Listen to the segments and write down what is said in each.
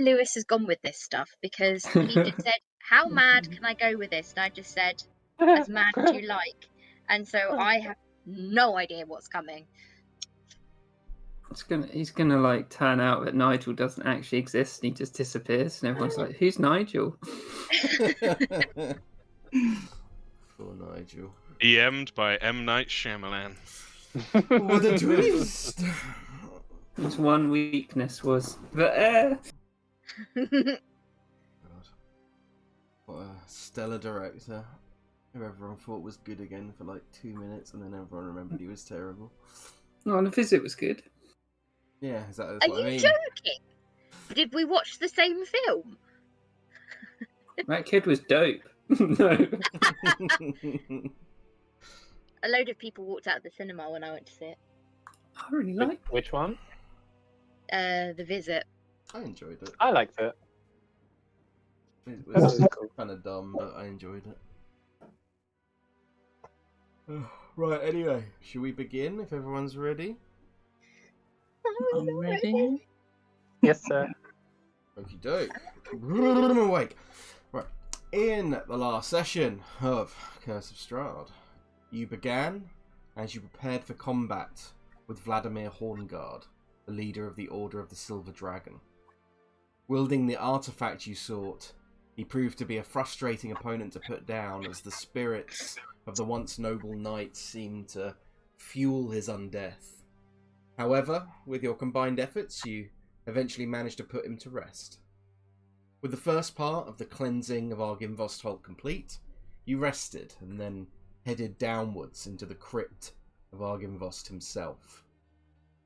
Lewis has gone with this stuff because he just said, "How mad can I go with this?" And I just said, "As mad as you like." And so I have no idea what's coming. He's gonna like turn out that Nigel doesn't actually exist and he just disappears and everyone's like, "Who's Nigel?" Poor Nigel. DM'd by M. Night Shyamalan. What a twist! His one weakness was the air. God. What a stellar director. Who everyone thought was good again for like 2 minutes, and then everyone remembered he was terrible. No, and the visit was good. Yeah, that's Are what I you mean. joking? Did we watch the same film? That kid was dope. No. A load of people walked out of the cinema when I went to see it. I really liked it. Which one? The Visit. I enjoyed it. I liked it. It That was was cool. kind of dumb, but I enjoyed it. Right, anyway, should we begin if everyone's ready? I'm ready. Yes, sir. Okie doke. Awake. Right. In the last session of Curse of Strahd, you began as you prepared for combat with Vladimir Horngard, the leader of the Order of the Silver Dragon. Wielding the artifact you sought, he proved to be a frustrating opponent to put down as the spirits of the once noble knight seemed to fuel his undeath. However, with your combined efforts, you eventually managed to put him to rest. With the first part of the cleansing of Argynvostholt complete, you rested and then headed downwards into the crypt of Argynvost himself.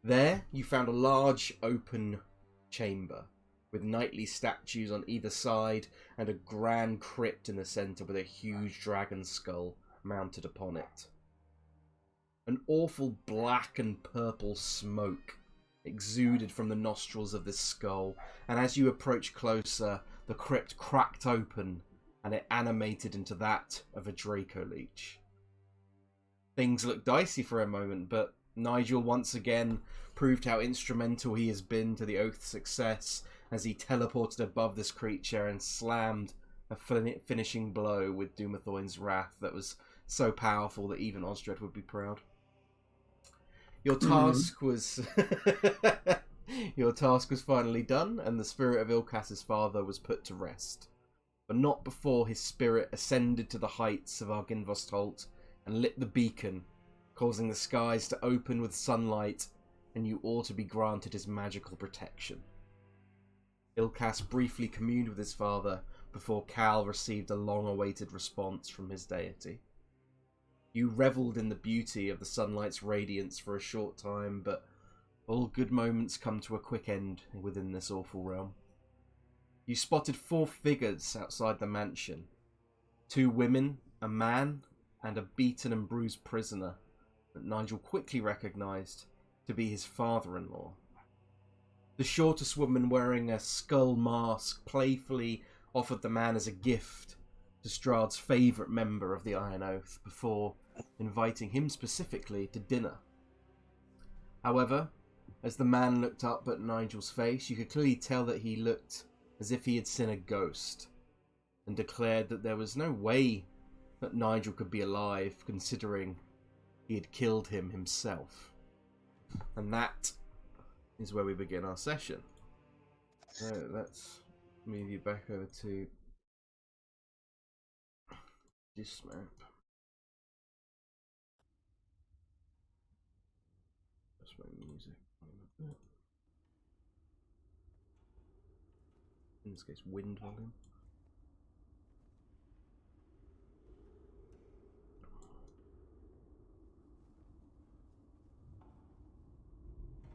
There, you found a large open chamber with knightly statues on either side and a grand crypt in the centre with a huge dragon skull mounted upon it. An awful black and purple smoke exuded from the nostrils of this skull, and as you approached closer, the crypt cracked open and it animated into that of a Draco Leech. Things looked dicey for a moment, but Nigel once again proved how instrumental he has been to the Oath's success as he teleported above this creature and slammed a finishing blow with Dumathoin's wrath that was so powerful that even Osdred would be proud. Your task was your task was finally done, and the spirit of Ilkaas's father was put to rest, but not before his spirit ascended to the heights of Argynvostholt and lit the beacon, causing the skies to open with sunlight, and you all to be granted his magical protection. Ilkaas briefly communed with his father before Cal received a long-awaited response from his deity. You revelled in the beauty of the sunlight's radiance for a short time, but all good moments come to a quick end within this awful realm. You spotted 4 figures outside the mansion. 2 women, a man, and a beaten and bruised prisoner that Nigel quickly recognised to be his father-in-law. The shortest woman, wearing a skull mask, playfully offered the man as a gift to Strahd's favourite member of the Iron Oath before inviting him specifically to dinner. However, as the man looked up at Nigel's face, you could clearly tell that he looked as if he had seen a ghost, and declared that there was no way that Nigel could be alive, considering he had killed him himself. And that is where we begin our session. So let's move you back over to this map. That's my music. In this case, wind volume.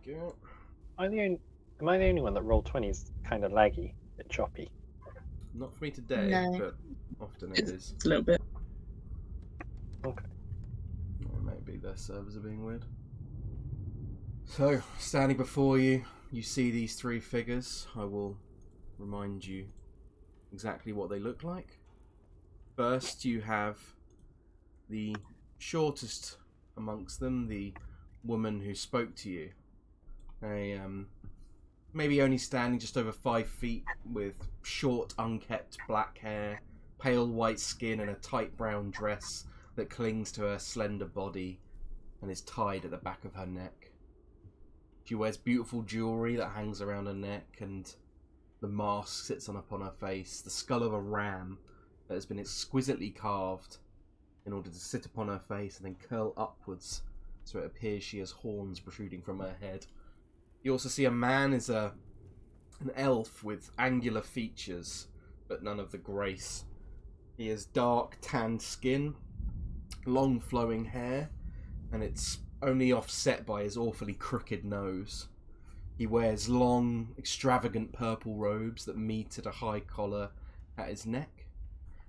Go. Am I the only one that roll 20s kind of laggy, a bit choppy? Not for me today, No. but often it is. It's a little bit. Okay. Maybe their servers are being weird. So, standing before you, you see these 3 figures. I will remind you exactly what they look like. First, you have the shortest amongst them, the woman who spoke to you. A maybe only standing just over 5 feet, with short, unkept black hair, pale white skin, and a tight brown dress that clings to her slender body and is tied at the back of her neck. She wears beautiful jewellery that hangs around her neck, and the mask sits upon her face, the skull of a ram that has been exquisitely carved in order to sit upon her face and then curl upwards so it appears she has horns protruding from her head. You also see a man is an elf with angular features, but none of the grace. He has dark tanned skin, long flowing hair, and it's only offset by his awfully crooked nose. He wears long, extravagant purple robes that meet at a high collar at his neck.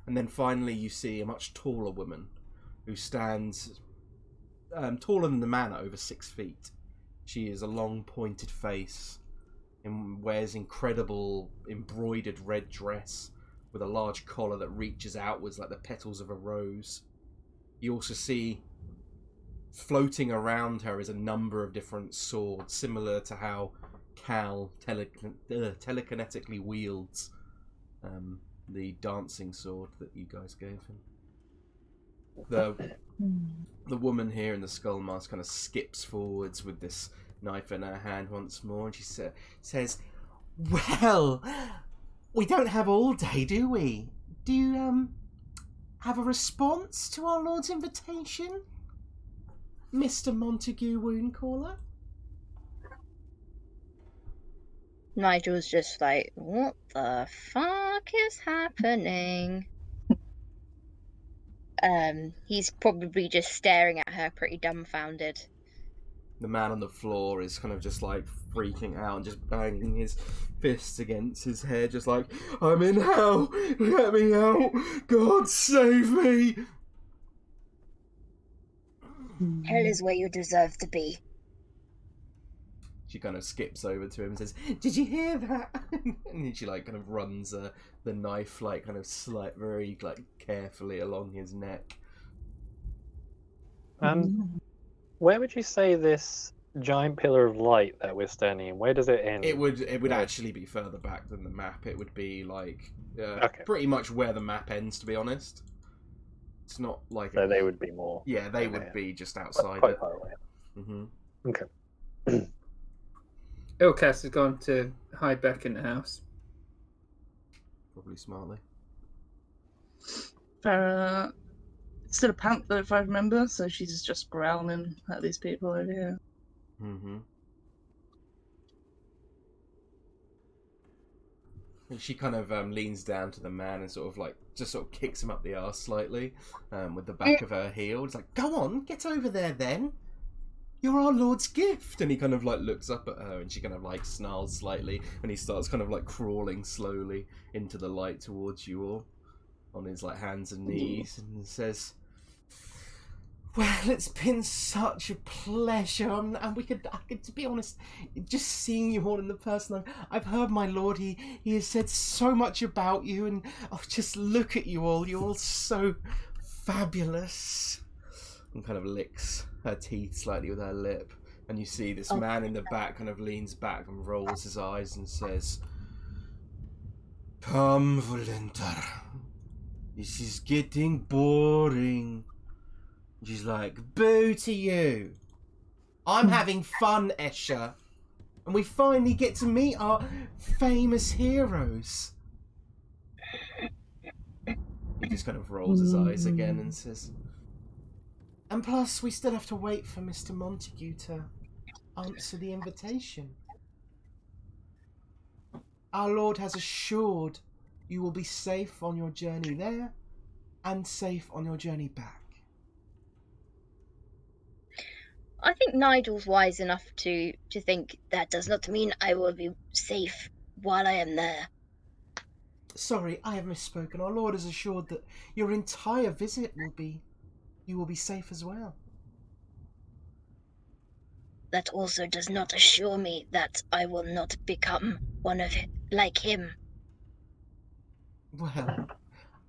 And then finally you see a much taller woman who stands taller than the man at over 6 feet. She has a long pointed face and wears incredible embroidered red dress with a large collar that reaches outwards like the petals of a rose. You also see floating around her is a number of different swords, similar to how Cal telekinetically wields the dancing sword that you guys gave him. The woman here in the skull mask kind of skips forwards with this knife in her hand once more, and she says, "Well, we don't have all day, do we? Do you have a response to our Lord's invitation, Mr. Montague Woundcaller?" Nigel's just like, what the fuck is happening? He's probably just staring at her pretty dumbfounded. The man on the floor is kind of just like freaking out and just banging his fists against his head, just like, "I'm in hell! Let me out! God save me!" Hell is where you deserve to be. She kind of skips over to him and says, "Did you hear that?" And then she like kind of runs the knife like kind of very like carefully along his neck. Where would you say this giant pillar of light that we're standing in, where does it end? It would actually be further back than the map. It would be like Okay. pretty much where the map ends, to be honest. It's not like So they would be more. Yeah, they okay. would be just outside Quite it. far away. Mm-hmm. Okay. Ilkaas has gone to hide back in the house. Probably smartly. Farrah, still a panther if I remember, so she's just growling at these people over here. Mm-hmm. And she kind of leans down to the man and sort of kicks him up the arse slightly with the back of her heel. It's like, "Go on, get over there then. You're our Lord's gift." And he kind of like looks up at her and she kind of like snarls slightly and he starts kind of like crawling slowly into the light towards you all on his like hands and knees and says, "Well, it's been such a pleasure, and I could, to be honest, just seeing you all in the person, I've heard my lord, he has said so much about you, and just look at you all, you're all so fabulous." And kind of licks her teeth slightly with her lip, and you see this man in the back kind of leans back and rolls his eyes and says, "Come, Voluntar, this is getting boring." She's like, "Boo to you. I'm having fun, Escher. And we finally get to meet our famous heroes." He just kind of rolls his eyes again and says, "And plus, we still have to wait for Mr. Montague to answer the invitation. Our Lord has assured you will be safe on your journey there and safe on your journey back." I think Nigel's wise enough to think that does not mean I will be safe while I am there. "Sorry, I have misspoken. Our Lord has assured that your entire visit you will be safe as well." That also does not assure me that I will not become one of like him. "Well,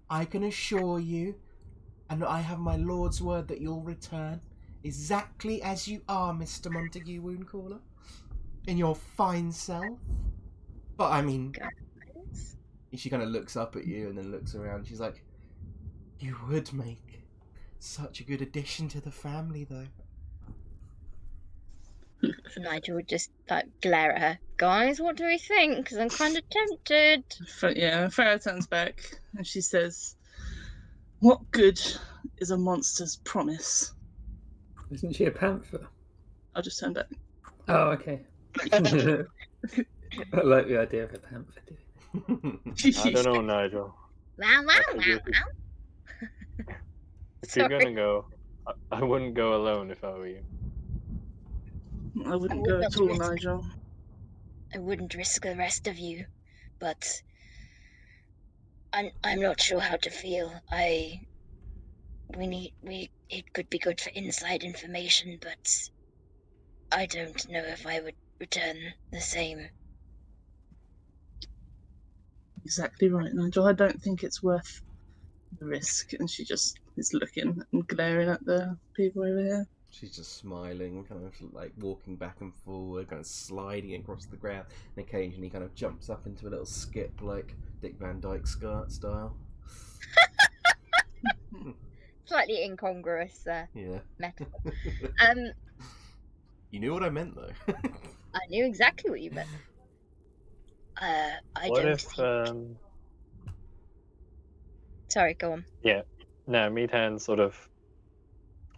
I can assure you, and I have my Lord's word that you'll return exactly as you are, Mr. Montague Woundcaller." in your fine self. But I mean, Guys. she kind of looks up at you and then looks around. She's like, you would make such a good addition to the family, though. Nigel would just like glare at her. Guys, what do we think? Because I'm kind of tempted. Yeah, Farrah turns back and she says, "What good is a monster's promise?" Isn't she a panther? I'll just turn back. Oh, okay. I like the idea of a panther. I don't know, Nigel. Wow, wow, I wow, think wow. If you're Sorry. gonna go, I wouldn't go alone if I were you. I wouldn't would go not at all, risk- Nigel. I wouldn't risk the rest of you, but I'm not sure how to feel. It could be good for inside information, but I don't know if I would return the same. Exactly right, Nigel. I don't think it's worth the risk. And she just is looking and glaring at the people over here. She's just smiling, kind of like walking back and forward, kind of sliding across the ground, and occasionally kind of jumps up into a little skip like Dick Van Dyke style. Slightly incongruous Yeah. metaphor. You knew what I meant, though. I knew exactly what you meant. I What don't if, think... Sorry, go on. no, Meadhan sort of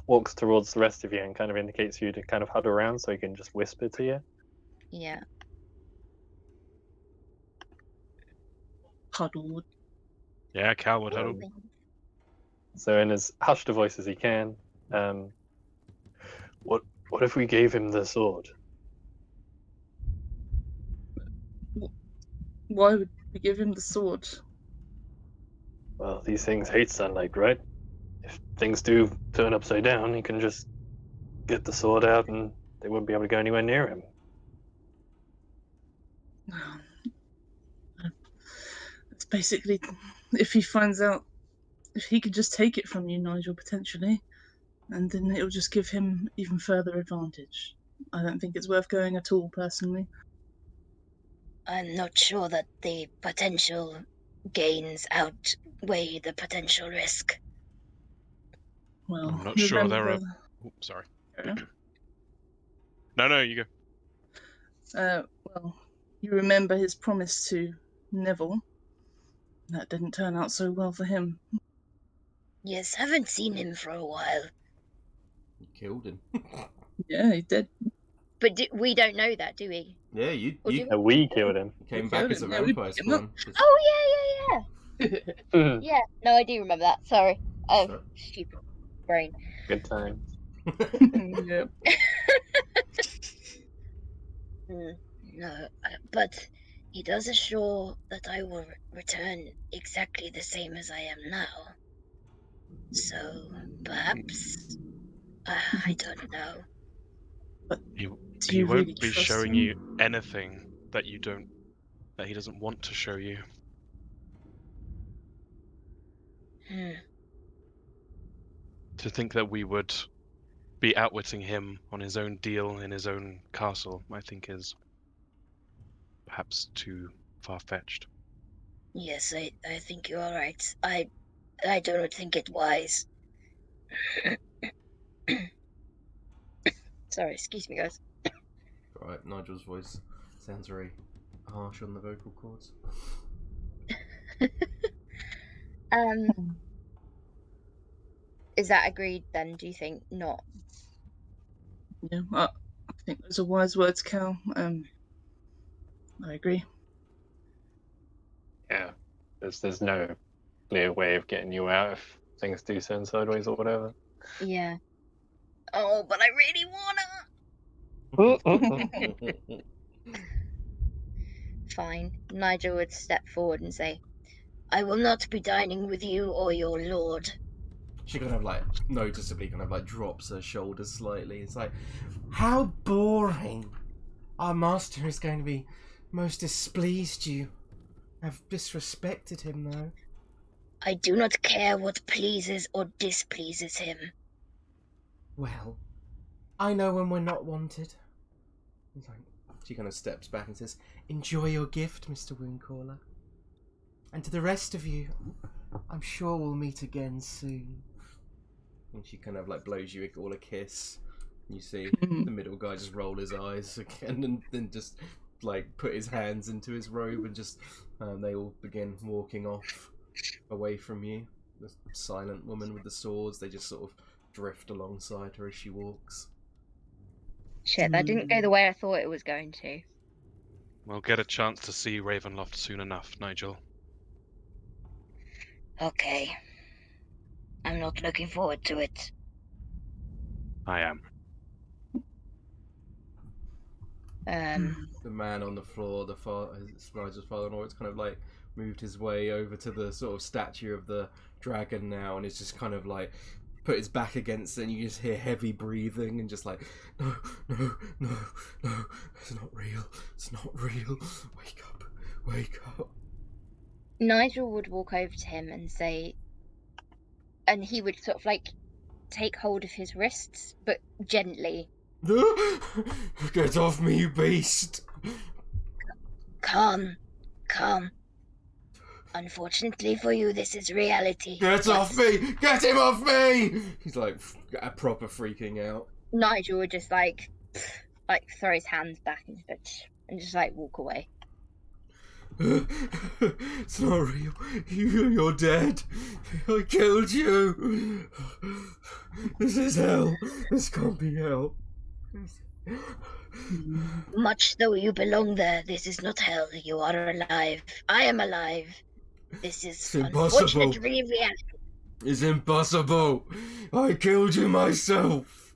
walks towards the rest of you and kind of indicates you to kind of huddle around so he can just whisper to you. Yeah. Huddled. Yeah, Cal would huddle. So in as hushed a voice as he can, what if we gave him the sword? Why would we give him the sword? Well, these things hate sunlight, right? If things do turn upside down, he can just get the sword out and they wouldn't be able to go anywhere near him. It's basically, if he finds out, if he could just take it from you, Nigel, potentially, and then it'll just give him even further advantage. I don't think it's worth going at all, personally. I'm not sure that the potential gains outweigh the potential risk. Well, I'm not sure there are. remember- Oops, sorry. Yeah. No, you go. Well, you remember his promise to Neville. That didn't turn out so well for him. Yes, haven't seen him for a while. You killed him. Yeah, he did. But we don't know that, do we? Yeah, you We killed him. came We back killed as a him, yeah, we vampire picked him up. spawn. Just- Oh, yeah. Yeah, no, I do remember that. Sorry. Oh, Sure. stupid brain. Good time. Yeah. No, but he does assure that I will return exactly the same as I am now. So, perhaps... I don't know. He Do you won't really be trust showing him? you anything that he doesn't want to show you. To think that we would be outwitting him on his own deal in his own castle, I think is perhaps too far-fetched. Yes, I think you are right. I don't think it wise. Sorry, excuse me, guys. Right, Nigel's voice sounds very harsh on the vocal cords. Is that agreed then, do you think? Not. Yeah, I think those are wise words, Cal. I agree. Yeah. There's no clear way of getting you out if things do turn sideways or whatever. Yeah. Oh, but I really wanna! Fine. Nigel would step forward and say, I will not be dining with you or your lord. She kind of like noticeably kind of like drops her shoulders slightly. It's like, how boring! Our master is going to be most displeased you have disrespected him, though. I do not care what pleases or displeases him. Well, I know when we're not wanted. He's like, She kind of steps back and says, "Enjoy your gift, Mr. Woundcaller. And to the rest of you, I'm sure we'll meet again soon." And she kind of like blows you all a kiss. You see the middle guy just roll his eyes again and then just like put his hands into his robe and just they all begin walking off away from you. The silent woman with the swords, they just sort of drift alongside her as she walks. Shit, that didn't go the way I thought it was going to. We'll get a chance to see Ravenloft soon enough, Nigel. Okay. I'm not looking forward to it. I am. The man on the floor, Nigel's father-in-law, it's kind of like moved his way over to the sort of statue of the dragon now, and it's just kind of like put his back against it, and you just hear heavy breathing and just like, no, it's not real, wake up. Nigel would walk over to him and say, and he would sort of like take hold of his wrists, but gently. Get off me, you beast! Calm. Unfortunately for you, this is reality. Get off me! Get him off me! He's like proper freaking out. Nigel would just like throw his hands back and just like walk away. It's not real. You're dead. I killed you. This is hell. This can't be hell. Much though you belong there, this is not hell. You are alive. I am alive. This is unfortunately reality. It's impossible. I killed you myself.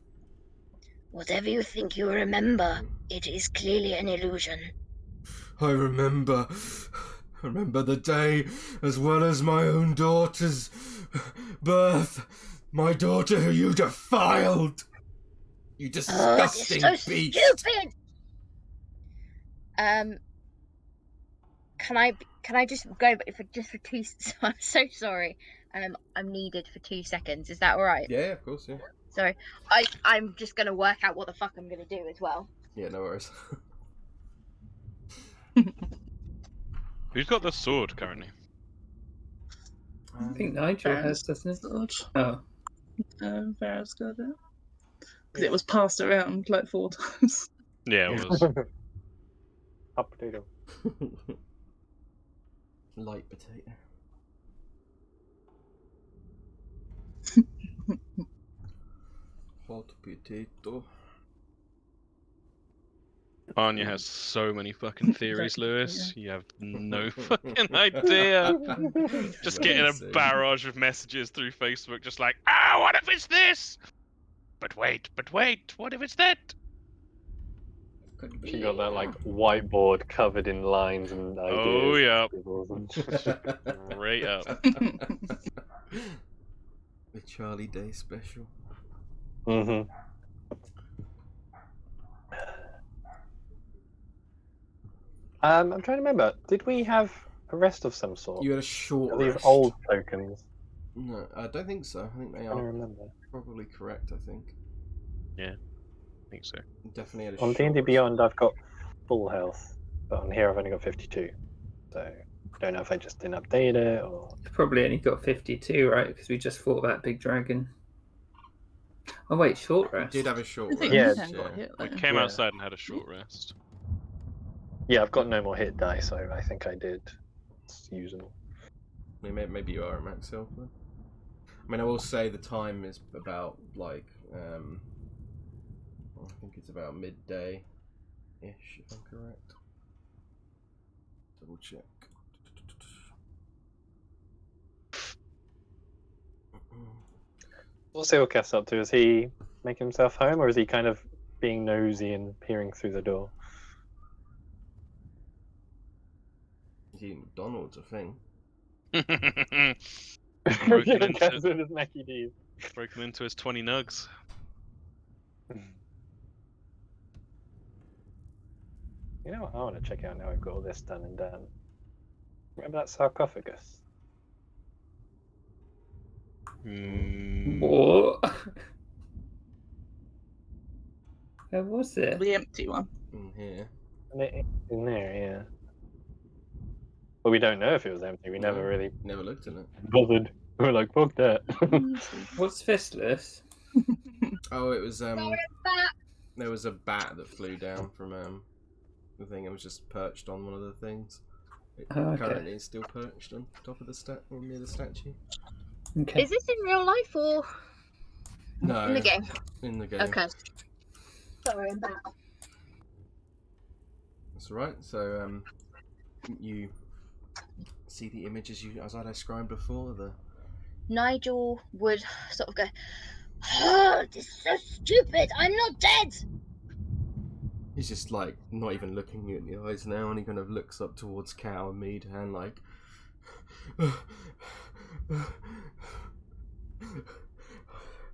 Whatever you think you remember, it is clearly an illusion. I remember the day as well as my own daughter's birth. My daughter who you defiled. You disgusting beast. Stupid! Can I just go for 2? I'm so sorry. I'm needed for 2 seconds. Is that all right? Yeah, of course, yeah. Sorry, I'm just gonna work out what the fuck I'm gonna do as well. Yeah, no worries. Who's got the sword currently? I think Nigel has, doesn't it? Sword. Oh. Farrah's got it. Because it was passed around like 4 times. Yeah, it was. Hot potato. Light potato. Hot potato. Anja has so many fucking theories, Lewis. You have no fucking idea. Just getting a barrage of messages through Facebook, just like, what if it's this? But wait, what if it's that? She got that like whiteboard covered in lines and ideas. Oh yeah. And Right up. The Charlie Day special. Mm-hmm. I'm trying to remember. Did we have a rest of some sort? You had a short These rest. old tokens. No, I don't think so. I think they I don't are remember. probably correct, I think. Yeah, I think so. Definitely had a On short D&D rest. Beyond, I've got full health, but on here I've only got 52. So I don't know if I just didn't update it or. Probably only got 52, right? Because we just fought that big dragon. Oh wait, short You rest. did have a short I think rest. Meadhan got hit. We though. came Yeah. outside and had a short rest. Yeah, I've got no more hit die, so I think I did. It's usable. Maybe you are at max health then. I mean, I will say the time is about like I think it's about midday-ish, if I'm correct. Double check. What's Ilkaas up to? Is he making himself home, or is he kind of being nosy and peering through the door? He's eating McDonald's, I think. Broken into- Comes with his Mackie D's. Broke him into his 20 nugs. You know what I want to check out now we've got all this done and done? Remember that sarcophagus? What? Where was it? The empty one. In here. In there, yeah. But we don't know if it was empty. We never really Never looked in it. bothered. We were like, fuck that. What's fistless? Oh, it was there was a bat that flew down from the thing. It was just perched on one of the things. It currently is still perched on top of the or near the statue. Okay. Is this in real life or No, in the game? in the game. Okay. Sorry, I'm back. That's right. So you see the image as I described before. Nigel would sort of go, "Oh, this is so stupid! I'm not dead!" He's just like not even looking you in the eyes now, and he kind of looks up towards Cal and Meadhan like,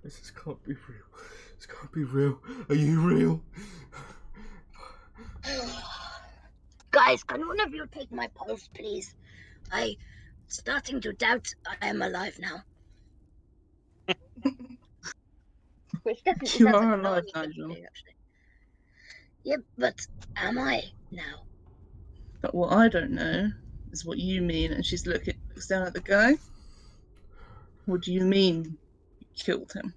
this can't be real. This can't be real. Are you real? Guys, can one of you take my pulse, please? I'm starting to doubt I am alive now. Which definitely You sounds are like alive, not a good Nigel. idea, actually. Yep, but am I now? But what I don't know is what you mean. And she looks down at the guy. What do you mean you killed him?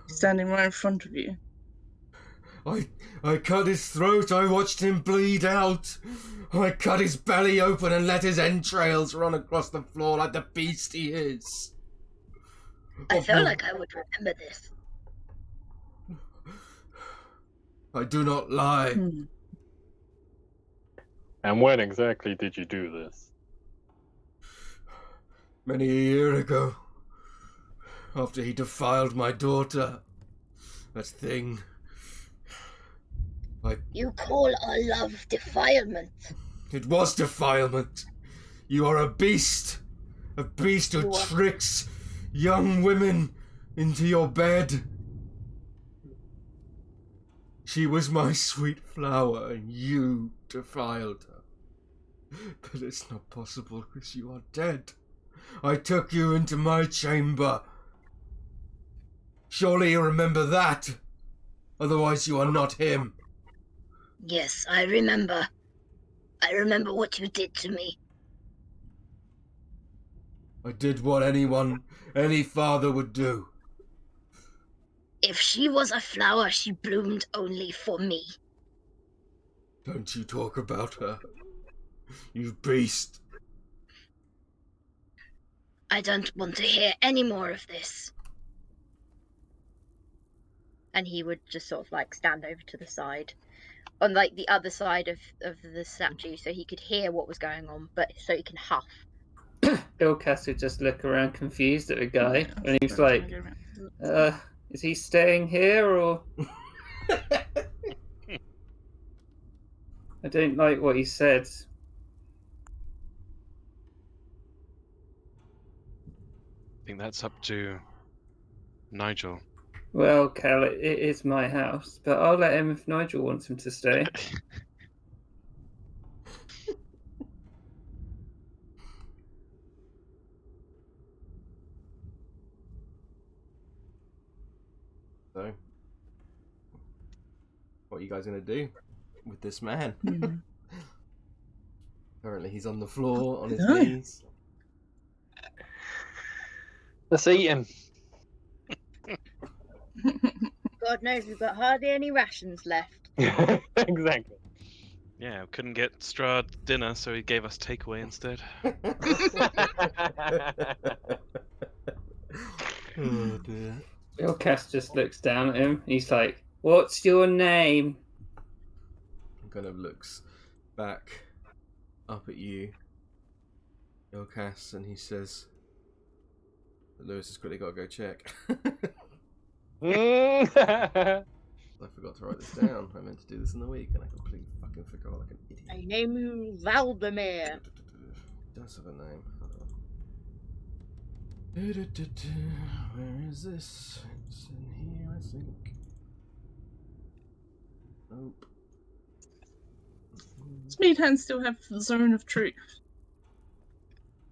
He's standing right in front of you. I cut his throat. I watched him bleed out. I cut his belly open and let his entrails run across the floor like the beast he is. I feel like I would remember this. I do not lie. And when exactly did you do this? Many a year ago, after he defiled my daughter, that thing. You call our love defilement? It was defilement. You are a beast who tricks young women into your bed. She was my sweet flower, and you defiled her. But it's not possible because you are dead. I took you into my chamber. Surely you remember that. Otherwise you are not him. Yes, I remember. I remember what you did to me. I did what any father would do. If she was a flower, she bloomed only for me. Don't you talk about her. You beast. I don't want to hear any more of this. And he would just sort of like stand over to the side, on like the other side of the statue, so he could hear what was going on, but so he can huff. Ilkaas would just look around confused at the guy, Yeah, and he's so like, is he staying here, or... I don't like what he said. I think that's up to Nigel. Well, Cal, it is my house, but I'll let him if Nigel wants him to stay. So, what are you guys going to do with this man? Apparently he's on the floor, on his knees. Let's eat him. God knows we've got hardly any rations left. Exactly. Yeah, couldn't get Strahd dinner, so he gave us takeaway instead. Oh dear. Ilkaas just looks down at him. He's like, "What's your name?" Kind of looks back up at you, Ilkaas, and he says, Lewis has quickly got to go check. I forgot to write this down. I meant to do this in the week and I completely fucking forgot like an idiot. I name you Valdemir. Does have a name. Where is this? It's in here, I think. Nope. Does Meadhan still have the zone of truth?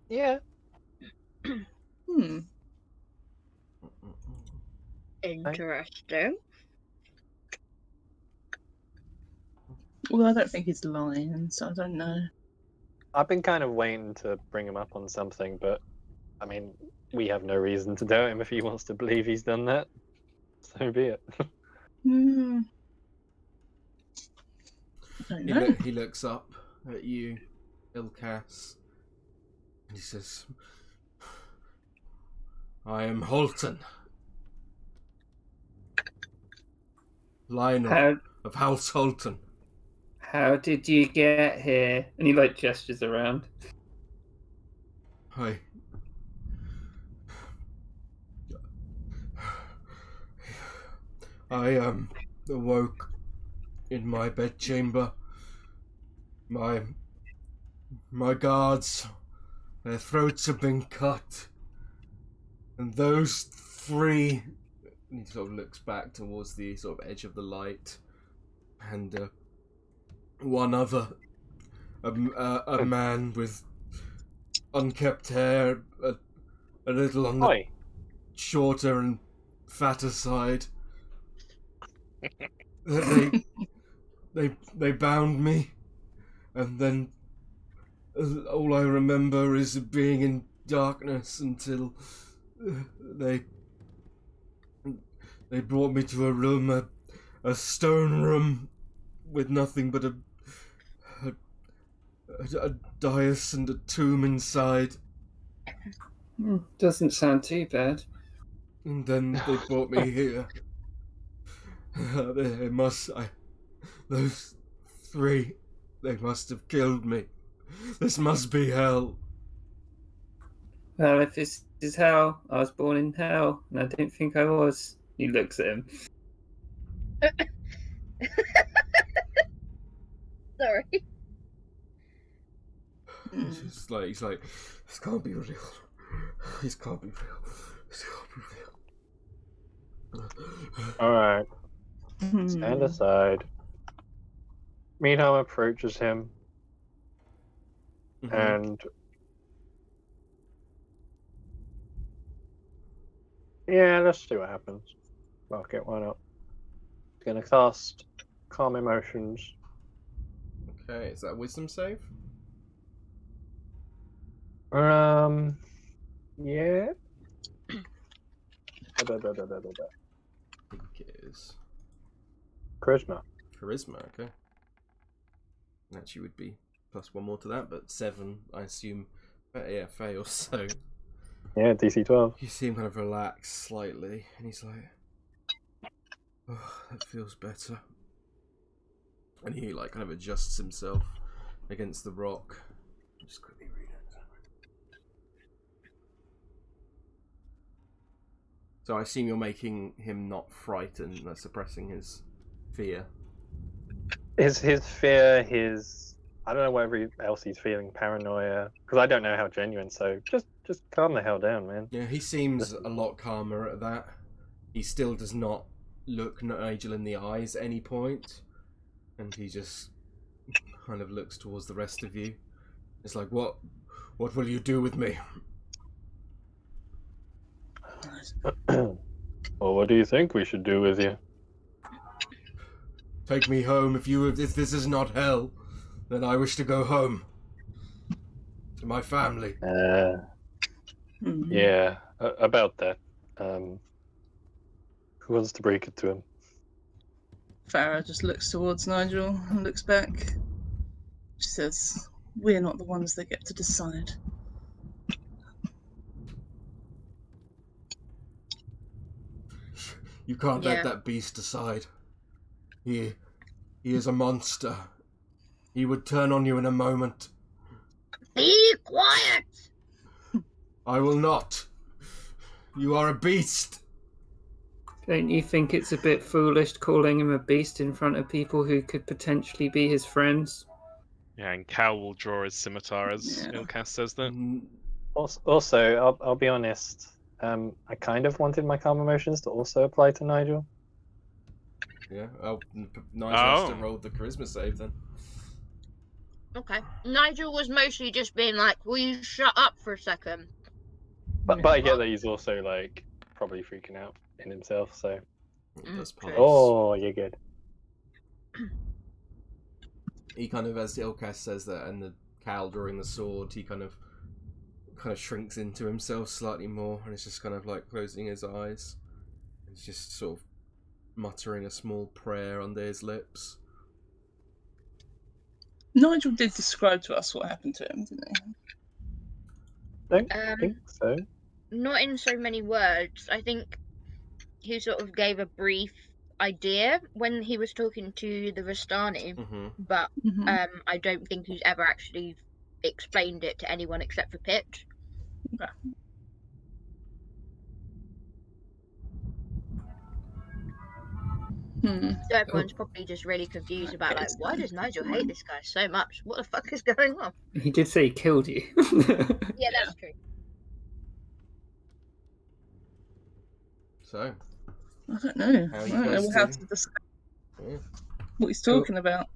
Yeah. Interesting. Well, I don't think he's lying, so I don't know. I've been kind of waiting to bring him up on something, but I mean, we have no reason to doubt him if he wants to believe he's done that. So be it. Hmm. I don't know. He looks up at you, Ilkaas, and he says, I am Holton, Lionel of House Holton. How did you get here? And he like gestures around. I awoke in my bedchamber. My guards, their throats have been cut, and those three. And he sort of looks back towards the sort of edge of the light, and one other, a man with unkempt hair, a little on the shorter and fatter side. They bound me, and then all I remember is being in darkness until they brought me to a room, a stone room with nothing but a dais and a tomb inside. Doesn't sound too bad. And then they brought me here. Those three, they must have killed me. This must be hell. Well, if this is hell, I was born in hell, and I don't think I was. He looks at him. Sorry. He's like, this can't be real. This can't be real. This can't be real. Alright. Stand aside. Meadhan approaches him, and yeah, let's see what happens. Fuck it, why not? Gonna cast Calm Emotions. Okay, is that a wisdom save? Yeah. I think it is. Charisma. Charisma, okay. Actually would be plus one more to that, but 7, I assume, yeah, fails, so... Yeah, DC 12. You see him kind of relax slightly, and he's like, oh, that feels better. And he like kind of adjusts himself against the rock. Just quickly read it. So I assume you're making him not frightened, suppressing his fear. His fear, I don't know whatever else he's feeling, paranoia, because I don't know how genuine, so just calm the hell down, man. Yeah, he seems a lot calmer at that. He still does not look Nigel in the eyes at any point, and he just kind of looks towards the rest of you. It's like, what will you do with me? Well, what do you think we should do with you? Take me home. If this is not hell, then I wish to go home to my family. Yeah, about that. Who wants to break it to him? Farrah just looks towards Nigel and looks back. She says, "We're not the ones that get to decide." You can't let that beast decide. He is a monster. He would turn on you in a moment. Be quiet! I will not. You are a beast. Don't you think it's a bit foolish calling him a beast in front of people who could potentially be his friends? Yeah, and Cal will draw his scimitar as Ilkaas says that. Also, I'll be honest. I kind of wanted my calm emotions to also apply to Nigel. Yeah, Nigel has to roll the charisma save then. Okay. Nigel was mostly just being like, will you shut up for a second? But I get that he's also like probably freaking out in himself, so. That's Oh, you're good. He kind of, as Ilkaas says that, and the cowl drawing the sword, he kind of shrinks into himself slightly more, and it's just kind of like closing his eyes. He's just sort of muttering a small prayer under his lips. Nigel did describe to us what happened to him, didn't he? I think so. Not in so many words. I think he sort of gave a brief idea when he was talking to the Vistani, but I don't think he's ever actually explained it to anyone except for Pitch. Okay. So everyone's probably just really confused about, like, why does Nigel hate this guy so much? What the fuck is going on? He did say he killed you. Yeah, that's true. So, I don't know. How I you don't know guys how doing? to describe yeah. what he's talking about.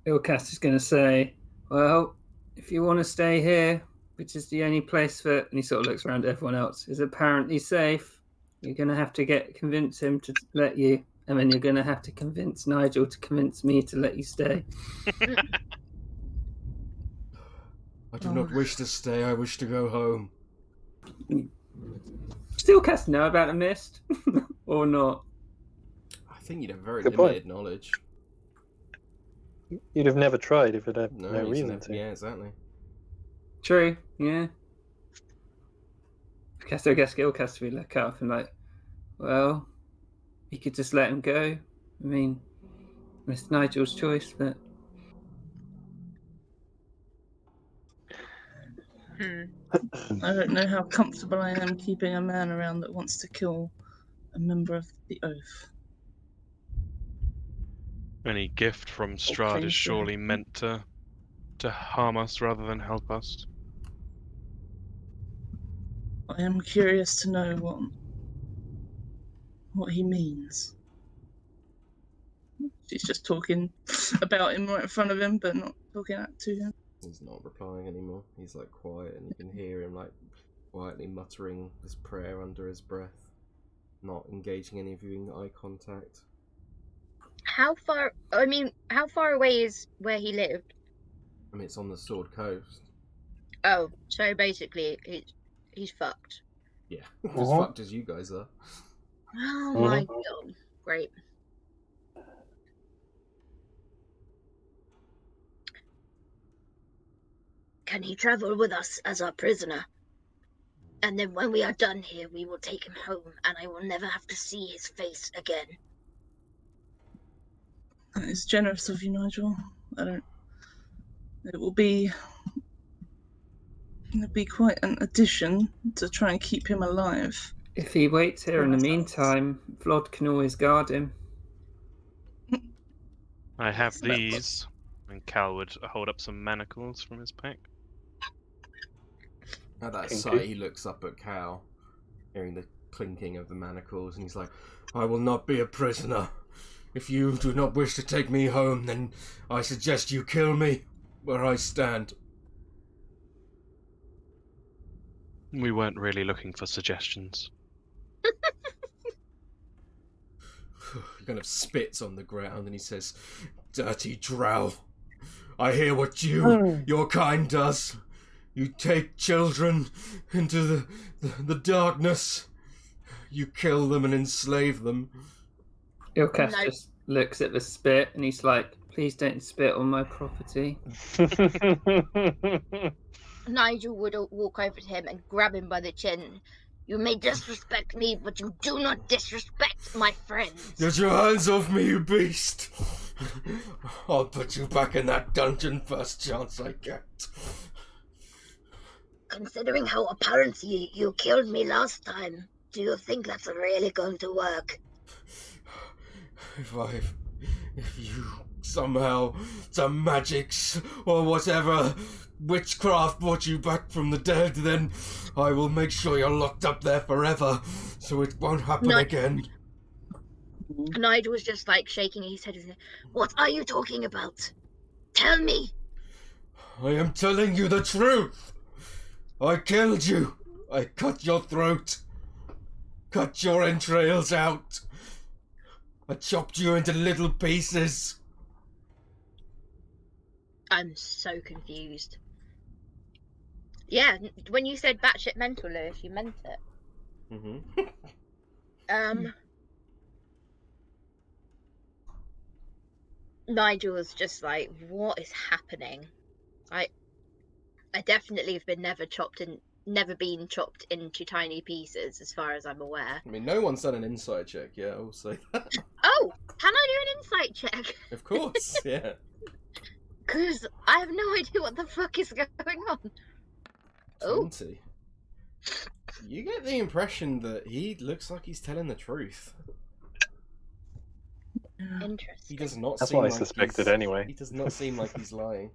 Ilkaas is going to say, well, if you want to stay here, which is the only place that, and he sort of looks around at everyone else, is apparently safe, you're going to have to convince him to let you, and then you're going to have to convince Nigel to convince me to let you stay. I do not wish to stay, I wish to go home. Still Ilkaas know about the mist? Or not? I think you'd have very Good limited point. knowledge. You'd have never tried if it had no you'd reason never- to. Yeah, exactly. True, yeah. I guess Ilkaas to be look up and like, well, you could just let him go. I mean, it's Nigel's choice, but... I don't know how comfortable I am keeping a man around that wants to kill a member of the Oath. Any gift from Strahd claims is to surely have- meant to harm us rather than help us. I am curious to know what he means. She's just talking about him right in front of him, but not talking to him. He's not replying anymore. He's like quiet, and you can hear him like quietly muttering this prayer under his breath, not engaging any viewing eye contact. How far away is where he lived? I mean, it's on the Sword Coast. Oh, so basically he's fucked. Yeah, as fucked as you guys are. Oh my god. Great. Can he travel with us as our prisoner? And then when we are done here, we will take him home, and I will never have to see his face again. That is generous of you, Nigel. It'll be quite an addition to try and keep him alive. If he waits here in the meantime, Vlad can always guard him. I have these. And Cal would hold up some manacles from his pack. At that Kinky. sight, he looks up at Cal, hearing the clinking of the manacles, and he's like, I will not be a prisoner. If you do not wish to take me home, then I suggest you kill me where I stand. We weren't really looking for suggestions. He kind of spits on the ground and he says, Dirty drow. I hear what your kind does. You take children into the darkness. You kill them and enslave them. Ilkaas No. just looks at the spit and he's like, please don't spit on my property. Nigel would walk over to him and grab him by the chin. You may disrespect me, but you do not disrespect my friends. Get your hands off me, you beast! I'll put you back in that dungeon first chance I get. Considering how apparently you killed me last time, do you think that's really going to work? If you somehow, some magics or whatever, witchcraft brought you back from the dead, then I will make sure you're locked up there forever, so it won't happen again. Nigel was just like shaking his head. What are you talking about? Tell me! I am telling you the truth! I killed you! I cut your throat! Cut your entrails out! I chopped you into little pieces! I'm so confused. Yeah, when you said batshit mental, Lewis, you meant it. Mm-hmm. Nigel was just like, what is happening? I definitely have been never been chopped into tiny pieces, as far as I'm aware. I mean, no one's done an insight check yet, I will say that. Oh, can I do an insight check? Of course, yeah. Because I have no idea what the fuck is going on. 20. You get the impression that he looks like he's telling the truth. Interesting. He does not That's seem what I like suspected he's- anyway. He does not seem like he's lying.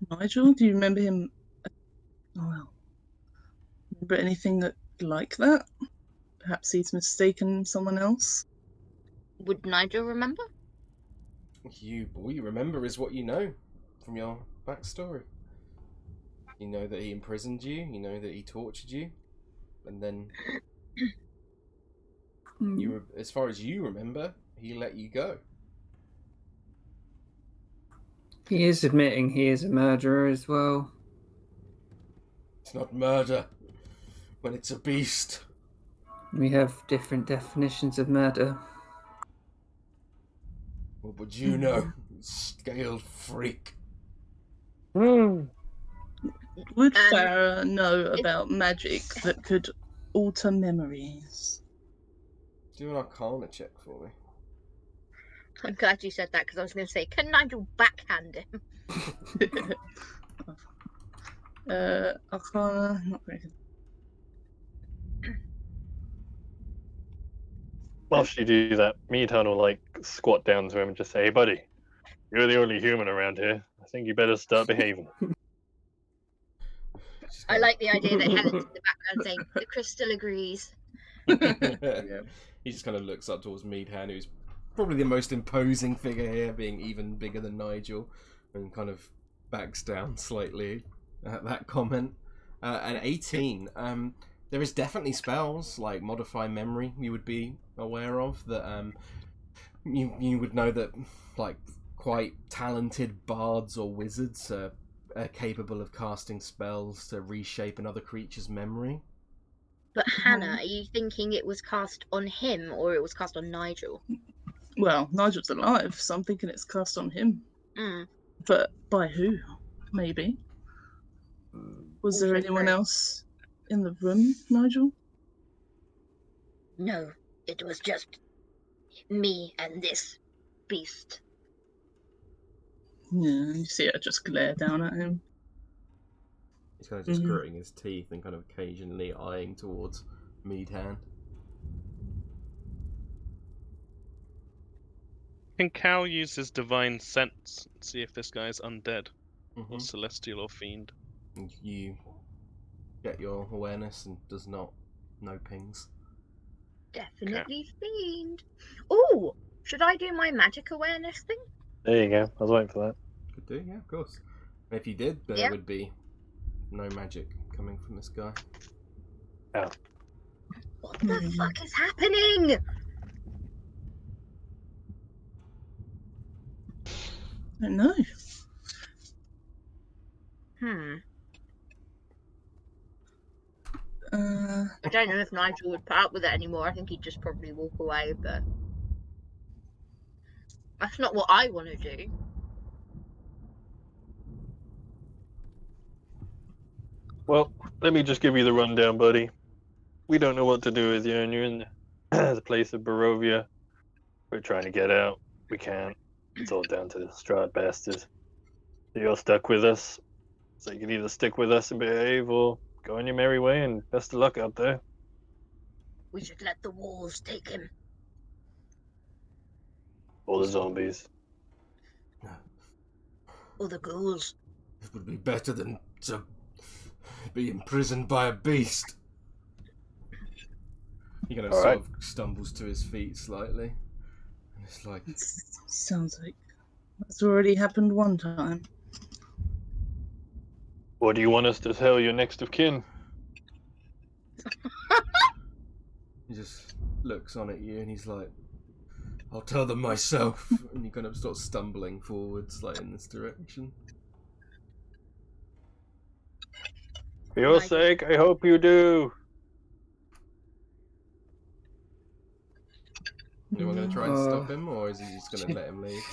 Nigel, do you remember him? Oh, well. Remember anything like that? Perhaps he's mistaken someone else? Would Nigel remember? All you remember is what you know from your backstory. You know that he imprisoned you, you know that he tortured you, and then as far as you remember, he let you go. He is admitting he is a murderer as well. It's not murder when it's a beast. We have different definitions of murder. What would you know, scaled freak? Would Farrah know about magic that could alter memories? Do an Arcana check for me. I'm glad you said that, because I was going to say, can Nigel backhand him? Arcana, not very good. Whilst you do that, Meadhan will like squat down to him and just say, "Hey, buddy, you're the only human around here. I think you better start behaving." I like the idea that Helen's in the background saying, the crystal agrees. He just kind of looks up towards Meadhan, who's probably the most imposing figure here, being even bigger than Nigel, and kind of backs down slightly at that comment. And 18, there is definitely spells like modify memory you would be aware of that you would know that like quite talented bards or wizards are capable of casting spells to reshape another creature's memory. But Hannah, are you thinking it was cast on him or it was cast on Nigel? Well, Nigel's alive, so I'm thinking it's cast on him. But by who? Maybe. Was there anyone else in the room, Nigel? No, it was just me and this beast. Yeah, you see her just glare down at him. He's kind of just gritting his teeth and kind of occasionally eyeing towards Meadhan. Can Cal use his divine sense and see if this guy's undead or celestial or fiend? And you get your awareness and does not know pings. Definitely fiend. Oh, should I do my magic awareness thing? There you go. I was waiting for that. Could do, yeah, of course. And if you did, there would be no magic coming from this guy. Oh. What the fuck is happening? I don't know. I don't know if Nigel would put up with it anymore. I think he'd just probably walk away, but that's not what I want to do. Well, let me just give you the rundown, buddy. We don't know what to do with you, and you're in the place of Barovia. We're trying to get out. We can't. It's all down to the Strahd bastards. You're stuck with us, so you can either stick with us and behave, or go on your merry way, and best of luck out there. We should let the wolves take him. Or the zombies. Or the ghouls. It would be better than to be imprisoned by a beast. He kind of sort of stumbles to his feet slightly. And it's like... It sounds like that's already happened one time. What do you want us to tell your next of kin? He just looks on at you and he's like, I'll tell them myself. And you kind of start stumbling forwards, like in this direction. For your sake, I hope you do. Anyone going to try and stop him, or is he just going to let him leave?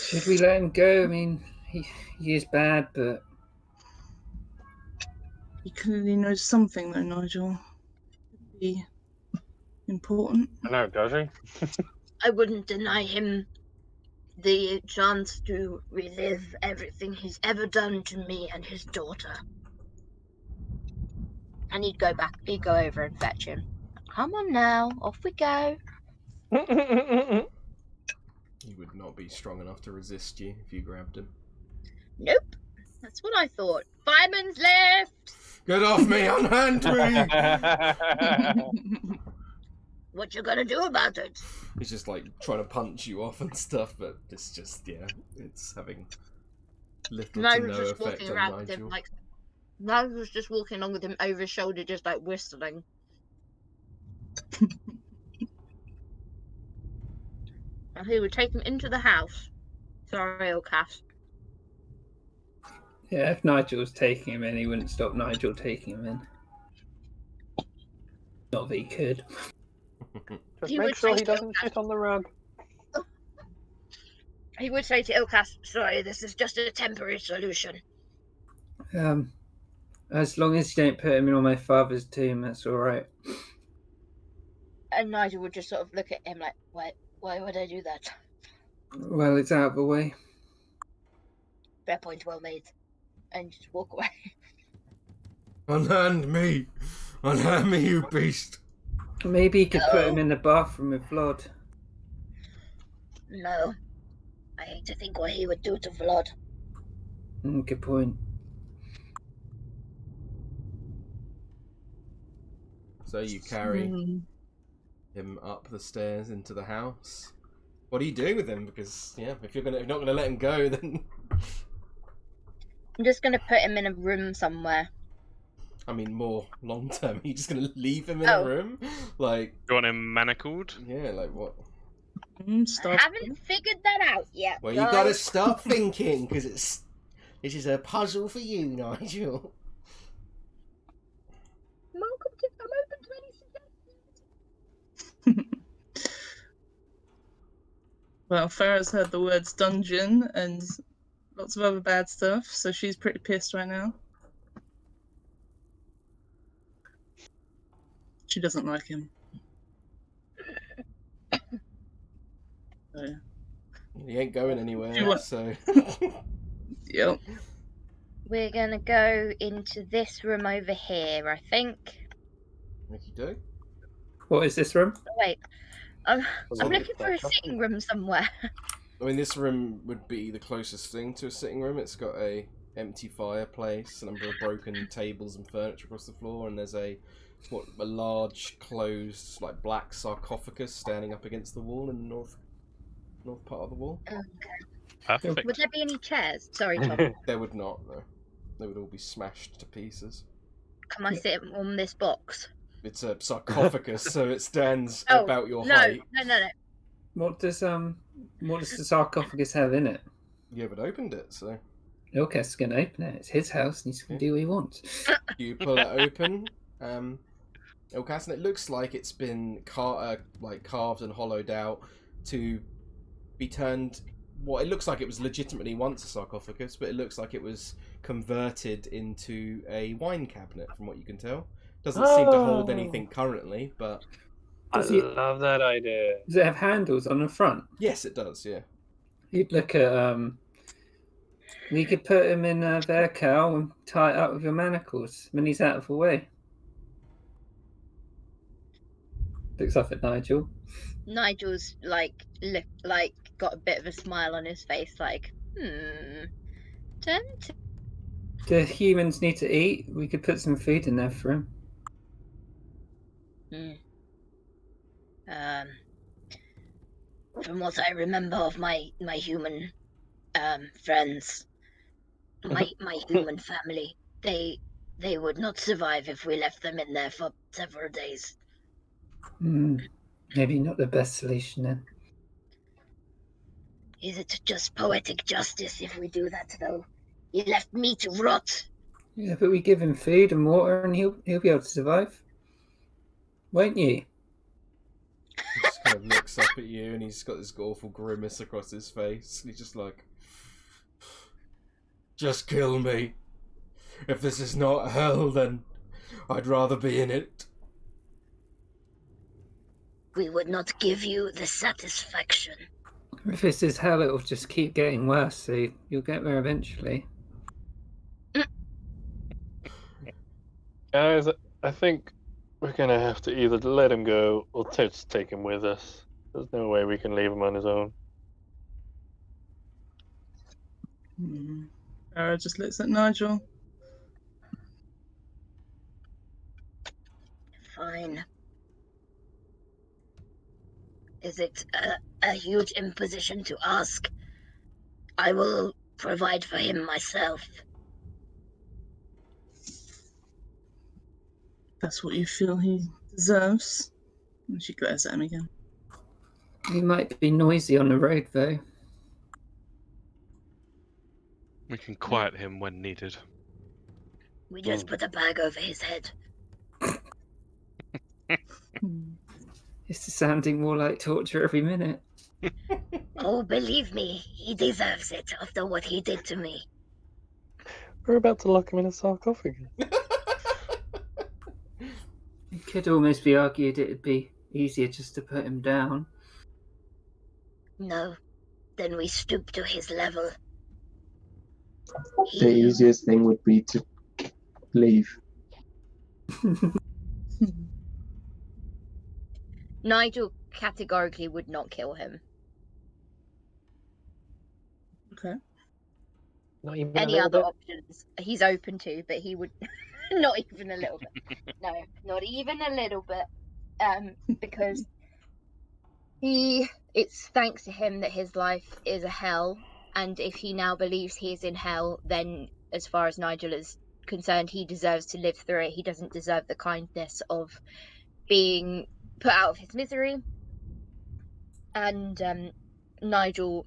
Should we let him go? I mean, he is bad, but... He clearly knows something, though, Nigel. Be important. I know, does he? I wouldn't deny him the chance to relive everything he's ever done to me and his daughter. And he'd go over and fetch him. Come on now, off we go. He would not be strong enough to resist you if you grabbed him. Nope. That's what I thought. Fireman's left! Get off me, unhand me! What you gonna do about it? He's just like trying to punch you off and stuff, but it's just, yeah, it's having little to no effect on Nigel. With him, like, Nigel was just walking along with him over his shoulder, just like whistling. And he would take him into the house. Sorry, Ilkaas. Yeah, if Nigel was taking him in, he wouldn't stop Nigel taking him in. Not that he could. Just make sure he doesn't sit on the rug. He would say to Ilkaas, sorry, this is just a temporary solution. As long as you don't put him in on my father's tomb, that's alright. And Nigel would just sort of look at him like, why would I do that? Well, it's out of the way. Fair point, well made. And just walk away. Unhand me! Unhand me, you beast! Maybe you could put him in the bathroom with Vlad. No. I hate to think what he would do to Vlad. Good point. So you carry him up the stairs into the house. What are you doing with him? Because, yeah, if you're not going to let him go, then... I'm just going to put him in a room somewhere. I mean, more long term. Are you just going to leave him in a room? Like... You want him manacled? Yeah, like what? I haven't figured that out yet. Well, you got to start thinking, because this is a puzzle for you, Nigel. I'm open to any suggestions. Well, Farrah's heard the words dungeon and lots of other bad stuff, so she's pretty pissed right now. She doesn't like him. So, yeah. He ain't going anywhere, so... Yep. We're going to go into this room over here, I think. What you do? What is this room? Oh, wait. I'm looking for a sitting room somewhere. I mean, this room would be the closest thing to a sitting room. It's got a empty fireplace, a number of broken tables and furniture across the floor, and there's a large closed, like, black sarcophagus standing up against the wall in the north part of the wall. Okay. Perfect. Would there be any chairs? Sorry, Tom. There would not, no. They would all be smashed to pieces. Can I sit on this box? It's a sarcophagus, so it stands about your height. No. What does the sarcophagus have in it? You haven't opened it, so... Ilkaas is going to open it. It's his house, and he's going to do what he wants. You pull it open, Ilkaas, and it looks like it's been carved and hollowed out to be turned... Well, it looks like it was legitimately once a sarcophagus, but it looks like it was converted into a wine cabinet, from what you can tell. Doesn't seem to hold anything currently, but... I love that idea. Does it have handles on the front? Yes, it does, yeah. You'd look at... We could put him in their cow and tie it up with your manacles when he's out of the way. Looks up at Nigel. Nigel's got a bit of a smile on his face, like, tempting. Do humans need to eat? We could put some food in there for him. From what I remember of my human friends, my human family, they would not survive if we left them in there for several days. Maybe not the best solution then. Is it just poetic justice if we do that, though? He left me to rot. Yeah, but we give him food and water and he'll be able to survive. Won't you? He just kind of looks up at you and he's got this awful grimace across his face. And he's just like, just kill me. If this is not hell, then I'd rather be in it. We would not give you the satisfaction. If this is hell, it'll just keep getting worse, so you'll get there eventually. Guys, I think we're gonna have to either let him go or just take him with us. There's no way we can leave him on his own. Farrah just looks at Nigel. Fine. Is it a huge imposition to ask? I will provide for him myself. That's what you feel he deserves. And she glares at him again. He might be noisy on the road, though. We can quiet him when needed. We just put a bag over his head. It's sounding more like torture every minute. Oh, believe me, he deserves it after what he did to me. We're about to lock him in a sarcophagus. It could almost be argued it'd be easier just to put him down. No, then we stoop to his level. The easiest thing would be to leave. Nigel categorically would not kill him. Okay. Not even Any other options he's open to, but he would not even a little bit. No, not even a little bit. Because it's thanks to him that his life is a hell, and if he now believes he is in hell, then as far as Nigel is concerned, he deserves to live through it. He doesn't deserve the kindness of being put out of his misery. And Nigel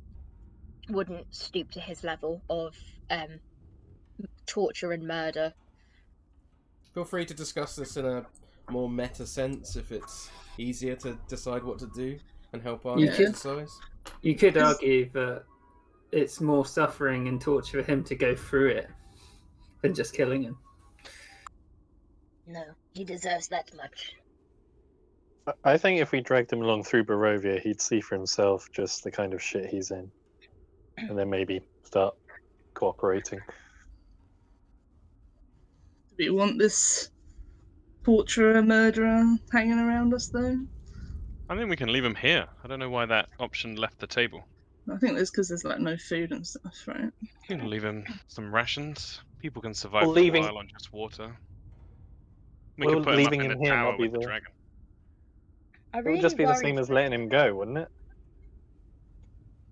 wouldn't stoop to his level of torture and murder. Feel free to discuss this in a more meta sense if it's easier to decide what to do and help our exercise. You could argue that it's more suffering and torture for him to go through it than just killing him. No, he deserves that much. I think if we dragged him along through Barovia, he'd see for himself just the kind of shit he's in. And then maybe start cooperating. Do we want this torturer, murderer hanging around us, though? I think we can leave him here. I don't know why that option left the table. I think that's because there's like no food and stuff, right? You can leave him some rations. People can survive Well, for a while on just water. We Well, can put him up leaving in him the here tower might be with the the- dragon. It would just be the same as letting him go, wouldn't it?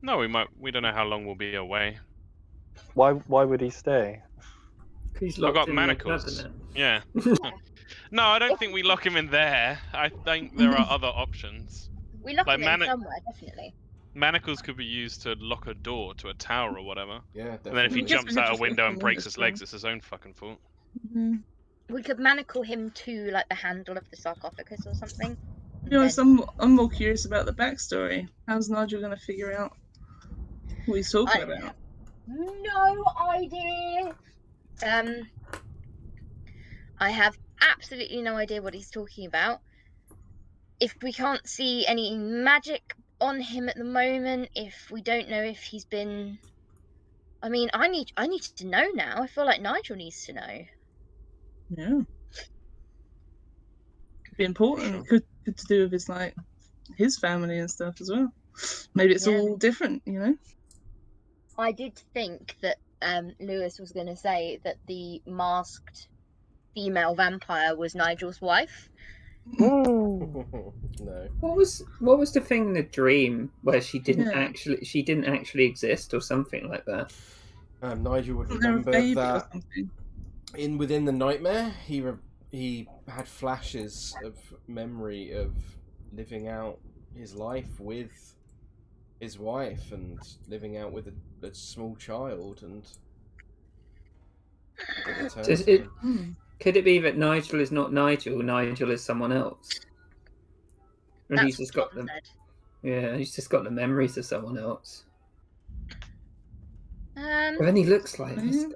No, we don't know how long we'll be away. Why would he stay? He's I've locked got in the manacles. cabinet. Yeah. No, I don't think we lock him in there. I think there are other options. We lock Like him in somewhere, definitely. Manacles could be used to lock a door to a tower or whatever. Yeah, And then if he I guess jumps we out could a just window lock and him in breaks as his well. legs, it's his own fucking fault. We could manacle him to like the handle of the sarcophagus or something. To be honest, I'm more curious about the backstory. How's Nigel going to figure out what he's talking about? No idea. I have absolutely no idea what he's talking about. If we can't see any magic on him at the moment, if we don't know if he's been, I mean, I need to know now. I feel like Nigel needs to know. Yeah. Could be important. Could to do with his his family and stuff as well. Maybe it's all different, you know? I did think that Lewis was going to say that the masked female vampire was Nigel's wife. No. What was the thing in the dream where she didn't actually exist or something like that? Nigel would Wasn't there a remember baby or that something? within the nightmare he had flashes of memory of living out his life with his wife and living out with a small child and could it be that Nigel is not Nigel? Nigel is someone else. And he's just got them. Yeah, he's just got the memories of someone else. But then he looks like this guy.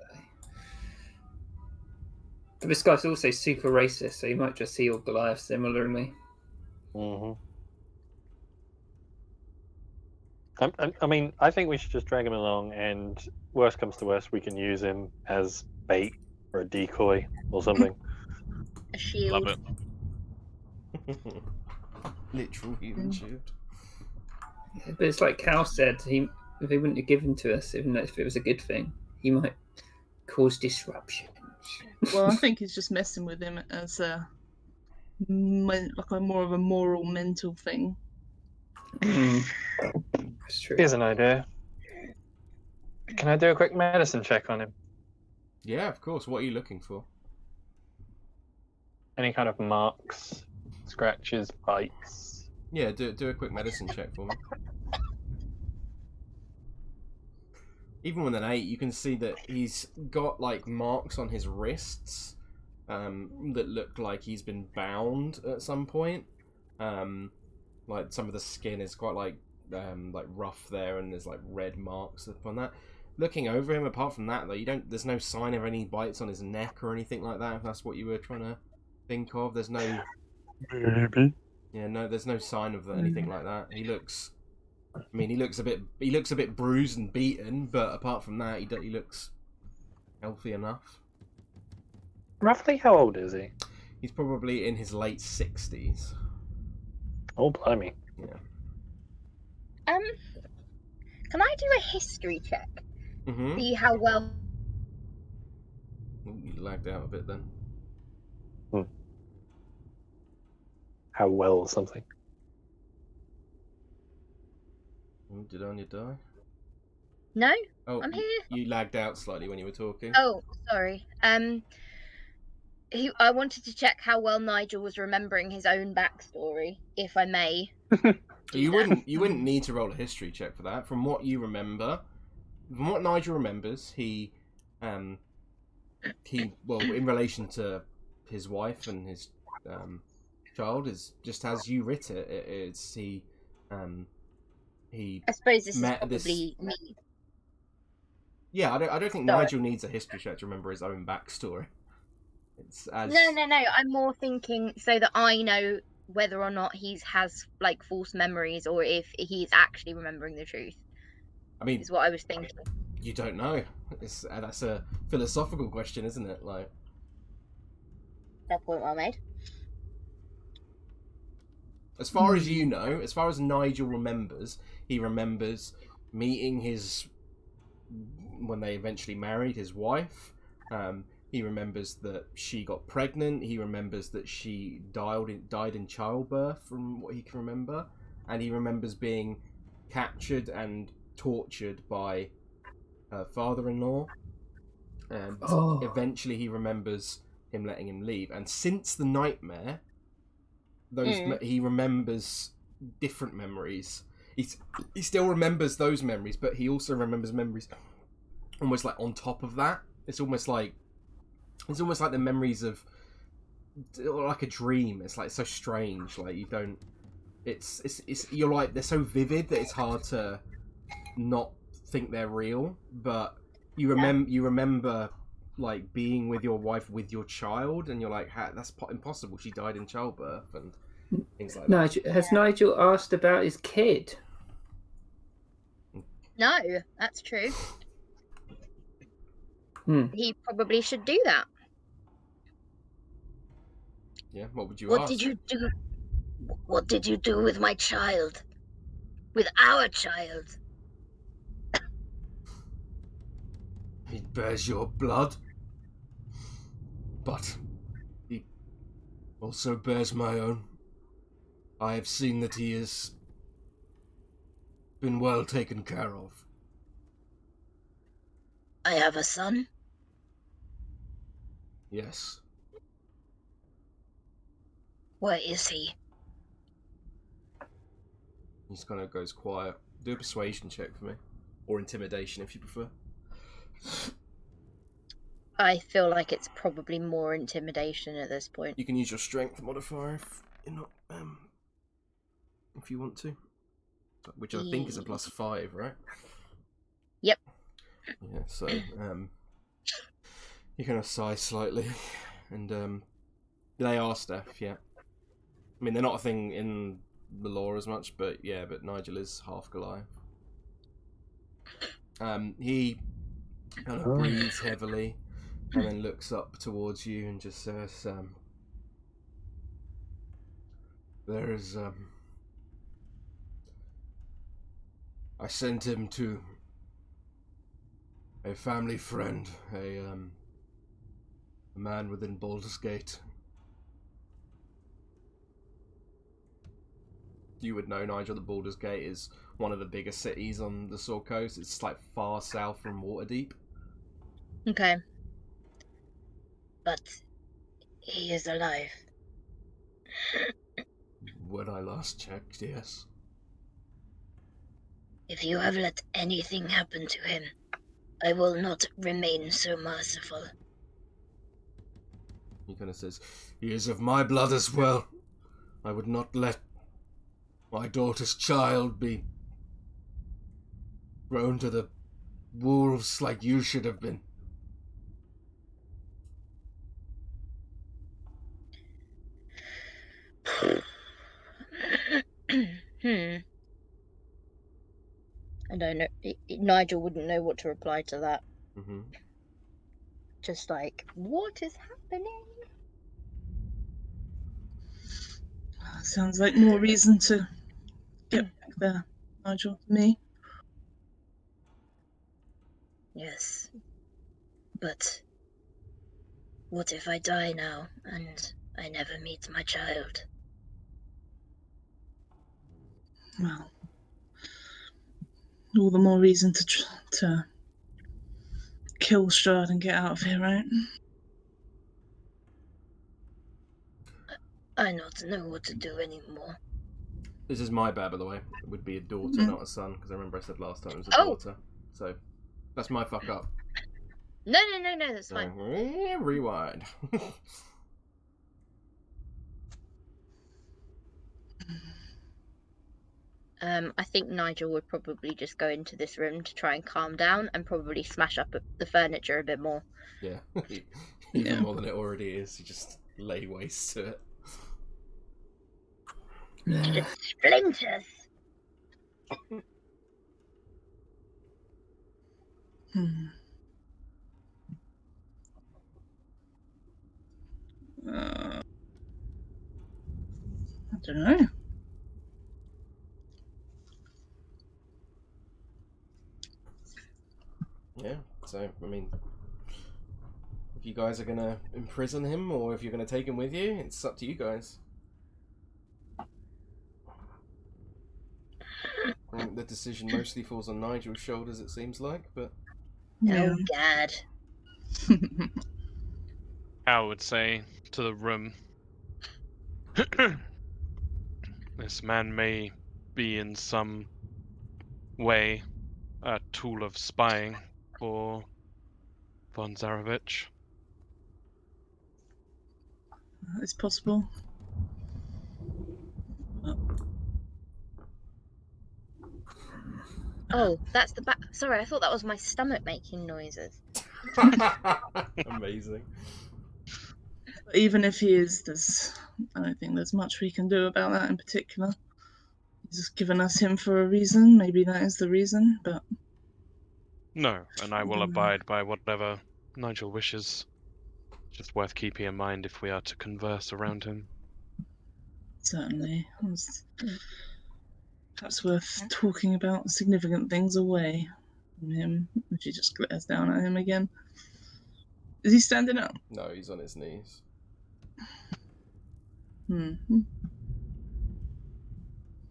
But this guy's also super racist, so you might just see all Goliath similarly. I mean, I think we should just drag him along, and worst comes to worst, we can use him as bait or a decoy or something. A shield. Love it. Literal human shield. Yeah, but it's like Cal said, if he wouldn't have given to us, even if it was a good thing, he might cause disruption. Well, I think he's just messing with him as a more of a moral, mental thing. That's true. Here's an idea. Can I do a quick medicine check on him? Yeah, of course. What are you looking for? Any kind of marks, scratches, bites? Yeah, do a quick medicine check for me. Even with an 8, you can see that he's got like marks on his wrists that look like he's been bound at some point. Like some of the skin is quite like rough there, and there's like red marks upon that. Looking over him, apart from that though, there's no sign of any bites on his neck or anything like that. If that's what you were trying to think of, there's no. Maybe. Yeah, no, there's no sign of anything like that. He looks a bit bruised and beaten, but apart from that, he looks healthy enough. Roughly how old is he? He's probably in his late 60s. Oh, blimey. Yeah. Can I do a history check? Mm-hmm. See how well. Ooh, you lagged out a bit then. How well something? Ooh, did Anja die? No, Oh, I'm here. You lagged out slightly when you were talking. Oh, sorry. I wanted to check how well Nigel was remembering his own backstory, if I may. You wouldn't need to roll a history check for that. From what you remember, from what Nigel remembers, he in relation to his wife and his child, is just as you writ it. It's he. I suppose this is probably me. Yeah, I don't think Nigel needs a history check to remember his own backstory. It's as... No. I'm more thinking so that I know whether or not he has like false memories or if he's actually remembering the truth. I mean, is what I was thinking. You don't know. That's a philosophical question, isn't it? Like, That point well made. as far as you know, as far as Nigel remembers, he remembers meeting when they eventually married, his wife. He remembers that she got pregnant. He remembers that she died in childbirth, from what he can remember. And he remembers being captured and tortured by her father-in-law. And eventually he remembers him letting him leave. And since the nightmare, he remembers different memories. He still remembers those memories, but he also remembers memories almost like on top of that. It's almost like the memories of like a dream. It's like so strange. Like you don't. It's you're like, they're so vivid that it's hard to not think they're real. But you remember like being with your wife with your child, and you're like, that's impossible. She died in childbirth and things like that. Has Nigel asked about his kid? No, that's true. He probably should do that. Yeah, what would you What ask? did you do? What did you do with my child? With our child? He bears your blood, but he also bears my own. I have seen that he has been well taken care of. I have a son? Yes. Where is he? He just kind of goes quiet. Do a persuasion check for me. Or intimidation if you prefer. I feel like it's probably more intimidation at this point. You can use your strength modifier if you're not, if you want to. Which I think is a +5, right? Yep. Yeah, so, you kind of sigh slightly. And, they are Steph, yeah. I mean, they're not a thing in the lore as much, but yeah, but Nigel is half Goliath. He kind of breathes heavily and then looks up towards you and just says, there is, I sent him to a family friend, a man within Baldur's Gate. You would know, Nigel, that Baldur's Gate is one of the biggest cities on the Sword Coast. It's like far south from Waterdeep. Okay. But he is alive. When I last checked, yes. If you have let anything happen to him, I will not remain so merciful. He kind of says, he is of my blood as well. I would not let my daughter's child be thrown to the wolves like you should have been. I don't know. Nigel wouldn't know what to reply to that. Mm-hmm. Just like, what is happening? Sounds like more reason to get back there, Nigel. Me? Yes. But what if I die now and I never meet my child? Well, all the more reason to kill Strahd and get out of here, right? I don't know what to do anymore. This is my bad, by the way. It would be a daughter, not a son, because I remember I said last time it was a daughter. So, that's my fuck up. No, that's fine. Rewind. I think Nigel would probably just go into this room to try and calm down and probably smash up the furniture a bit more. Yeah. Even more than it already is. You just lay waste to it. Splinters! I don't know. Yeah, so, I mean, if you guys are going to imprison him or if you're going to take him with you, it's up to you guys. I think the decision mostly falls on Nigel's shoulders, it seems like, but... Oh, God. I would say to the room, this man may be in some way a tool of spying for von Zarovich. It's possible. Oh, that's the back. Sorry, I thought that was my stomach making noises. Amazing. Even if he is, I don't think there's much we can do about that in particular. He's just given us him for a reason. Maybe that is the reason, but... No, and I will abide by whatever Nigel wishes. Just worth keeping in mind if we are to converse around him. Certainly. Perhaps worth talking about significant things away from him. If she just glares down at him again. Is he standing up? No, he's on his knees.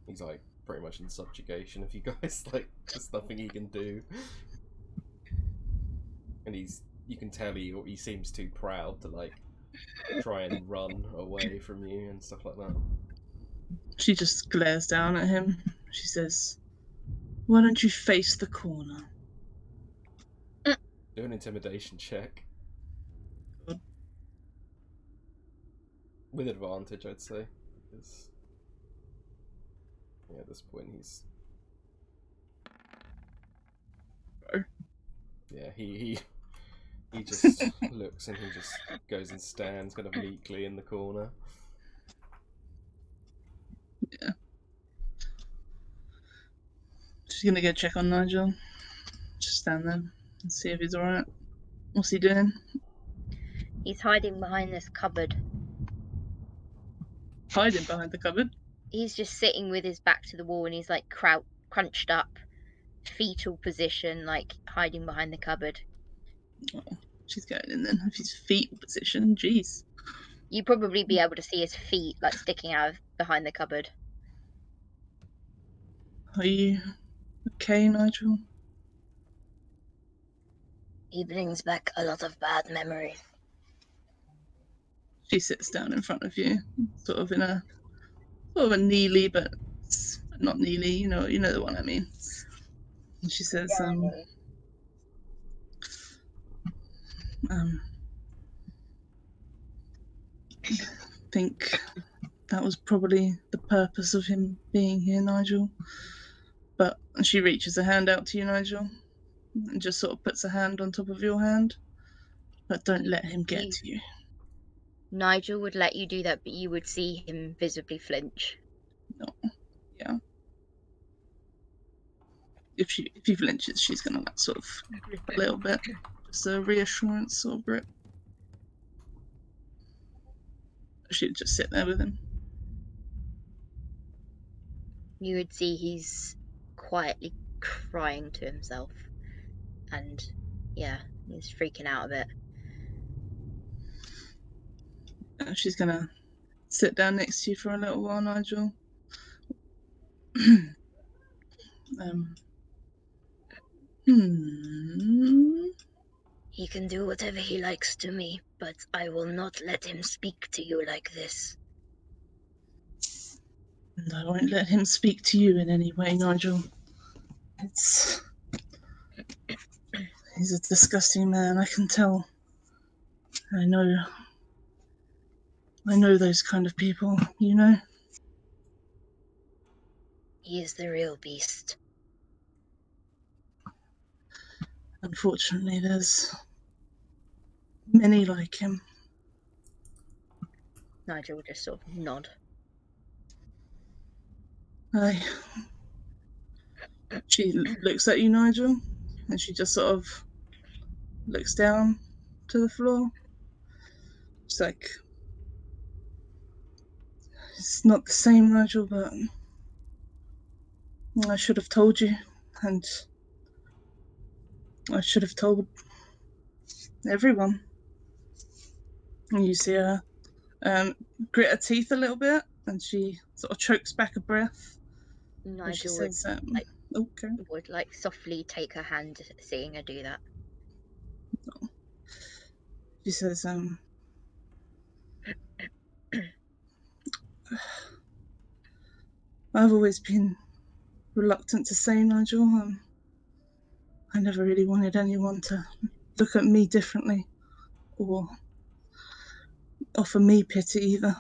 He's like pretty much in subjugation of you guys. Like, there's nothing he can do. And you can tell he seems too proud to like try and run away from you and stuff like that. She just glares down at him. She says, "Why don't you face the corner?" Do an intimidation check. Good. With advantage, I'd say. Because, yeah, at this point he's... Oh. Yeah, he just looks and he just goes and stands kind of meekly in the corner. Yeah. She's gonna go check on Nigel. Just stand there and see if he's alright. What's he doing? He's hiding behind this cupboard. Hiding behind the cupboard? He's just sitting with his back to the wall and he's like crunched up, fetal position, like hiding behind the cupboard. Oh, she's going in then. If he's fetal position, jeez. You'd probably be able to see his feet like sticking out of behind the cupboard. Are you okay, Nigel? He brings back a lot of bad memories. She sits down in front of you, sort of in a kneely, but not kneely. You know the one I mean. And she says, I think that was probably the purpose of him being here, Nigel. But she reaches a hand out to you, Nigel, and just sort of puts a hand on top of your hand. But don't let him get to you. Nigel would let you do that, but you would see him visibly flinch. No. Yeah. If he flinches, she's gonna like sort of grip a little bit. Just a reassurance sort of grip. She'd just sit there with him. You would see he's quietly crying to himself. And yeah, he's freaking out a bit. She's gonna sit down next to you for a little while, Nigel. He can do whatever he likes to me, but I will not let him speak to you like this. And I won't let him speak to you in any way, Nigel. He's a disgusting man, I can tell. I know those kind of people, you know? He is the real beast. Unfortunately, there's many like him. Nigel will just sort of nod. She looks at you, Nigel, and she just sort of looks down to the floor. It's like, it's not the same, Nigel, but I should have told you, and I should have told everyone. And you see her grit her teeth a little bit, and she sort of chokes back a breath. Nigel says, would like softly take her hand, seeing her do that. She says, I've always been reluctant to say, Nigel. I never really wanted anyone to look at me differently or offer me pity either.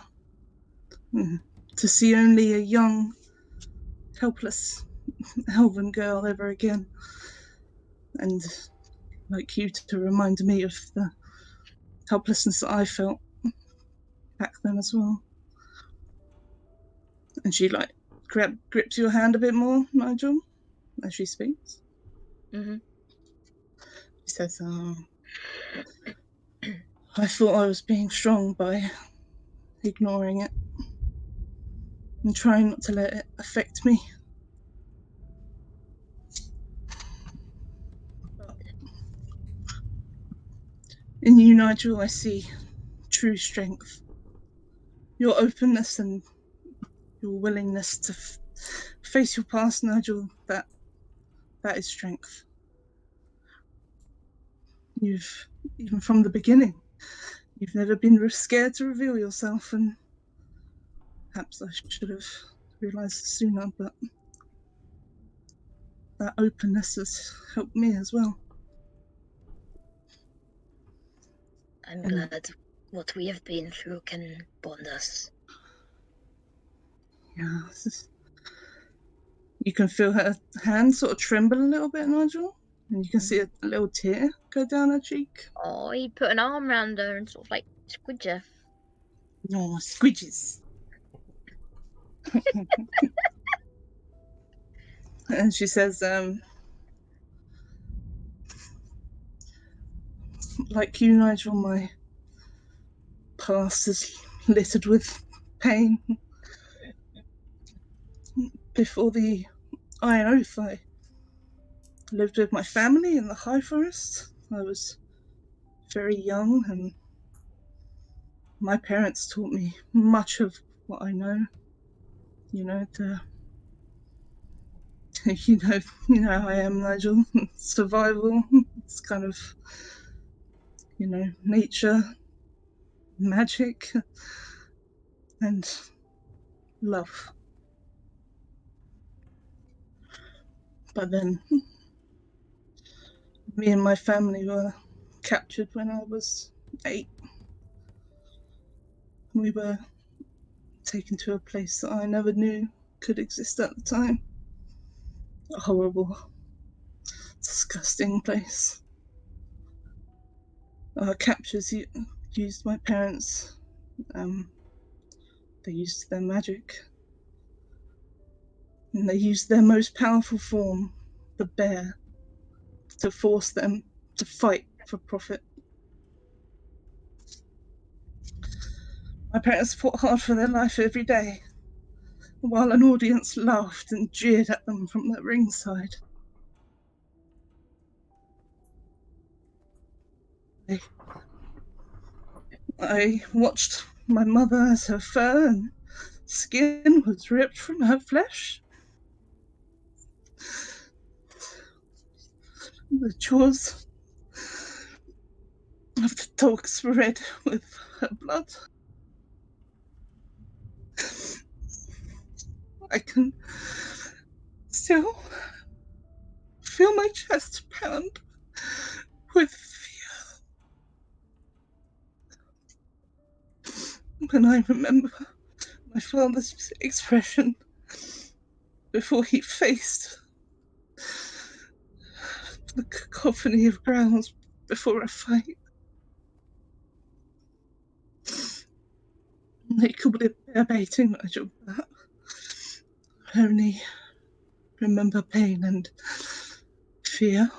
To see only a young, helpless elven girl ever again, and like you to remind me of the helplessness that I felt back then as well. And she like grips your hand a bit more, Nigel, as she speaks. Mm-hmm. She says, I thought I was being strong by ignoring it and trying not to let it affect me. But in you, Nigel, I see true strength. Your openness and your willingness to face your past, Nigel, that is strength. You've, even from the beginning, you've never been scared to reveal yourself, and perhaps I should have realised sooner, but that openness has helped me as well. I'm glad what we have been through can bond us. Yeah. You can feel her hand sort of tremble a little bit, Nigel. And you can see a little tear go down her cheek. Oh, he put an arm around her and sort of like squidge her. Oh, squidges. And she says, like you, Nigel, my past is littered with pain. Before the Iron Oath, I lived with my family in the High Forest. I was very young, and my parents taught me much of what I know. You know, you know how I am, Nigel. Survival. It's kind of, nature, magic, and love. But then, me and my family were captured when I was 8. We were taken to a place that I never knew could exist at the time. A horrible, disgusting place. Our captures used my parents. They used their magic. And they used their most powerful form, the bear, to force them to fight for profit. My parents fought hard for their life every day, while an audience laughed and jeered at them from the ringside. I watched my mother as her fur and skin was ripped from her flesh. The jaws of the dogs were red with her blood. I can still feel my chest pound with fear when I remember my father's expression before he faced the cacophony of growls before a fight. They called it bear baiting, Nigel, but I only remember pain and fear.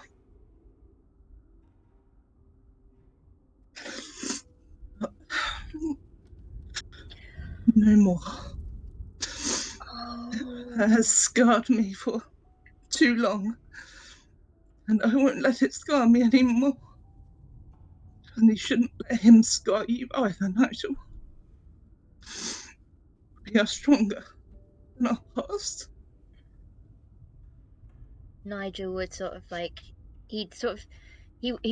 But no more. It has scarred me for too long, and I won't let it scar me anymore. And you shouldn't let him scar you either, Nigel. We are stronger than our past. Nigel would sort of like, he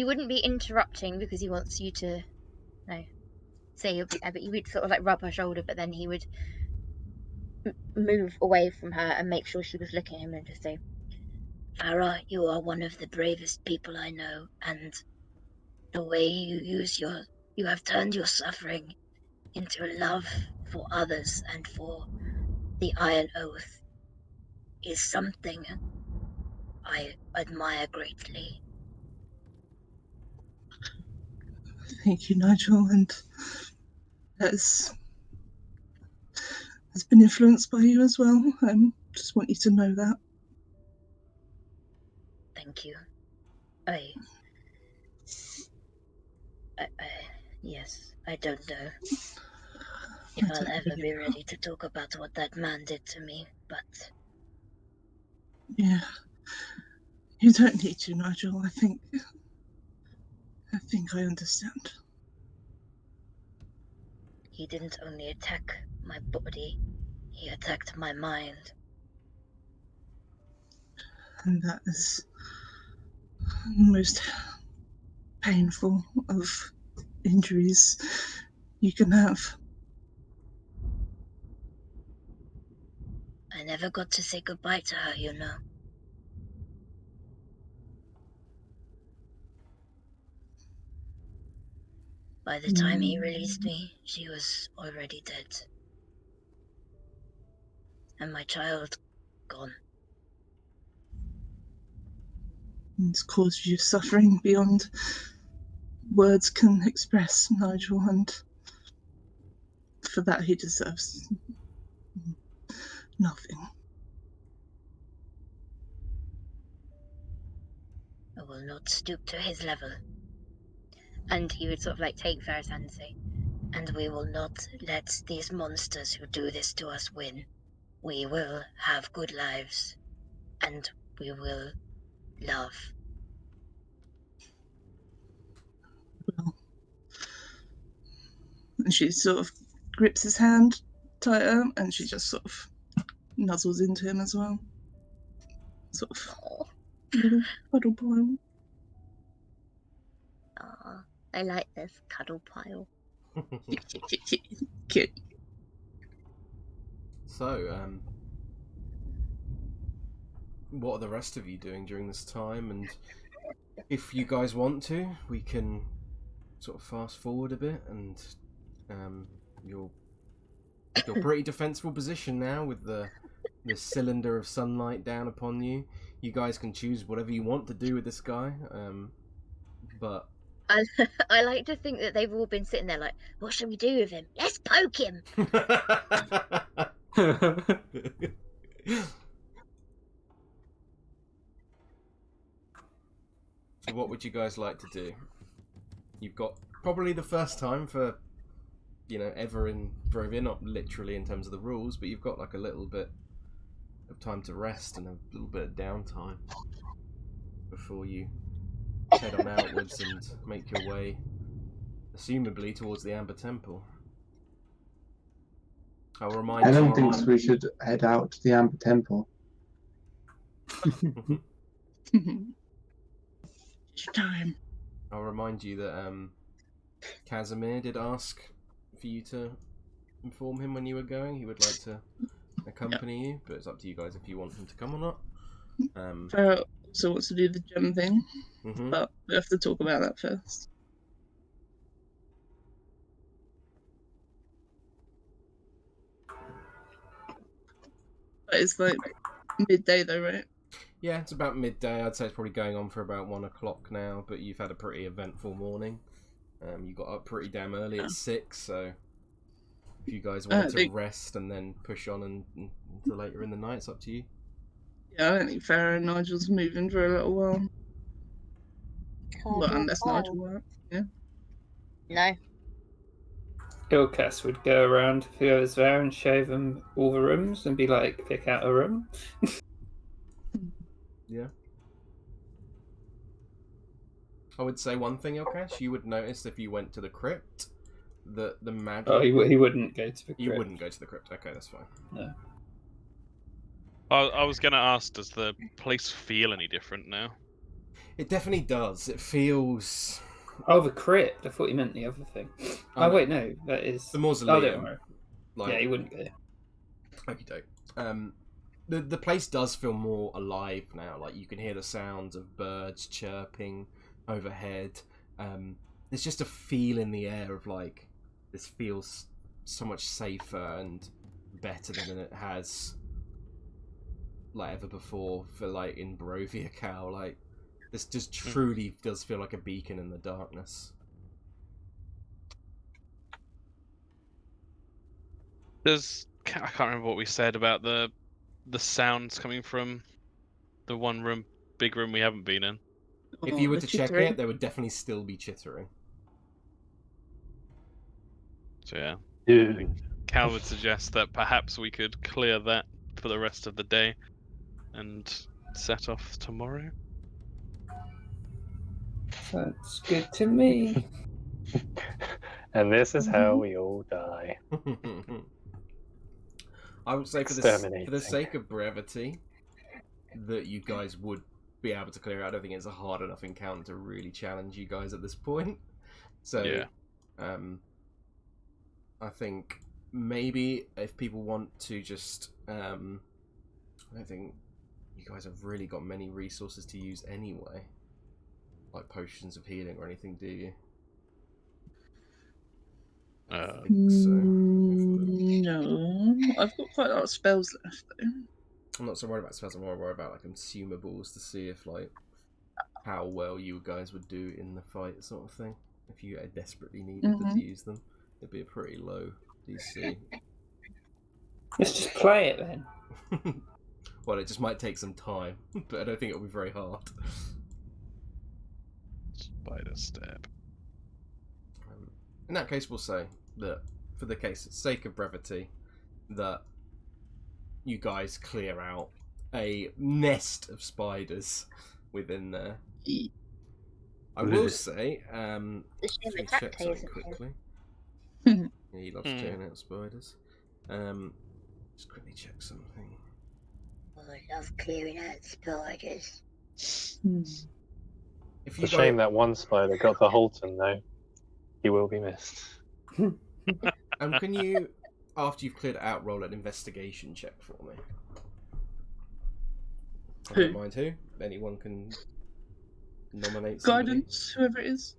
wouldn't be interrupting because he wants you to, say you'll be, but he would sort of like rub her shoulder, but then he would move away from her and make sure she was looking at him and just say, Farrah, you are one of the bravest people I know, and the way you have turned your suffering into love for others and for the Iron Oath is something I admire greatly. Thank you, Nigel, and has been influenced by you as well. I just want you to know that. Thank you. Yes, I don't know if I'll ever be ready to talk about what that man did to me, but... Yeah. You don't need to, Nigel. I think I understand. He didn't only attack my body, he attacked my mind. And that is the most painful of injuries you can have. I never got to say goodbye to her, you know. By the time he released me, she was already dead. And my child, gone. It's caused you suffering beyond words can express, Nigel, and for that he deserves nothing. I will not stoop to his level. And he would sort of like take Farrah's hand and say, and we will not let these monsters who do this to us win. We will have good lives, and we will love. Well, and she sort of grips his hand tighter, and she just sort of nuzzles into him as well. Sort of little cuddle pile. Aw, I like this cuddle pile. Cute. So, what are the rest of you doing during this time? And if you guys want to, we can sort of fast forward a bit, and you're pretty defensible position now with the cylinder of sunlight down upon you. You guys can choose whatever you want to do with this guy, but I like to think that they've all been sitting there like, what should we do with him? Let's poke him! So what would you guys like to do? You've got probably the first time for, ever in Barovia, not literally in terms of the rules, but you've got like a little bit of time to rest and a little bit of downtime before you head on outwards and make your way, assumably, towards the Amber Temple. I'll remind you... Helen thinks we should head out to the Amber Temple. It's time. I'll remind you that Casimir did ask for you to inform him when you were going. He would like to accompany you, but it's up to you guys if you want him to come or not. Farrah also wants to do the gem thing, but we have to talk about that first. But it's like midday though, right? Yeah, it's about midday. I'd say it's probably going on for about 1 o'clock now, but you've had a pretty eventful morning. You got up pretty damn early at 6, so if you guys want to rest and then push on until later in the night, it's up to you. Yeah, I don't think Farrah and Nigel's moving for a little while. Well, unless Nigel works, yeah. No. Ilkaas would go around whoever's there and show them all the rooms and be like, pick out a room. Yeah. I would say one thing, Ilkaas, you would notice if you went to the crypt that the magic... Oh, he wouldn't go to the crypt. You wouldn't go to the crypt. Okay, that's fine. No. I was going to ask, does the place feel any different now? It definitely does. It feels... Oh, the crypt. I thought you meant the other thing. Oh, wait, no. That is... The mausoleum. Oh, don't worry. Like... Yeah, he wouldn't go. Okie doke. The place does feel more alive now. Like, you can hear the sounds of birds chirping overhead. There's just a feel in the air of, like, this feels so much safer and better than it has, like, ever before for, like, in Barovia Cal. Like, this just truly does feel like a beacon in the darkness. I can't remember what we said about the sounds coming from the big room we haven't been in. If you were to check it, there would definitely still be chittering. So yeah. Cal would suggest that perhaps we could clear that for the rest of the day and set off tomorrow. That's good to me. And this is how we all die. I would say for the sake of brevity, that you guys would be able to clear it. I don't think it's a hard enough encounter to really challenge you guys at this point. So, yeah. I think maybe if people want to just... I don't think you guys have really got many resources to use anyway. Like potions of healing or anything, do you? I think so. No, I've got quite a lot of spells left though. I'm not so worried about spells. I'm more worried about like consumables to see if like how well you guys would do in the fight, sort of thing. If you desperately needed to use them, it'd be a pretty low DC. Let's just play it then. Well, it just might take some time, but I don't think it'll be very hard. Spider stab. In that case, we'll say that for the sake of brevity, that you guys clear out a nest of spiders within there. I will say, The shame check attack something isn't quickly. Hmm. Yeah, he loves clearing out spiders. Just quickly check something. Oh, I love clearing out spiders. If It's a shame that one spider got the Holton, though. He will be missed. Can you, after you've cleared it out, roll an investigation check for me? I don't mind who. Anyone can nominate somebody. Guidance, whoever it is.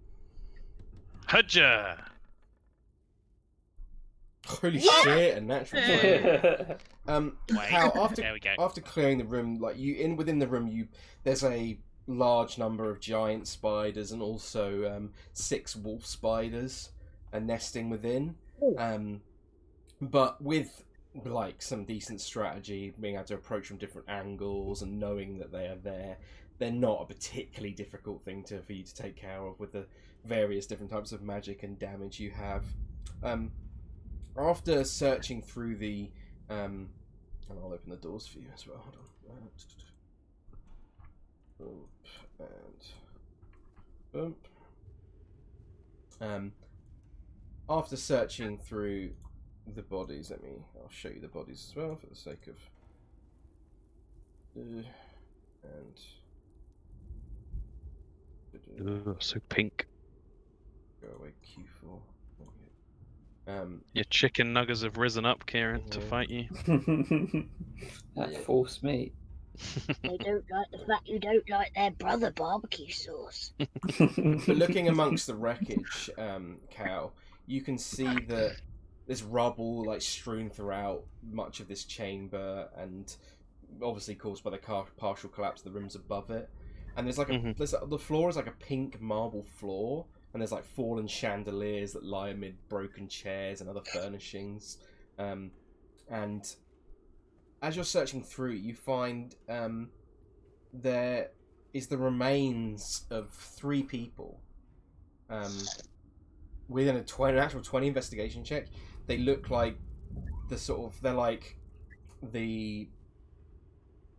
Hudja! Holy shit! A natural 20. How There we go. after clearing the room, like within the room, there's a large number of giant spiders and also 6 wolf spiders nesting within. But with like some decent strategy, being able to approach from different angles and knowing that they are there, they're not a particularly difficult thing for you to take care of with the various different types of magic and damage you have. After searching through the and I'll open the doors for you as well. Hold on. And after searching through the bodies, I'll show you the bodies as well for the sake of So pink. Go away, Q4. Your chicken nuggets have risen up, Kieran, to fight you. That force meat. They don't like the fact you don't like their brother barbecue sauce. But looking amongst the wreckage, Cal, you can see that there's rubble like strewn throughout much of this chamber, and obviously caused by the partial collapse of the rooms above it. And there's like the floor is like a pink marble floor, and there's like fallen chandeliers that lie amid broken chairs and other furnishings. And as you're searching through, you find there is the remains of 3 people. Within an actual 20 investigation check, they look like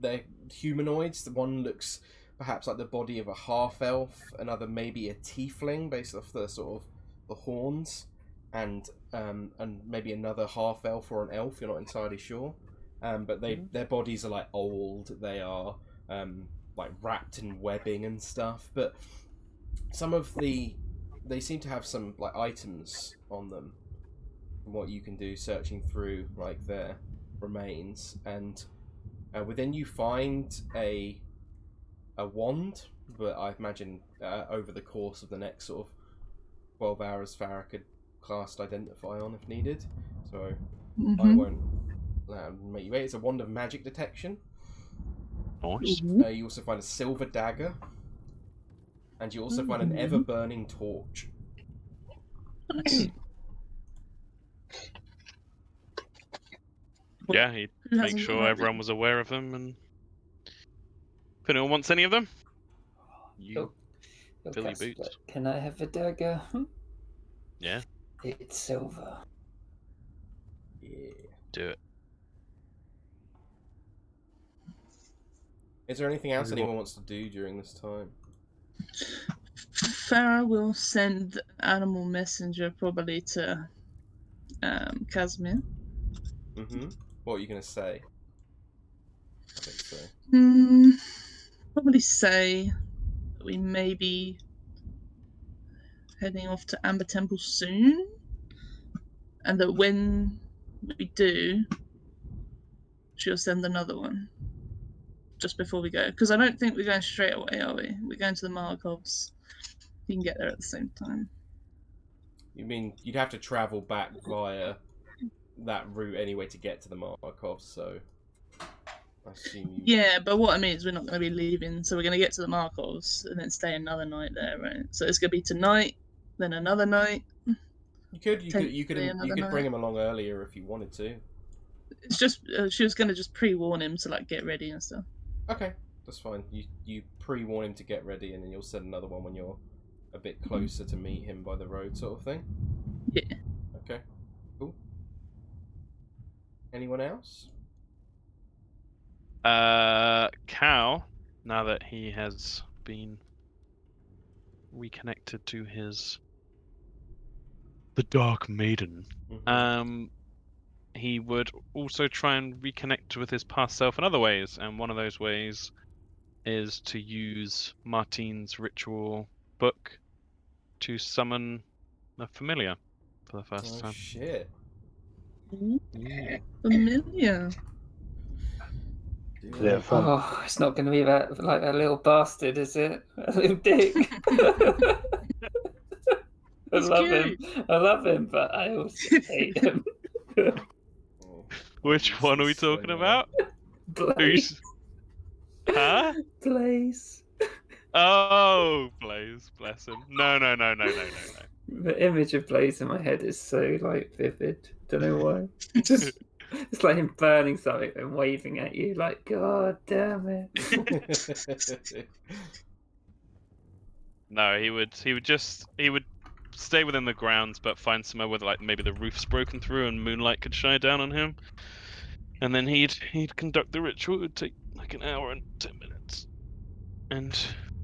they're humanoids. The one looks perhaps like the body of a half-elf, another maybe a tiefling based off the sort of the horns, and maybe another half-elf or an elf, you're not entirely sure. But their bodies are like old, they are like wrapped in webbing and stuff, but they seem to have some like items on them from what you can do searching through like their remains. And within you find a wand, but I imagine over the course of the next sort of 12 hours Farrah could cast Identify on if needed, so I won't make you wait. It's a wand of magic detection. Nice. You also find a silver dagger, and you also find an ever-burning torch. Yeah, he'd make sure everyone was aware of them, and if anyone wants any of them, you fill your boots. Can I have a dagger? Yeah. It's silver. Yeah. Do it. Is there anything else anyone wants to do during this time? Farrah will send animal messenger probably to Casimir. What are you going to say? I think so. Probably say that we may be heading off to Amber Temple soon, and that when we do, she'll send another one just before we go. Because I don't think we're going straight away, are we? We're going to the Markovs. You can get there at the same time. You mean you'd have to travel back via that route anyway to get to the Markov, so I assume you... Yeah, but what I mean is we're not going to be leaving, so we're going to get to the Markovs and then stay another night there, right? So it's going to be tonight, then another night. You could bring him along earlier if you wanted to. It's just she was going to just pre-warn him to like get ready and stuff. Okay, that's fine. You pre-warn him to get ready, and then you'll send another one when you're a bit closer to meet him by the road, sort of thing. Yeah. Okay. Cool. Anyone else? Cal, now that he has been reconnected to the Dark Maiden, he would also try and reconnect with his past self in other ways, and one of those ways is to use Martine's ritual book to summon a familiar for the first time. Shit. Familiar. Yeah, fun. Oh, it's not going to be that like that little bastard, is it? A little dick. I love him, but I also hate him. Which one are we talking about? Blaze. Huh? Blaze. Oh, Blaze, bless him. No. The image of Blaze in my head is so like vivid. Don't know why. It's like him burning something and waving at you like, God damn it. No, he would stay within the grounds, but find somewhere where like maybe the roof's broken through and moonlight could shine down on him. And then he'd conduct the ritual. It would take like an hour and 10 minutes. And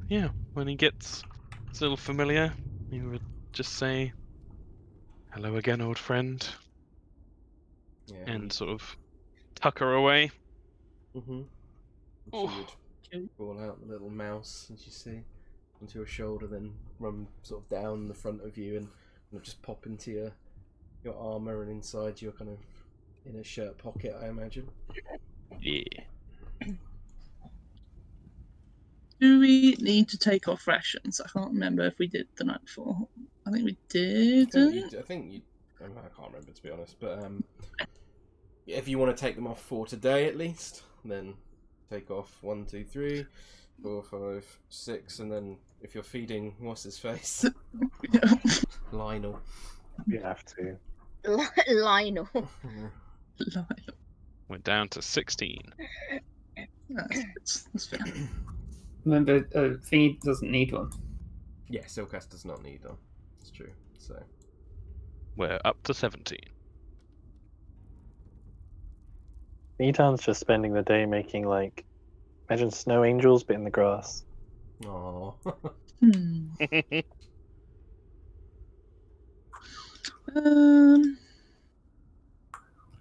yeah, when he gets his little familiar, he would just say, "Hello again, old friend," and sort of tuck her away. Mm-hmm. She would roll out the little mouse, as you see, onto your shoulder, then run sort of down the front of you and kind of just pop into your armour and inside your kind of inner shirt pocket, I imagine. Yeah. Do we need to take off rations? I can't remember if we did the night before. I think we did. I can't remember, to be honest, but if you want to take them off for today at least, then take off 1, 2, 3, 4, 5, 6, and then if you're feeding what's his face, Lionel, You have to. Lionel. Went down to 16. That's fair. Remember, Thingy doesn't need one. Yeah, Ilkaas does not need them. It's true. So We're up to 17. Meadhan's just spending the day making, like, imagine snow angels, but in the grass. Aww.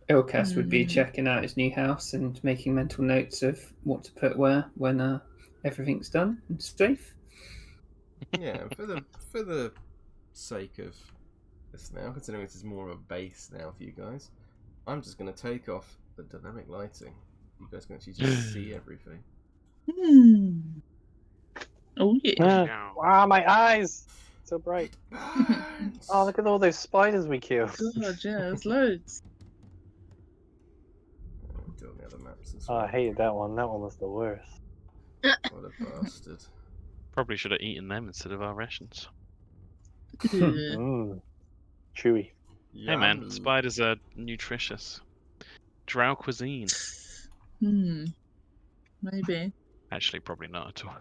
Ilkaas would be checking out his new house and making mental notes of what to put where when everything's done and safe. Yeah, for the sake of this now, considering this is more of a base now for you guys, I'm just going to take off the dynamic lighting. You guys can actually just see everything. Oh yeah. Wow, my eyes! So bright. Oh, look at all those spiders we killed. God, yeah, there's loads. Do all the other maps as Oh, well. I hated that one. That one was the worst. What a bastard. Probably should have eaten them instead of our rations. Chewy. Hey man, spiders are nutritious. Drow cuisine. Maybe. Actually, probably not at all.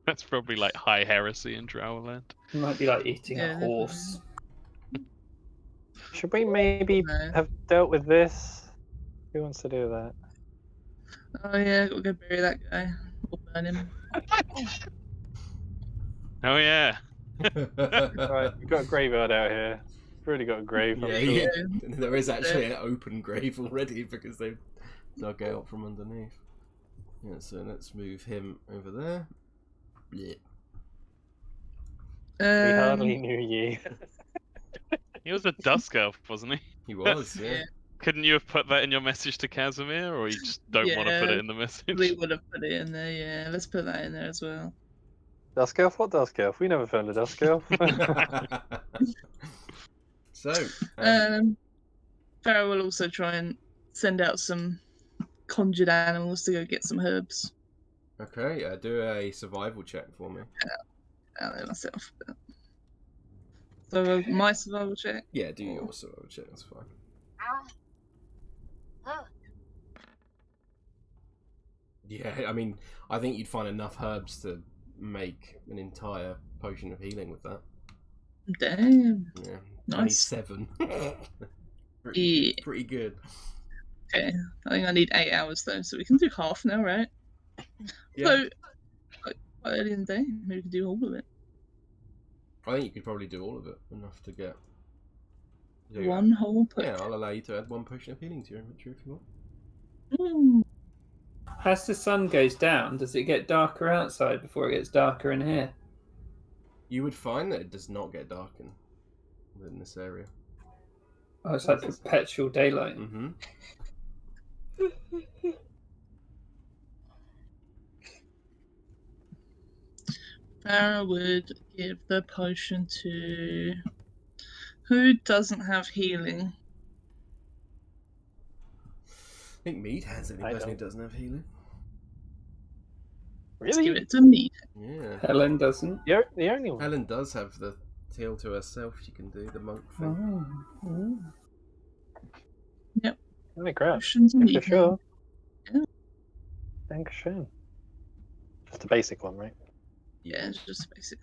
That's probably like high heresy in Drowerland. It might be like eating a horse. Should we maybe have dealt with this? Who wants to do that? Oh yeah, gotta go bury that guy. Or burn him. Oh yeah. Right, we've got a graveyard out here. We've already got a grave. I'm sure. Yeah. There is actually an open grave already because they've dug out from underneath. Yeah, so let's move him over there. Yeah. We hardly knew you. He was a dusk elf, wasn't he? He was, yeah. Couldn't you have put that in your message to Casimir, or you just don't want to put it in the message? We would have put it in there, yeah. Let's put that in there as well. Dusk elf? What dusk elf? We never found a dusk elf. So, Farrah will also try and send out some conjured animals to go get some herbs. okay, do a survival check for me. I'll let myself. So my survival check. Yeah, do your survival check. That's fine. Yeah, I mean, I think you'd find enough herbs to make an entire potion of healing with that. Damn. Yeah, Nice. 27. Yeah. Pretty good. Okay, I think I need 8 hours though, so we can do half now, right? Yeah. So, quite early in the day, maybe we can do all of it. I think you could probably do all of it, enough to get... One whole potion. Yeah, I'll allow you to add 1 potion of healing to your inventory if you want. Mm. As the sun goes down, does it get darker outside before it gets darker in here? You would find that it does not get darkened in this area. Oh, it's like perpetual daylight. Mm-hmm. Farrah would give the potion to... Who doesn't have healing? I think Meadhan's the only person who doesn't have healing. Let's Really? give it to me. Yeah. Helen doesn't. You're the only one. Helen does have the heal to herself. She can do the monk thing. Oh. Yep. Holy crap. Potions Yeah, and for sure. Yeah. Thanks, Shane. Just the basic one, right? Yeah, it's just basic.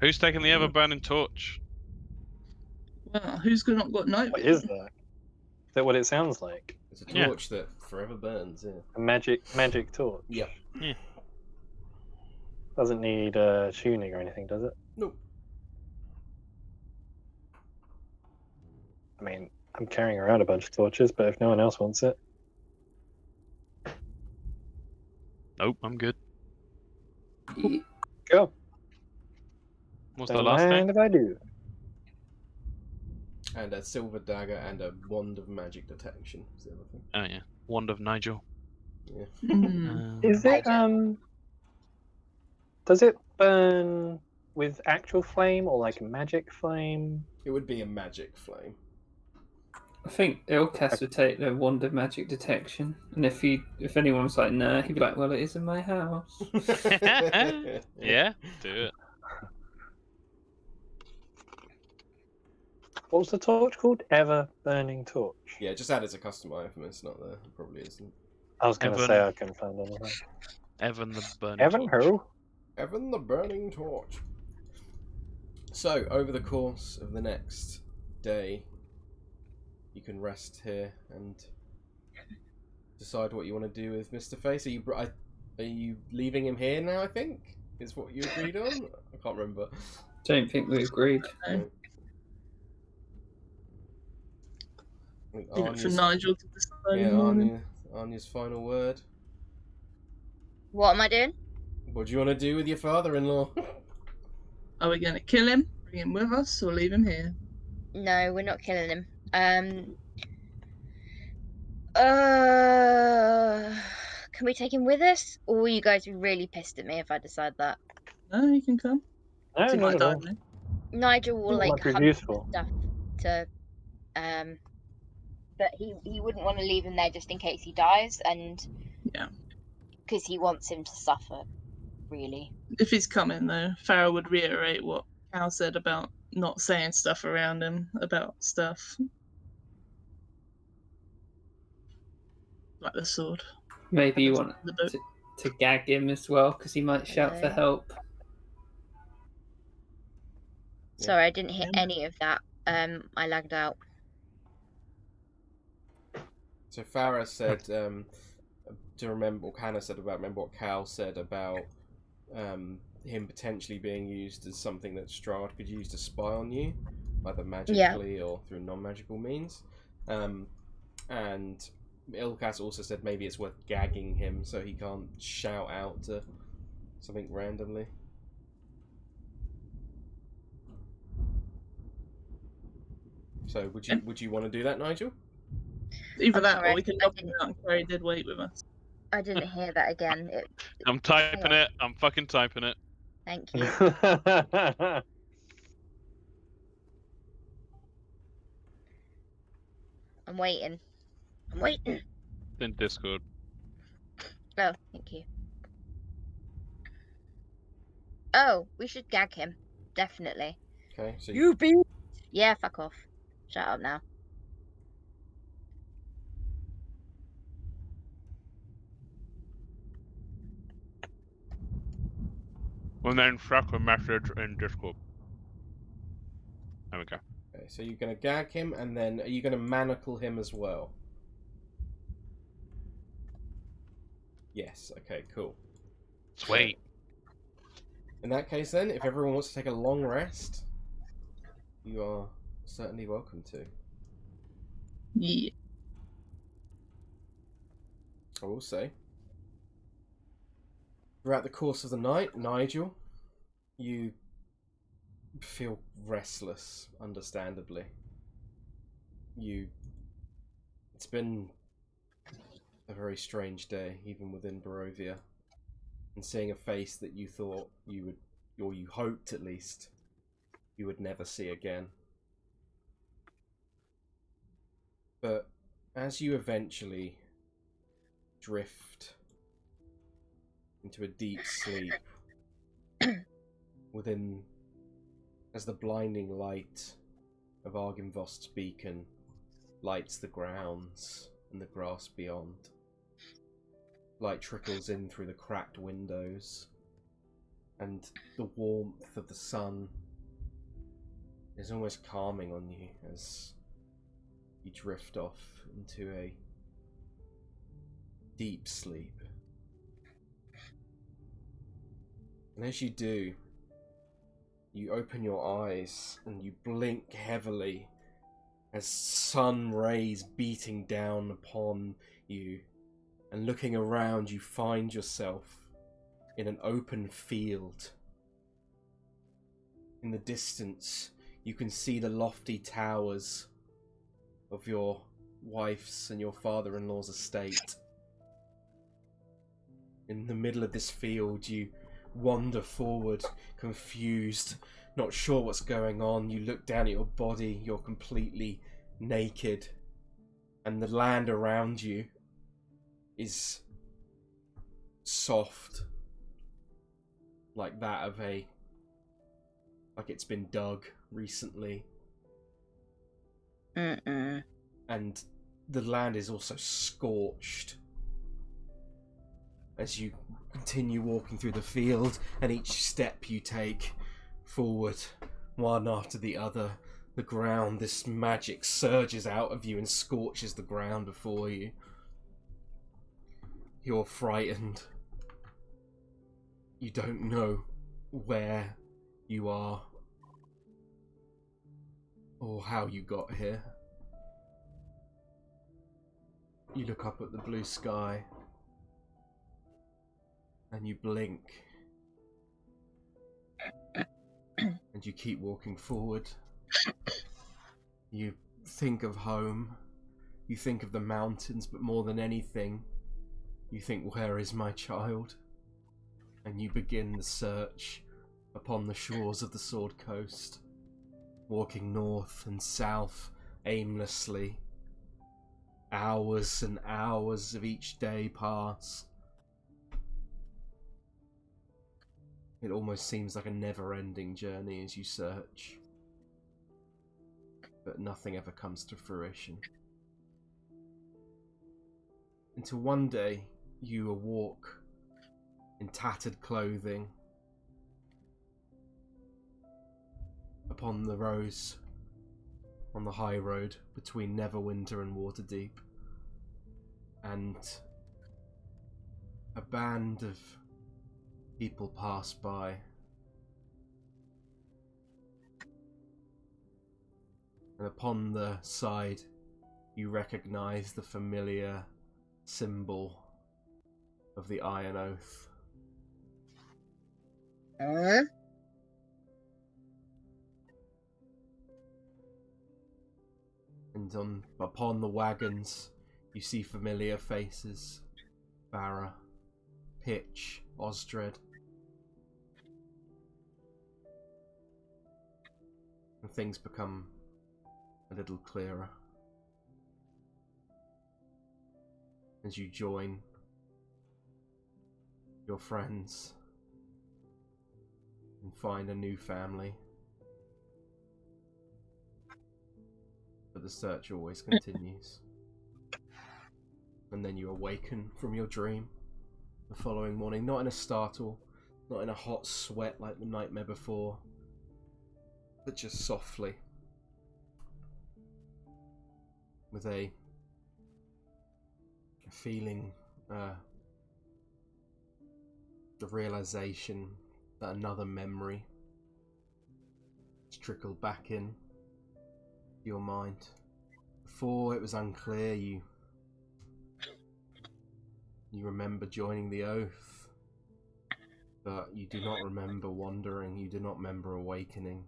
Who's taking the ever-burning torch? Well, who's not got night What vision? is that? Is that what it sounds like? It's a torch that forever burns, yeah. A magic torch? Yep. Yeah. Doesn't need tuning or anything, does it? Nope. I mean, I'm carrying around a bunch of torches, but if no one else wants it... Nope, I'm good. Go. What's the last thing? If I do. And a silver dagger and a wand of magic detection is the other thing. Oh yeah, wand of Nigel. Yeah. Is it does it burn with actual flame or like magic flame? It would be a magic flame. I think Ilkaas would take the wand of magic detection, and if anyone was like, "Nah," he'd be like, "Well, it is in my house." Yeah, do it. What was the torch called? Ever burning torch. Yeah, just add it as a custom item. It's not there. It probably isn't. I was going to Evan. say I couldn't find anything. Evan the burning Evan torch. who? Evan the Burning Torch. So, over the course of the next day, you can rest here and decide what you want to do with Mr. Face. Are you leaving him here now, I think? Is what you agreed on? I can't remember. Don't think we agreed. Leave it for Nigel to decide in the morning. Anya's final word. What am I doing? What do you want to do with your father-in-law? Are we going to kill him, bring him with us, or leave him here? No, we're not killing him. Can we take him with us? Or will you guys be really pissed at me if I decide that? No, he can come. No, He might not die, at all. man. Nigel will like Might be hunt useful. stuff to but he wouldn't want to leave him there just in case he dies, and Yeah. because he wants him to suffer, really. If he's coming, though, Farrah would reiterate what Cal said about not saying stuff around him about stuff. Like the sword. Maybe you want The boat. to gag him as well, because he might shout for Okay. help. Sorry, I didn't hear any of that. I lagged out. So Farrah said to remember what Hannah said about remember what Cal said about him potentially being used as something that Strahd could use to spy on you, either magically or through non-magical means. And Ilkaas also said maybe it's worth gagging him so he can't shout out to something randomly. So would you want to do that, Nigel? Either I'm that, sorry, or we can I knock him out and carry dead weight with us. I didn't hear that again. I'm typing it. I'm fucking typing it. Thank you. I'm waiting. I'm waiting. In Discord. Oh, thank you. Oh, we should gag him. Definitely. Okay, so You beat. Yeah, fuck off. Shut up now. And then fuck a message in Discord. There we go. Okay, so you're going to gag him, and then are you going to manacle him as well? Yes, okay, cool. Sweet. In that case then, if everyone wants to take a long rest, you are certainly welcome to. Yeah. I will say, throughout the course of the night, Nigel, you feel restless, understandably. It's been a very strange day, even within Barovia. And seeing a face that you thought you would, or you hoped at least, you would never see again. But as you eventually drift into a deep sleep as the blinding light of Argynvost's beacon lights the grounds and the grass beyond. Light trickles in through the cracked windows, and the warmth of the sun is almost calming on you as you drift off into a deep sleep. And as you do, you open your eyes and you blink heavily as sun rays beating down upon you. And looking around, you find yourself in an open field. In the distance, you can see the lofty towers of your wife's and your father-in-law's estate. In the middle of this field, you wander forward, confused, not sure what's going on. You look down at your body, you're completely naked, and the land around you is soft, like that of like it's been dug recently. And the land is also scorched as you continue walking through the field, and each step you take forward, one after the other, the ground, this magic surges out of you and scorches the ground before you. You're frightened. You don't know where you are or how you got here. You look up at the blue sky and you blink and you keep walking forward. You think of home, you think of the mountains, but more than anything, you think, where is my child? And you begin the search upon the shores of the Sword Coast, walking north and south aimlessly. Hours and hours of each day pass. It almost seems like a never-ending journey as you search. But nothing ever comes to fruition. Until one day, you awoke in tattered clothing upon the roads on the high road between Neverwinter and Waterdeep, and a band of people pass by. And upon the side, you recognize the familiar symbol of the Iron Oath. And upon the wagons, you see familiar faces. Farrah, Pitch, Osdred. And things become a little clearer. as you join your friends and find a new family. But the search always continues. And then you awaken from your dream the following morning, not in a startle, not in a hot sweat like the nightmare before, but just softly, with a feeling, the realization that another memory has trickled back in your mind. Before it was unclear, you remember joining the Oath, but you do not remember wandering, you do not remember awakening.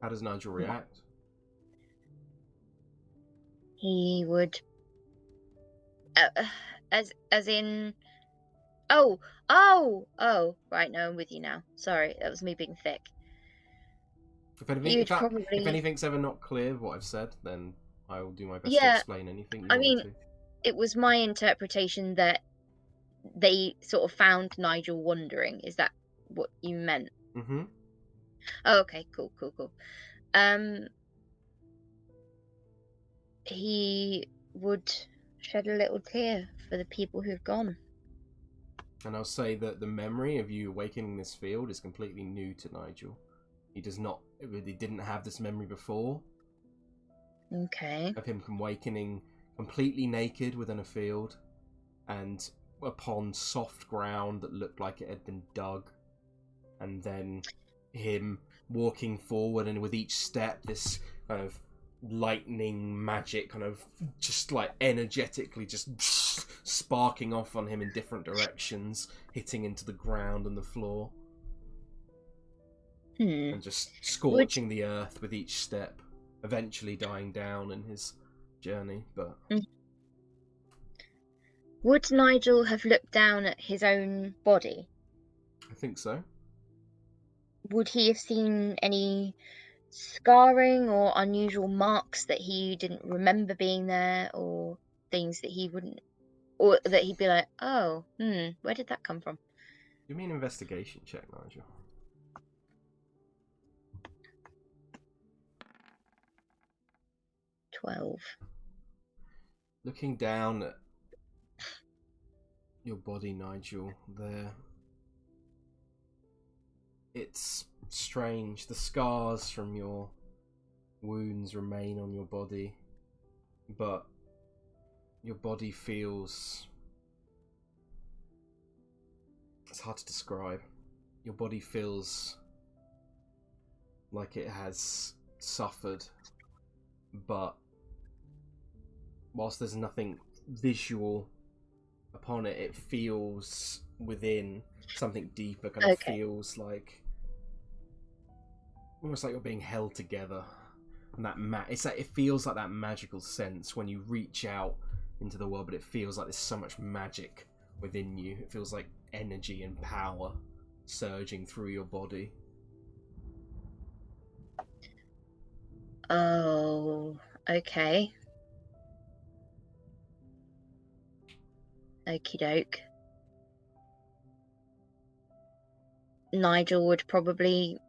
How does Nigel react? He would, as in, oh, right, no, I'm with you now. Sorry, that was me being thick. If anything's ever not clear what I've said, then I will do my best to explain anything you want me to. It was my interpretation that they sort of found Nigel wandering. Is that what you meant? Mm-hmm. Oh, okay, cool. He would shed a little tear for the people who've gone. And I'll say that the memory of you awakening this field is completely new to Nigel. He didn't have this memory before. Okay. Of him awakening completely naked within a field and upon soft ground that looked like it had been dug. And then him walking forward, and with each step this kind of lightning magic kind of just like energetically just sparking off on him in different directions, hitting into the ground and the floor. And just scorching the earth with each step, eventually dying down in his journey. But would Nigel have looked down at his own body? I think so. Would he have seen any scarring or unusual marks that he didn't remember being there, or things that he wouldn't, or that he'd be like, oh, where did that come from? You mean investigation check, Nigel? 12. Looking down at your body, Nigel, it's strange. The scars from your wounds remain on your body, but your body feels... It's hard to describe. Your body feels like it has suffered, but whilst there's nothing visual upon it, it feels within something deeper, kind of feels like almost like you're being held together. And that it's like, it feels like that magical sense when you reach out into the world, but it feels like there's so much magic within you. It feels like energy and power surging through your body. Oh, okay. Okie doke. Nigel would probably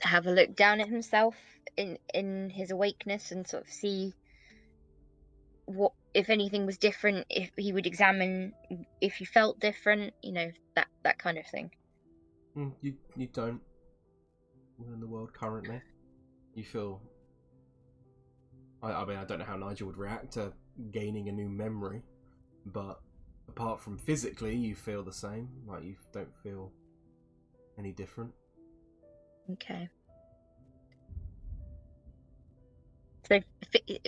have a look down at himself in his awakeness and sort of see what, if anything was different, if he would examine if he felt different, that kind of thing. You don't in the world currently. You feel... I mean, I don't know how Nigel would react to gaining a new memory, but apart from physically, you feel the same. Like, you don't feel any different. Okay. So,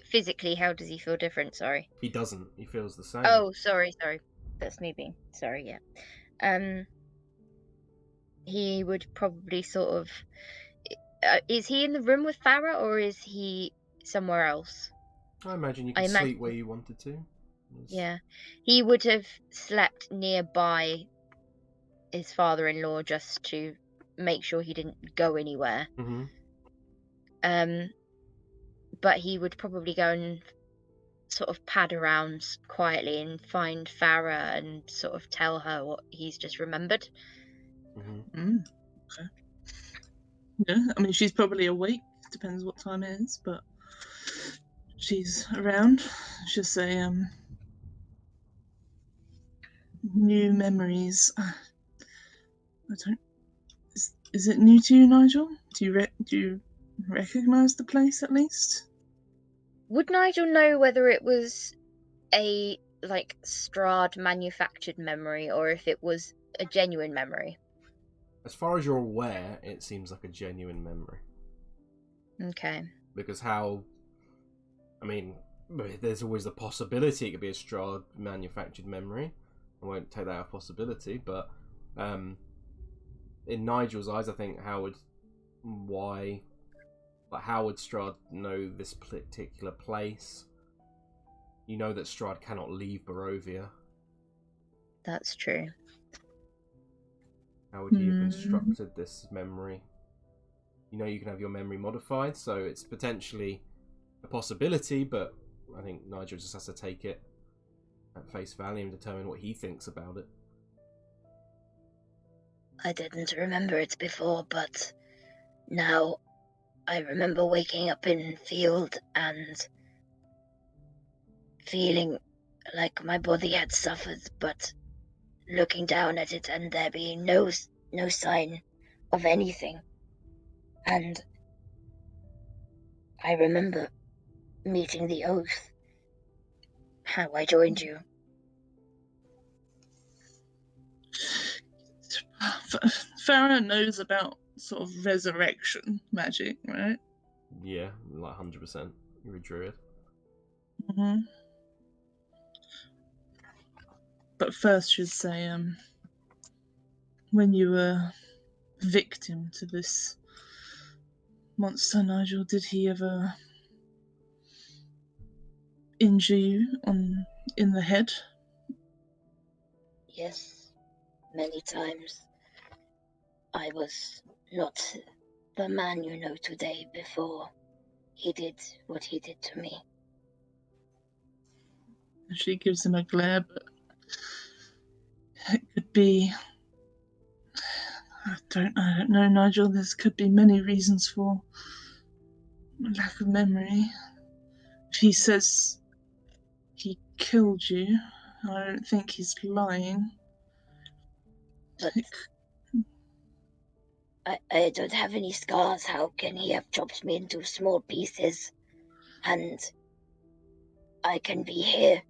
physically, how does he feel different? Sorry. He doesn't. He feels the same. Oh, sorry. That's me being... Sorry, yeah. He would probably sort of... is he in the room with Farrah, or is he somewhere else? I imagine you could sleep where you wanted to. Yeah. He would have slept nearby his father-in-law just to make sure he didn't go anywhere. Mm-hmm. But he would probably go and sort of pad around quietly and find Farrah and sort of tell her what he's just remembered. Okay. Yeah, I mean, she's probably awake. Depends what time it is, but she's around. She'll say, new memories. I don't. Is it new to you, Nigel? Do you recognise the place at least? Would Nigel know whether it was a Strahd manufactured memory or if it was a genuine memory? As far as you're aware, it seems like a genuine memory. Okay. Because there's always the possibility it could be a Strahd manufactured memory. I won't take that out of possibility, but in Nigel's eyes, I think how would Strahd know this particular place? You know that Strahd cannot leave Barovia. That's true. How would you have constructed this memory? You know you can have your memory modified, so it's potentially a possibility, but I think Nigel just has to take it at face value and determine what he thinks about it. I didn't remember it before, but now I remember waking up in field and feeling like my body had suffered, but looking down at it and there being no sign of anything. And I remember meeting the oath, how I joined you. Farrah knows about sort of resurrection magic, right? Yeah, like 100%. You're a druid. Mm-hmm. But first, she'd say, when you were victim to this monster, Nigel, did he ever injure you in the head? Yes, many times. I was not the man you know today before he did what he did to me. She gives him a glare, but it could be... I don't know, Nigel. There could be many reasons for lack of memory. If he says he killed you, I don't think he's lying. But I don't have any scars. How can he have chopped me into small pieces? And I can be here.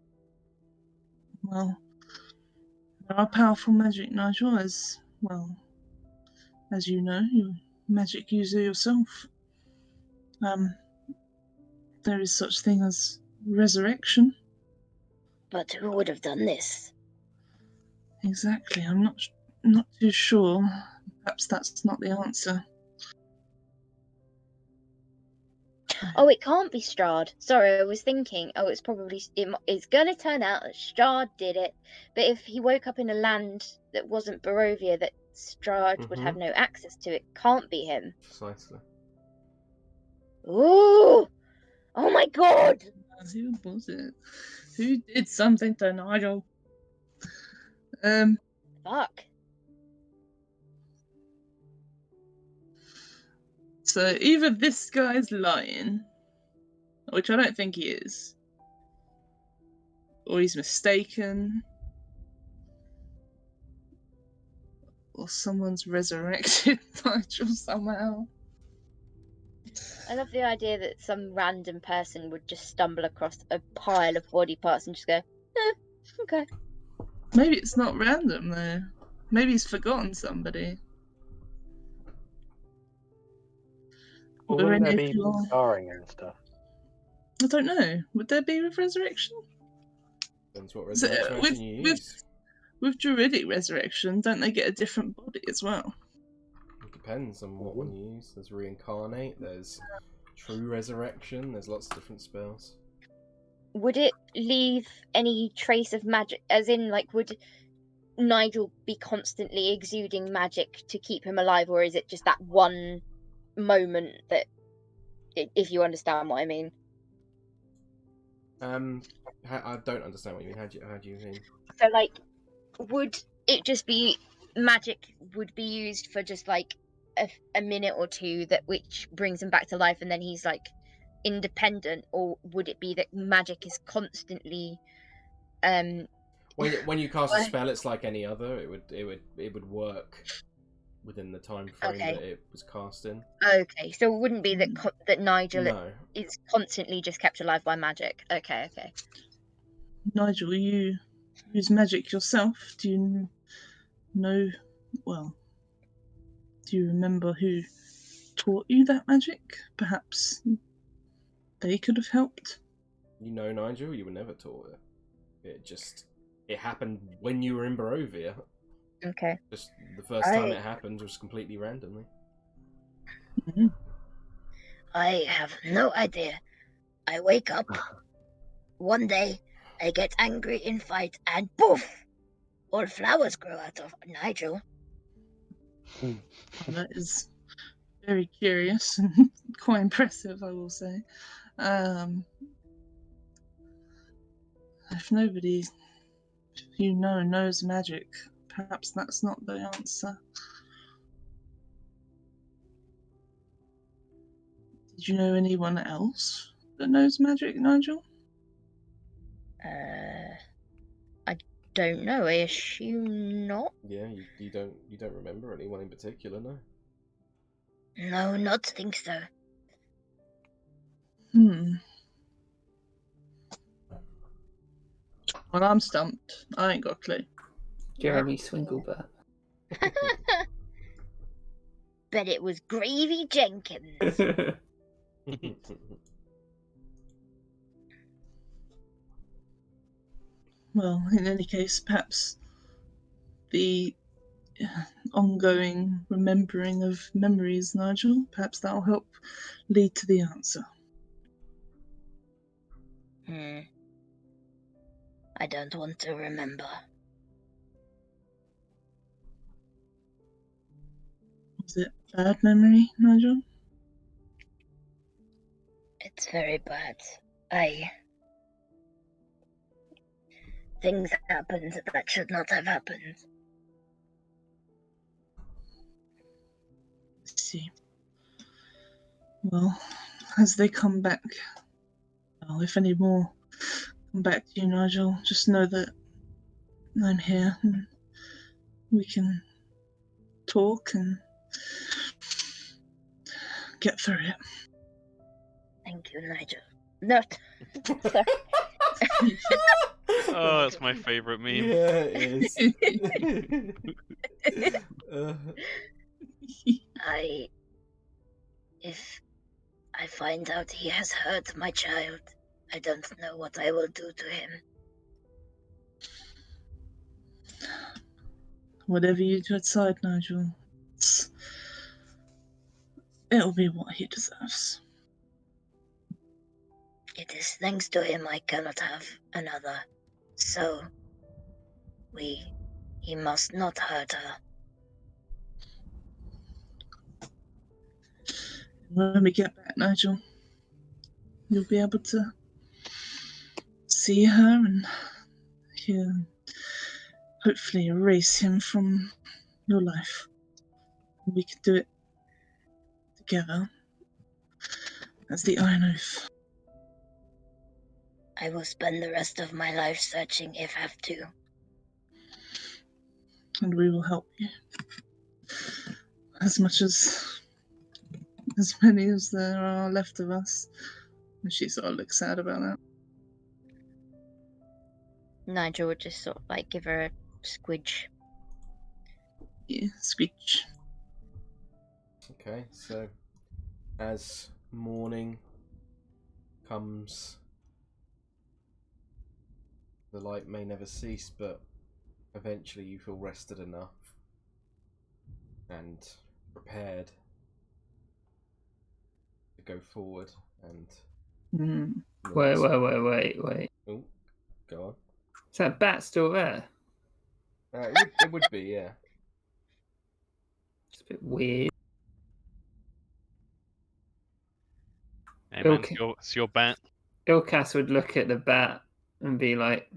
Well, there are powerful magic, Nigel, as you know, you're a magic user yourself. There is such thing as resurrection. But who would have done this? Exactly, I'm not too sure. Perhaps that's not the answer. Oh, it can't be Strahd. Sorry, I was thinking, it's probably... It's going to turn out that Strahd did it, but if he woke up in a land that wasn't Barovia, that Strahd would have no access to, it can't be him. Precisely. Ooh! Oh my god! Who was it? Who did something to Nigel? Fuck. So either this guy's lying, which I don't think he is, or he's mistaken, or someone's resurrected Nigel somehow. I love the idea that some random person would just stumble across a pile of body parts and just go, okay. Maybe it's not random though. Maybe he's forgotten somebody. Well, wouldn't there be scarring and stuff? I don't know. Would there be with resurrection? Depends what resurrection you use. With druidic resurrection, don't they get a different body as well? It depends on what one you use. There's reincarnate, there's true resurrection, there's lots of different spells. Would it leave any trace of magic? As in, would Nigel be constantly exuding magic to keep him alive, or is it just that one moment that if you understand what I mean. I don't understand what you mean. How do you mean? So, like, would it just be magic would be used for just like a minute or two, that which brings him back to life, and then he's like independent, or would it be that magic is constantly When you cast a spell, it's like any other. It would work within the time frame that it was cast in. Okay, so it wouldn't be that that Nigel is constantly just kept alive by magic. Okay. Nigel, you use magic yourself? Do you know? Well, do you remember who taught you that magic? Perhaps they could have helped. You know, Nigel, you were never taught it. It happened when you were in Barovia. Okay. Just the first time it happened was completely randomly. Mm-hmm. I have no idea. I wake up one day, I get angry in fight, and poof! All flowers grow out of Nigel. That is very curious and quite impressive, I will say. If nobody you know knows magic, perhaps that's not the answer. Did you know anyone else that knows magic, Nigel? I don't know. I assume not. Yeah, you don't remember anyone in particular, no? No, not think so. Well, I'm stumped. I ain't got a clue. Jeremy Swinglebutt. Bet it was Gravy Jenkins. Well, in any case, perhaps the ongoing remembering of memories, Nigel, perhaps that'll help lead to the answer. I don't want to remember. Was it bad memory, Nigel? It's very bad. Things happened that should not have happened. Let's see. Well, as they come back, well, if any more come back to you, Nigel, just know that I'm here and we can talk and get through it. Thank you, Nigel. No. Sorry. Oh, that's my favourite meme. Yeah, it is. If I find out he has hurt my child, I don't know what I will do to him. Whatever you decide, Nigel, it'll be what he deserves. It is thanks to him I cannot have another. So, he must not hurt her. When we get back, Nigel, you'll be able to see her and he'll hopefully erase him from your life. We can do it together as the Iron Oath. I will spend the rest of my life searching if have to. And we will help you. As many as there are left of us. And she sort of looks sad about that. Nigel would just sort of like give her a squidge. Yeah, squidge. Okay, so as morning comes, the light may never cease, but eventually you feel rested enough and prepared to go forward and... Wait. Oh, go on. Is that bat still there? It would be, yeah. It's a bit weird. Hey, man, Okay. it's your bat. Ilkaas would look at the bat and be like,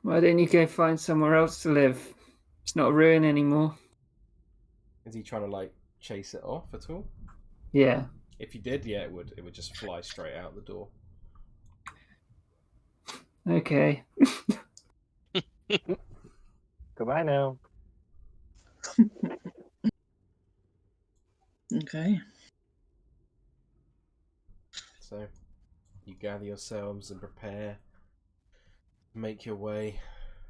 why don't you go find somewhere else to live? It's not a ruin anymore. Is he trying to like chase it off at all? Yeah. If you did, yeah, it would just fly straight out the door. Okay. Goodbye now. Okay. So, you gather yourselves and prepare to make your way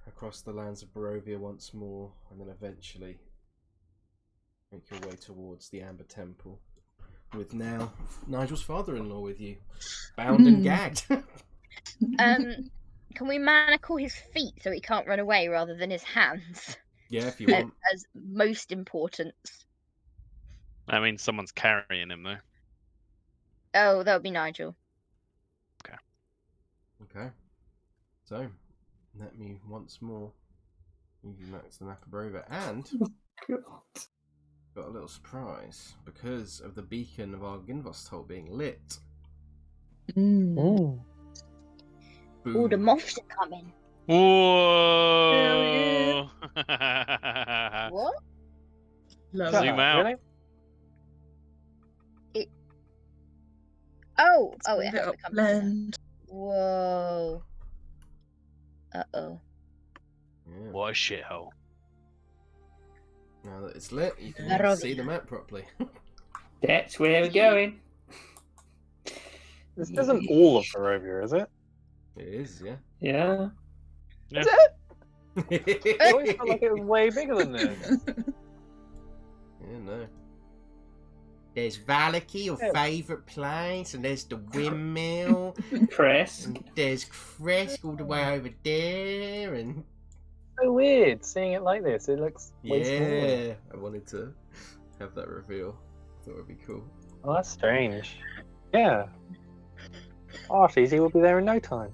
across the lands of Barovia once more, and then eventually make your way towards the Amber Temple, with now Nigel's father-in-law with you, bound and gagged. Can we manacle his feet so he can't run away rather than his hands? Yeah, if you want. As most important. I mean, someone's carrying him though. Oh, that would be Nigel. Okay. So, let me once more move you back to the map of Barovia, and got a little surprise because of the beacon of Argynvostholt being lit. Ooh. Boom. All the moths are coming. Whoa! What? Love Shut it. Zoom up, out. Really? Oh, Let's it build has it to come to that. upland. Whoa. Uh-oh. Yeah. What a shithole. Now that it's lit, you can Barovia. see the map properly. That's where we're going. This isn't all of Barovia, is it? It is, yeah. Yeah. Yeah. Is it? I always felt like it was way bigger than this. Yeah, no. There's Valaki, your Yeah. favourite place, and there's the windmill, Press. and there's Kresk all the way over there, and So weird seeing it like this. It looks way smaller. yeah, I wanted to have that reveal. Thought it would be cool. Oh, that's strange. Yeah. Arteezy will be there in no time.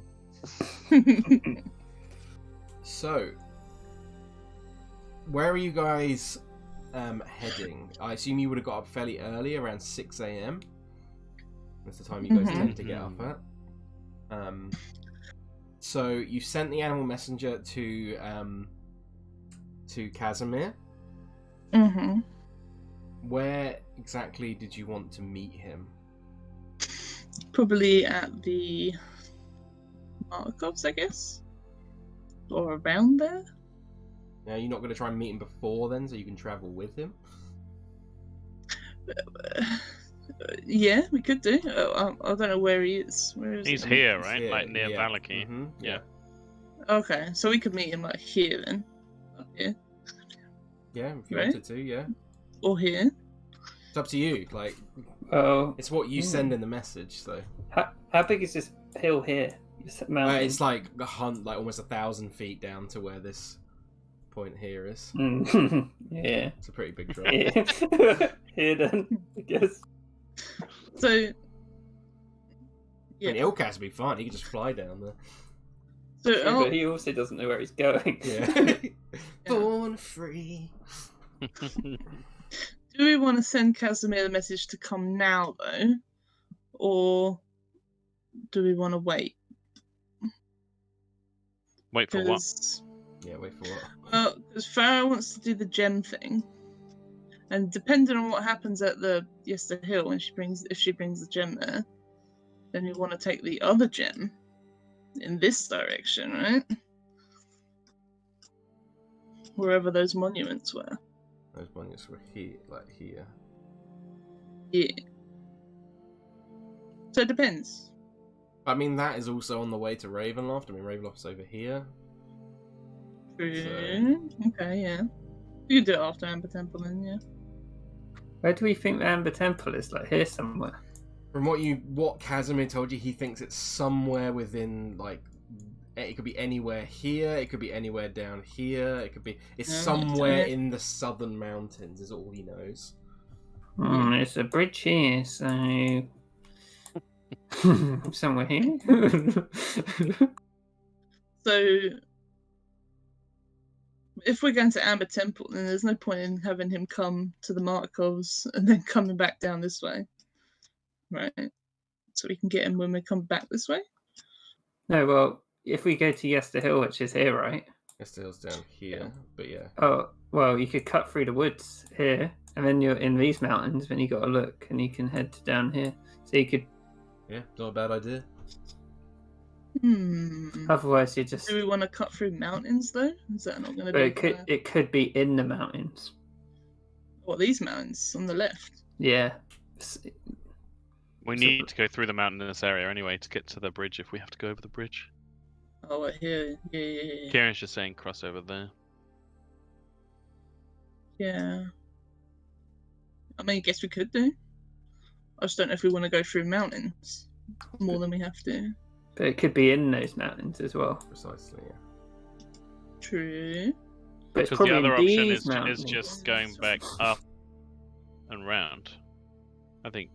So, where are you guys heading? I assume you would have got up fairly early, around 6 a.m. That's the time you guys tend to get up at. So you sent the animal messenger to Casimir. Mm-hmm. Where exactly did you want to meet him? Probably at the Markovs, I guess, or around there. Now, you're not going to try and meet him before then, so you can travel with him? Yeah, we could do. I don't know where he is. Where is He's he? here, He's right? here, Like near yeah. Valaki. Mhm, Yeah. Okay, so we could meet him like here then, up here, Yeah, if you Right. wanted to, yeah. or here. It's up to you. Like, Oh. it's what you send in the message, so. How big is this hill here? This mountain? It's like like almost 1,000 feet down to where this point here is. Yeah. It's a pretty big drop. Here then, I guess. So I yeah, mean, Ilkaas would be fine. He could just fly down there. so True, but he also doesn't know where he's going. Yeah. Born free. do we want to send Casimir the message to come now though, or do we want to wait? Wait for what? Because Yeah, wait for what? Farrah wants to do the gem thing, and depending on what happens at the Hill when if she brings the gem there, then we want to take the other gem in this direction, right? Wherever those monuments were. Those monuments were here, like here. Yeah. So it depends. I mean, that is also on the way to Ravenloft. I mean, Ravenloft's over here. True. Okay, yeah. You can do it after Amber Temple then, yeah. Where do we think the Amber Temple is? Like here somewhere. From what Casimir told you, he thinks it's somewhere within, like, it could be anywhere here, it could be anywhere down here, it's Yeah, somewhere yeah. in the southern mountains, is all he knows. There's a bridge here, so somewhere here. So If we're going to Amber Temple, then there's no point in having him come to the Markovs and then coming back down this way. Right? So we can get him when we come back this way? No, well, if we go to Yester Hill, which is here, right? Yester Hill's down here, but yeah. Oh, well, you could cut through the woods here, and then you're in these mountains, then you got to look, and you can head down here. So you could... Yeah, not a bad idea. Otherwise, you just... Do we want to cut through mountains, though? Is that not going to be... It could be in the mountains. What, these mountains? On the left? Yeah. We need to go through the mountain in this area anyway to get to the bridge if we have to go over the bridge. Oh, right here. Yeah. Kieran's just saying cross over there. Yeah. I mean, I guess we could do. I just don't know if we want to go through mountains more than we have to. But it could be in those mountains as well. Precisely, yeah. True. But it's Because the other option mountains. is just going back up and round. I think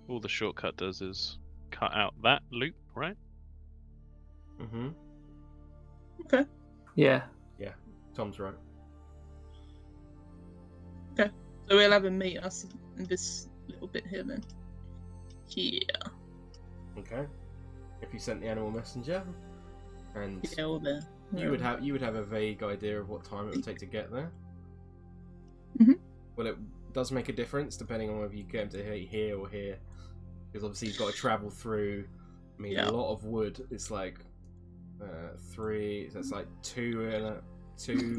all the shortcut does is cut out that loop, right? Mm-hmm. Okay. Yeah. Yeah, Tom's right. Okay. So we'll have him meet us in this little bit here then. Yeah. Okay. If you sent the animal messenger, and Yeah, all there. you would have a vague idea of what time it would take to get there. Mhm. Well, it does make a difference depending on whether you get him to here or here, because obviously you've got to travel through. I mean, a lot of wood. It's like 3. That's like 2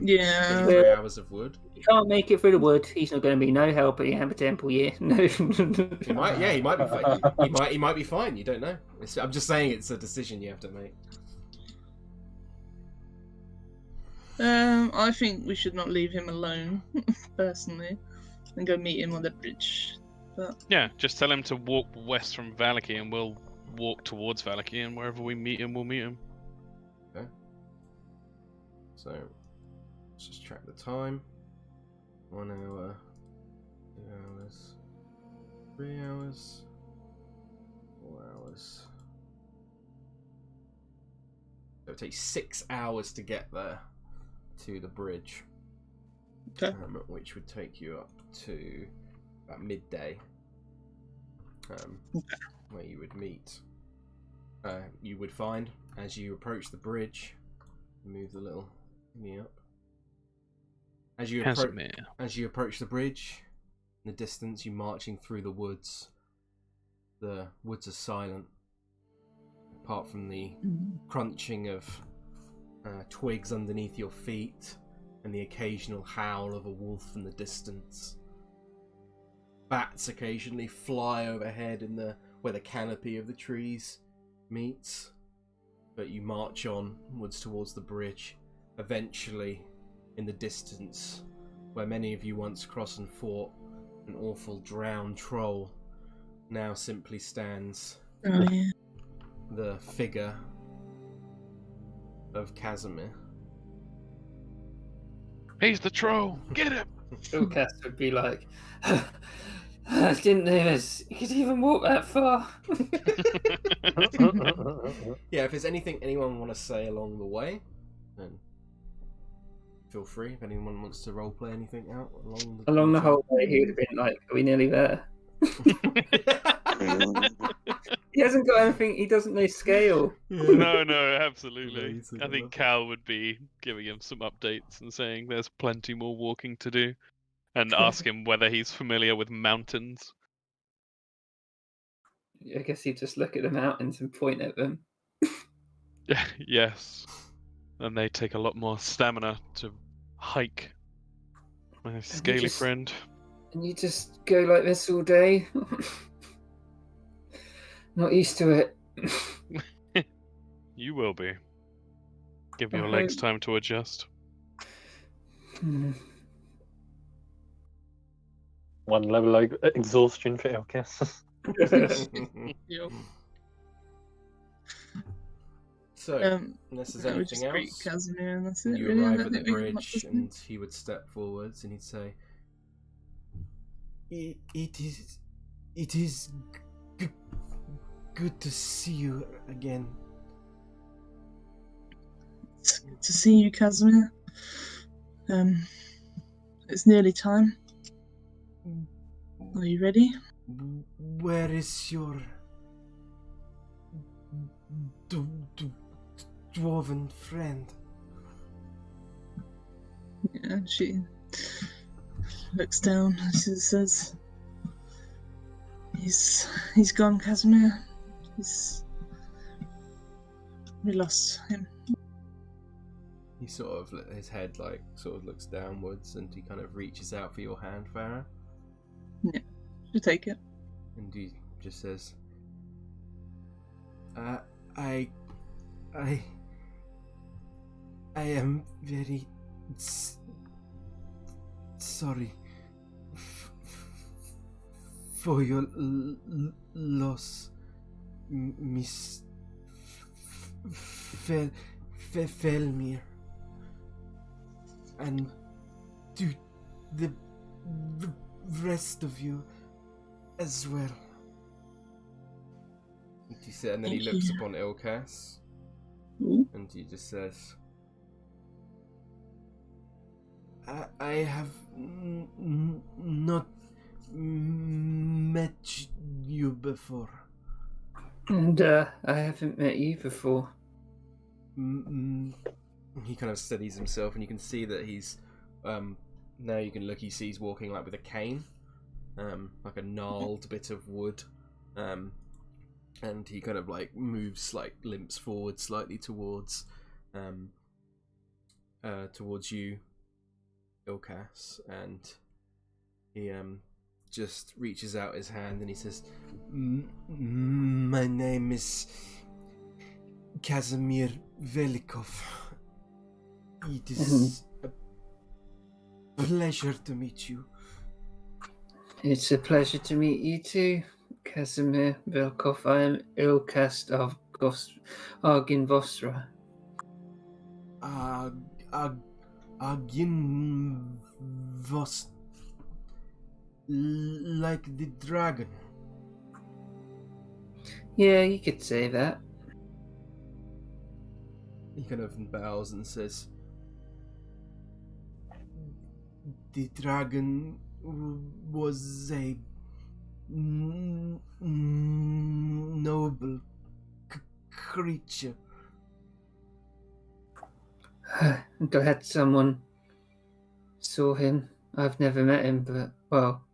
Yeah. 3 hours of wood. He can't make it through the wood. He's not going to be no help at the Amber Temple. Yeah. No. He might. Yeah, he might be fine. He might be fine. You don't know. I'm just saying it's a decision you have to make. I think we should not leave him alone, personally, and go meet him on the bridge. But Yeah, just tell him to walk west from Valaki and we'll walk towards Valaki, and wherever we meet him, we'll meet him. Okay. So, let's just track the time. 1 hour, 2 hours, 3 hours, 4 hours. So it takes 6 hours to get there to the bridge. Okay. Which would take you up to about midday. Where you would meet. You would find, as you approach the bridge, move the little thingy up. As you approach the bridge, in the distance, you're marching through the woods. The woods are silent, apart from the crunching of twigs underneath your feet and the occasional howl of a wolf in the distance. Bats occasionally fly overhead where the canopy of the trees meets, but you march onwards towards the bridge. Eventually, in the distance, where many of you once crossed and fought an awful drowned troll, now simply stands the figure of Casimir. He's the troll! Get him! Ilkaas would be like, I didn't know he could even walk that far. Yeah, if there's anything anyone want to say along the way, then feel free. If anyone wants to roleplay anything out along the whole way, he would have been like, are we nearly there? He hasn't got anything, he doesn't know scale. No, absolutely. I think Cal would be giving him some updates and saying there's plenty more walking to do, and ask him whether he's familiar with mountains. I guess he'd just look at the mountains and point at them. Yes. And they take a lot more stamina to hike. My scaly friend. And you just go like this all day? Not used to it. You will be. Give your legs time to adjust. One level of exhaustion for Ilkaas. Yep. So, unless there's anything else, Casimir, and that's it, you really. arrive at the bridge and he would step forwards and he'd say, It is good to see you again. It's good to see you, Casimir. It's nearly time. Are you ready? Where is your dwarven friend? Yeah, she looks down and she says, He's gone, Casimir. We lost him. He sort of, his head sort of looks downwards, and he kind of reaches out for your hand, Farrah. Yeah, you take it. And he just says, I am very sorry for your loss, Miss Fellmirr, and to the rest of you as well. And then he looks upon Ilkaas, and he just says, I have not met you before. And I haven't met you before. He kind of steadies himself, and you can see that he's now you can look. He sees walking with a cane, like a gnarled bit of wood, and he kind of moves, limps forward slightly towards you, Ilkaas, and he just reaches out his hand and he says, my name is Casimir Velikov. It is a pleasure to meet you. It's a pleasure to meet you too, Casimir Velikov. I am Ilkaas of Argynvost'Ra. Argynvost'Ra, like the dragon. Yeah, you could say that. He kind of bows and says, the dragon was a noble creature. I'm glad someone saw him. I've never met him, but, well,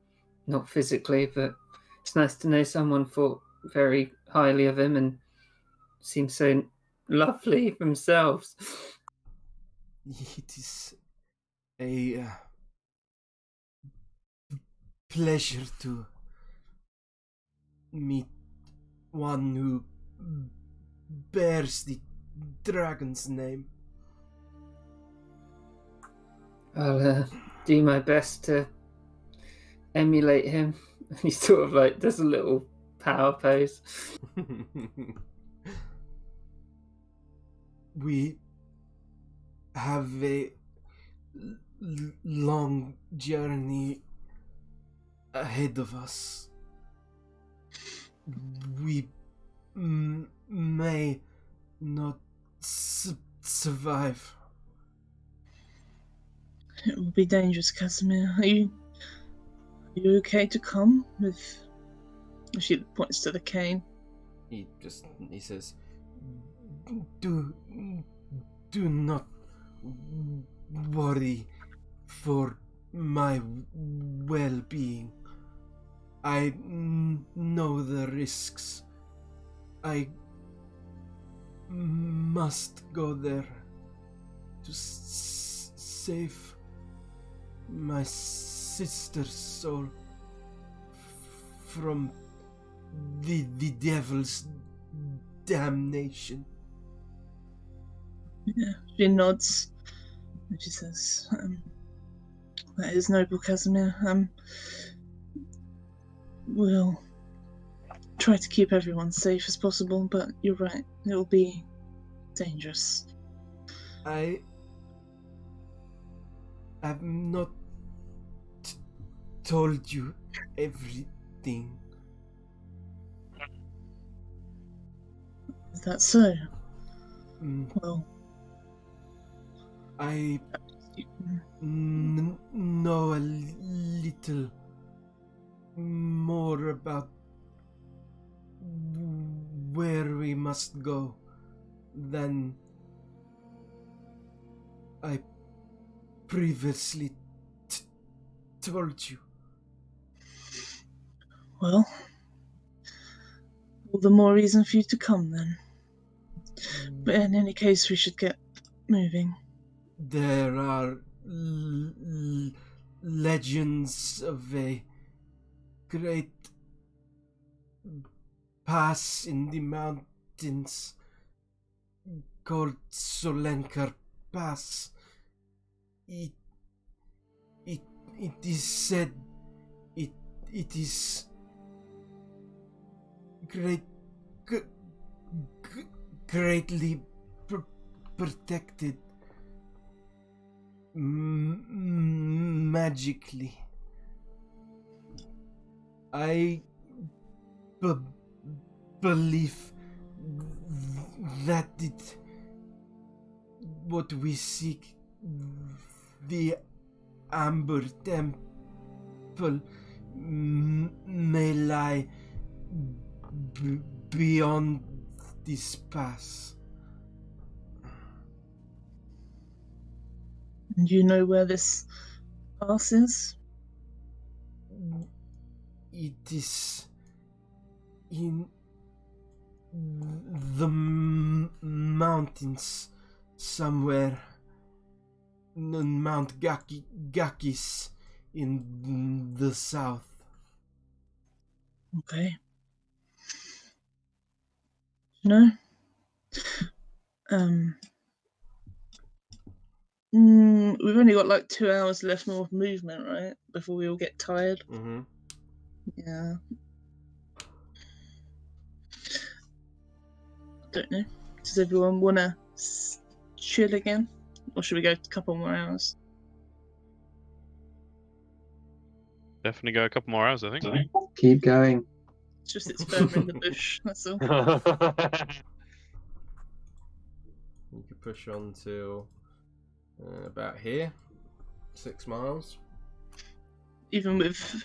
not physically, but it's nice to know someone thought very highly of him and seems so lovely themselves. It is a pleasure to meet one who bears the dragon's name. I'll do my best to emulate him. He sort of does a little power pose. We have a long journey ahead of us. We may not survive. It will be dangerous, Casimir. Are you okay to come with... She points to the cane. He says, Do not worry for my well-being. I know the risks. I must go there to save my sister's soul from the devil's damnation. Yeah, she nods and she says, that is noble, Casimir. We'll try to keep everyone safe as possible, but you're right, it will be dangerous. I have not told you everything. Is that so? Well, I know a little more about where we must go than I previously told you. Well, all the more reason for you to come then. But in any case, we should get moving. There are legends of a great pass in the mountains called Solenkar Pass. It is said it is greatly protected magically. I believe that what we seek, the Amber Temple, may lie beyond this pass. And you know where this pass is? It is in the mountains somewhere. On Mount Gakis in the south. Okay. No? We've only got like 2 hours left more of movement, right? Before we all get tired. Mm-hmm. Yeah. I don't know. Does everyone want to chill again? Or should we go a couple more hours? Definitely go a couple more hours, I think. Keep going. It's just it's further in the bush, that's all. You could push on till about here, 6 miles. Even with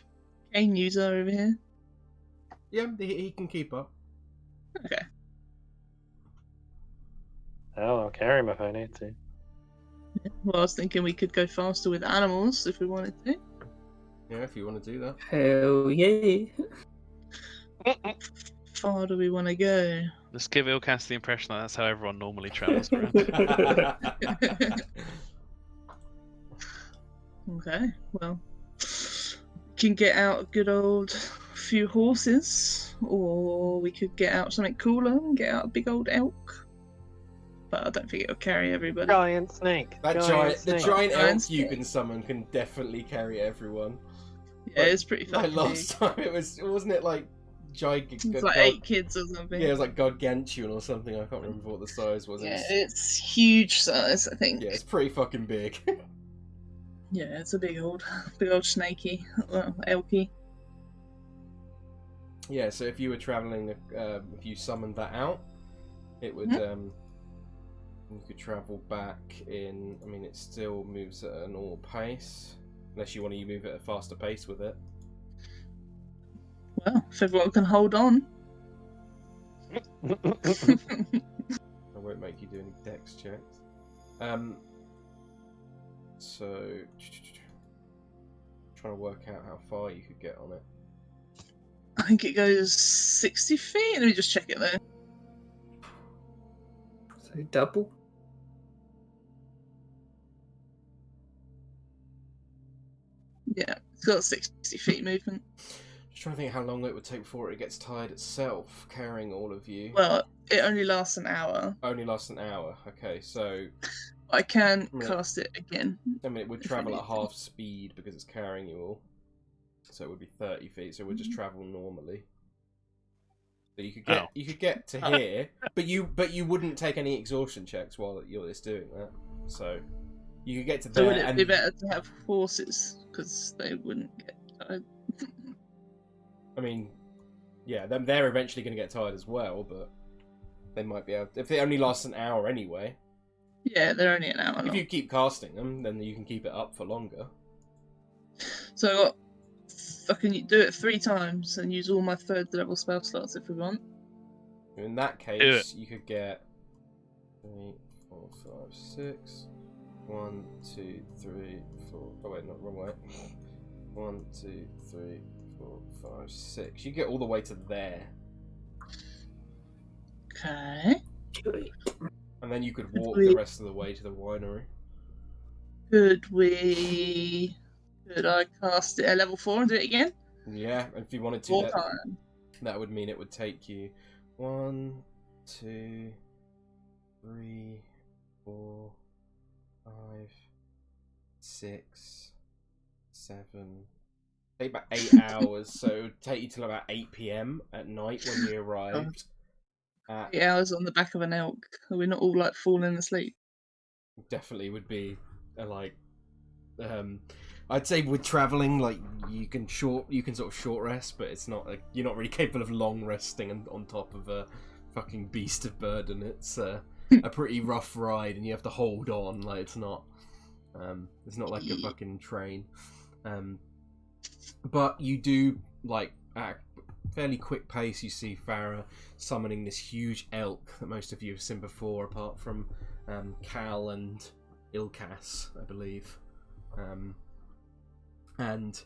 cane user over here? Yeah, he can keep up. Okay. I'll carry him if I need to. Well, I was thinking we could go faster with animals if we wanted to. Yeah, if you want to do that. Hell yeah. How far do we want to go? Let's give Ilkaas the impression that that's how everyone normally travels around. Okay, well, we can get out a good old few horses, or we could get out something cooler and get out a big old elk. But I don't think it'll carry everybody. Giant snake. The snake. giant elk Giant you've snake. been summoned can definitely carry everyone. Yeah, it's pretty fucking Like last time, wasn't it like gigantic? big. It's like 8 kids or something. Yeah, it was like gargantuan or something. I can't remember what the size was. Yeah, it's huge size, I think. Yeah, it's pretty fucking big. Yeah, it's a big old snaky, well, elky. Yeah, so if you were traveling, if you summoned that out, it would. You could travel back in. I mean, it still moves at a normal pace, unless you want to move at a faster pace with it. Well, if everyone can hold on. I won't make you do any dex checks. So trying to work out how far you could get on it. I think it goes 60 feet. Let me just check it though. So double? Yeah, it's got 60 feet movement. Just trying to think how long it would take before it gets tired itself, carrying all of you. Well, it only lasts an hour. Only lasts an hour. Okay, so I can cast it again. I mean, it would travel at half speed because it's carrying you all. So it would be 30 feet. So it would just travel normally. So you could get to here, but you wouldn't take any exhaustion checks while it's doing that. So you could get to there. So would it be better to have horses because they wouldn't get tired? I mean, yeah, they're eventually going to get tired as well, but they might be able. If it only lasts an hour anyway. Yeah, they're only an hour long. If you keep casting them, then you can keep it up for longer. So I can do it 3 times and use all my 3rd level spell slots if we want. In that case, you could get 3, 4, 5, 6. 1, 2, 3, 4. Oh wait, not wrong way. 1, 2, 3, 4, 5, 6. You get all the way to there. Okay. And then you could walk the rest of the way to the winery. Could I cast it at level 4 and do it again? Yeah, and if you wanted to, 4 times. that would mean it would take you 1, 2, 3, 4, 5, 6, 7. Take about 8 hours, so it would take you till about 8 PM at night when you arrived. 8 hours on the back of an elk. Are we not all like falling asleep? Definitely would be I'd say with traveling, like you can sort of short rest, but it's not you're not really capable of long resting on top of a fucking beast of burden. It's a pretty rough ride, and you have to hold on. Like it's not like a fucking train. But you do like at a fairly quick pace. You see Farrah summoning this huge elk that most of you have seen before, apart from Cal and Ilkaas, I believe. And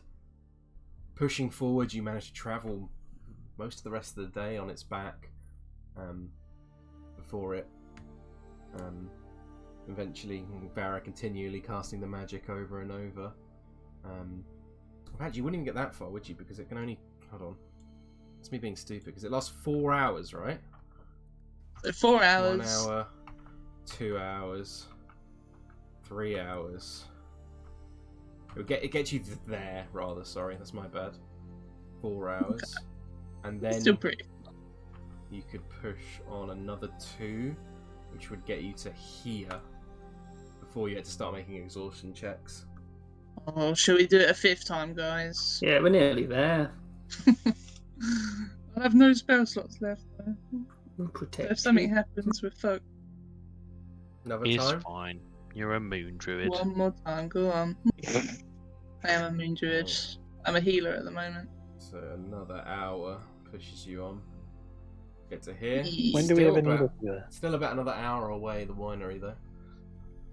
pushing forward, you manage to travel most of the rest of the day on its back before it eventually Farrah continually casting the magic over and over. In fact, you wouldn't even get that far, would you? Because it can only... Hold on. It's me being stupid, because it lasts 4 hours, right? So 4 hours. 1 hour, 2 hours, 3 hours. It gets you there, rather. Sorry, that's my bad. 4 hours. Okay. And then still pretty. You could push on another 2, which would get you to here before you had to start making exhaustion checks. Oh, shall we do it a 5th time, guys? Yeah, we're nearly there. I have no spell slots left, though. We'll protect So if something happens with folk... Another it's time? Fine. You're a moon druid. One more time, go on. I am a moon druid. I'm a healer at the moment. So another hour pushes you on. Get to here. When do we ever need it? Still about another hour away, the winery, though.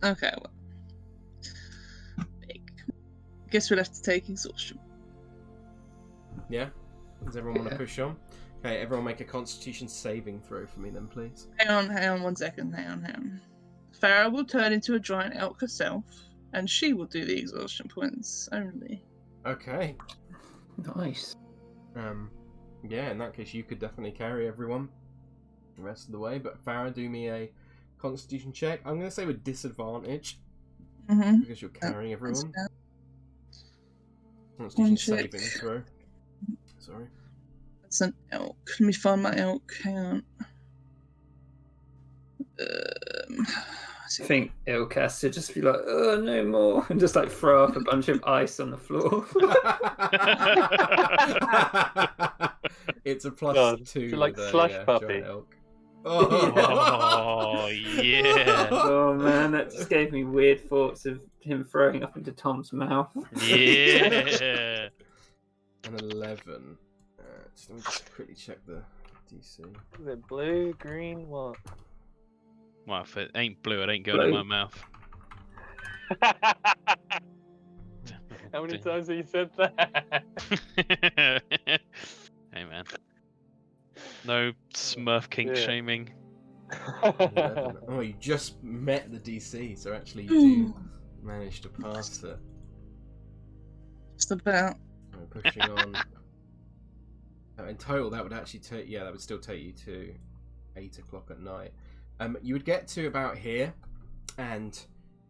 Okay, well. Guess we'll have to take exhaustion. Yeah? Does everyone want to push on? Okay, everyone make a constitution saving throw for me then, please. Hang on 1 second. Hang on. Farrah will turn into a giant elk herself, and she will do the exhaustion points only. Okay. Nice. Yeah, in that case, you could definitely carry everyone the rest of the way, but Farrah, do me a constitution check. I'm going to say with disadvantage, because you're carrying everyone. Constitution saving throw. Sorry. That's an elk. Let me find my elk. Hang on. I think Ilkaas should just be like, oh, no more, and just like throw up a bunch of ice on the floor. It's a +2. It's like slush puppy. Elk. Oh, yeah. Oh man, that just gave me weird thoughts of him throwing up into Tom's mouth. Yeah. An 11. Let me just quickly check the DC. Is it blue, green, what? Well, if it ain't blue, it ain't going in my mouth. How many times have you said that? Hey, man. No Smurf kink shaming. 11. Oh, you just met the DC, so actually you do manage to pass it. Just about. So pushing on. In total, that would actually take. Yeah, that would still take you to 8 o'clock at night. You would get to about here, and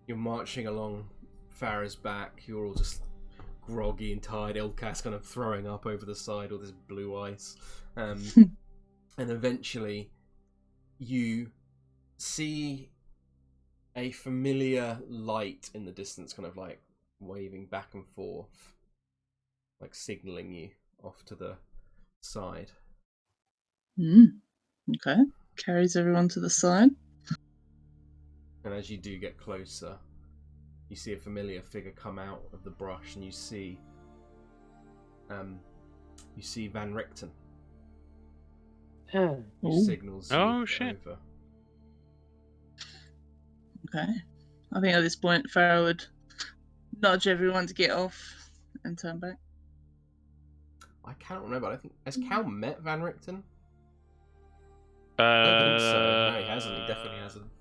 you're marching along Farrah's back. You're all just groggy and tired. Ilkaas kind of throwing up over the side, all this blue ice. And eventually, you see a familiar light in the distance, kind of like waving back and forth, like signalling you off to the side. Okay. Carries everyone to the side. And as you do get closer, you see a familiar figure come out of the brush, and you see Van Richten. Who signals you over. Okay. I think at this point, Farrah would nudge everyone to get off and turn back. I can't remember. I don't think has Cal met Van Richten? I don't think so. No, he hasn't. He definitely hasn't.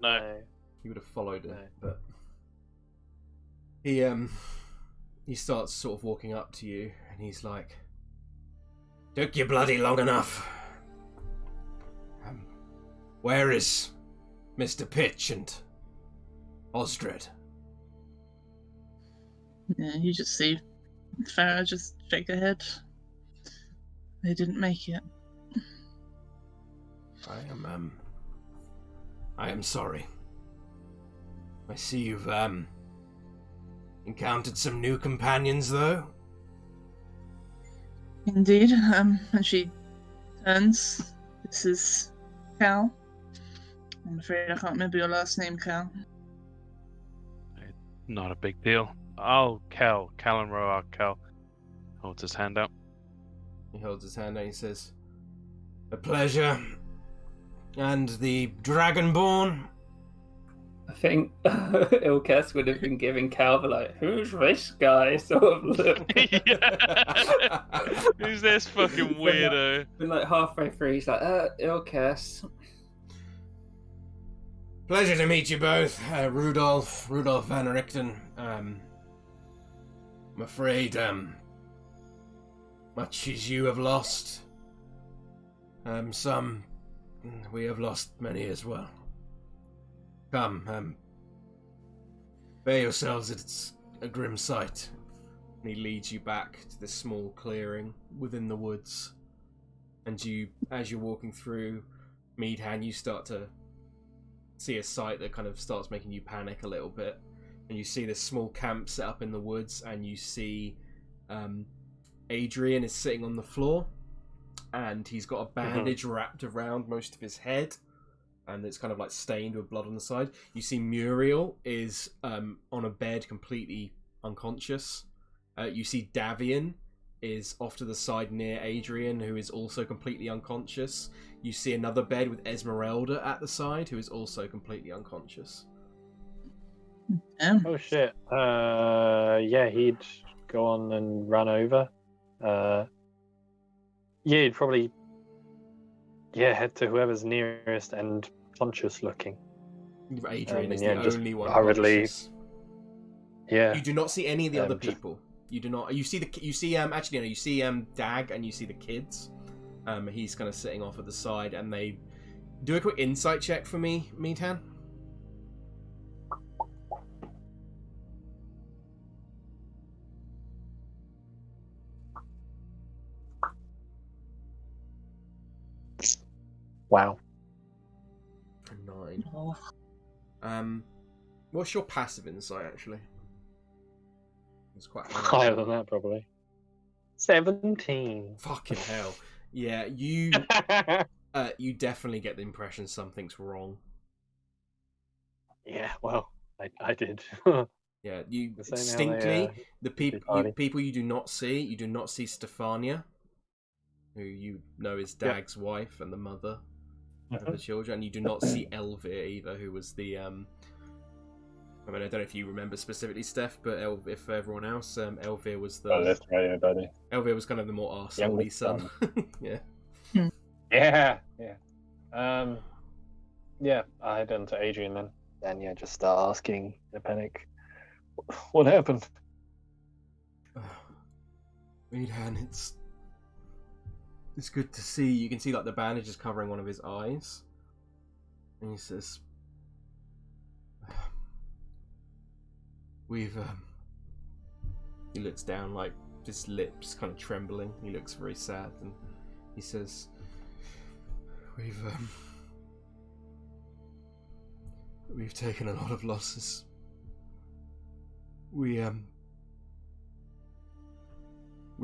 No. He would have followed him, but he starts sort of walking up to you, and he's like, "Took you bloody long enough. Where is Mr. Pitch and Osdred?" Yeah, you just see Farrah just shake her head. They didn't make it. I am sorry. I see you've encountered some new companions, though. Indeed. And she turns. This is Cal. I'm afraid I can't remember your last name, Cal. Not a big deal. Oh, Kalanrogh Al'Qell. Holds his hand out. He holds his hand out and he says, "A pleasure. And the Dragonborn?" I think Ilkaas would have been giving Cal the like, "Who's this guy?" sort of look. Who's this fucking weirdo? Been like halfway through, he's like, Ilkaas. Pleasure to meet you both, Rudolph Van Richten. I'm afraid, much as you have lost, some, we have lost many as well. Come, bear yourselves, it's a grim sight. And he leads you back to this small clearing within the woods. And as you're walking through Meadhan, you start to see a sight that kind of starts making you panic a little bit. And you see this small camp set up in the woods, and you see Adrian is sitting on the floor, and he's got a bandage wrapped around most of his head, and it's kind of like stained with blood on the side. You see Muriel is on a bed completely unconscious. You see Davion is off to the side near Adrian, who is also completely unconscious. You see another bed with Esmeralda at the side, who is also completely unconscious. Oh shit. Yeah, he'd go on and run over. Yeah, he'd probably head to whoever's nearest and conscious looking. Adrian is the only one hurriedly conscious. Yeah. You do not see any of the other people. You do not. You see Dag, and you see the kids. He's kind of sitting off at the side, and they do a quick insight check for me, Meadhan. Wow. 9. What's your passive insight, actually? It's quite higher than that, probably. 17. Fucking hell. Yeah, you you definitely get the impression something's wrong. Yeah, well, I did. Yeah, you distinctly, the people you do not see Stefania, who you know is Dag's wife and the mother of the children, and you do not see Elvir either, who was the I mean, I don't know if you remember specifically, Steph, but if everyone else, Elvir was the... Oh, that's right, buddy. Elvir was kind of the more arsehole-y son. Yeah. Yeah. Yeah, I head on to Adrian then. And yeah, just start asking in a panic, what happened? Meadhan, it's good to see. You can see like the bandage is covering one of his eyes. And he says, he looks down, like his lips kind of trembling. He looks very sad, and he says, we've taken a lot of losses. We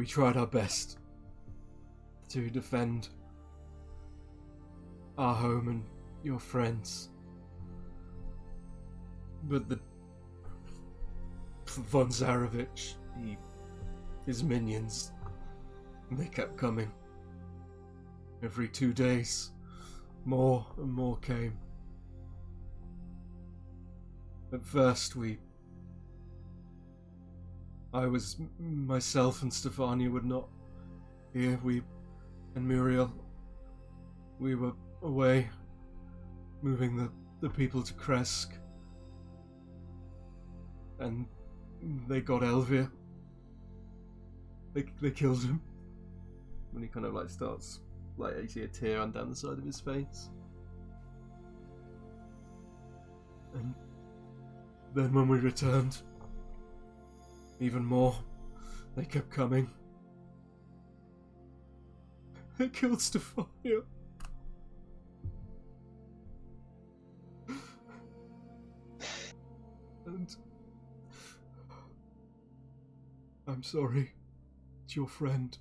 tried our best to defend our home and your friends. But the Von Zarevich, his minions, they kept coming. Every 2 days, more and more came. At first, myself and Stefania were not here. And Muriel, we were away, moving the people to Kresk. And they got Elvir. They killed him. When he kind of like starts, like you see a tear run down the side of his face. And then when we returned, even more, they kept coming. They killed Stefania. And I'm sorry. It's your friend,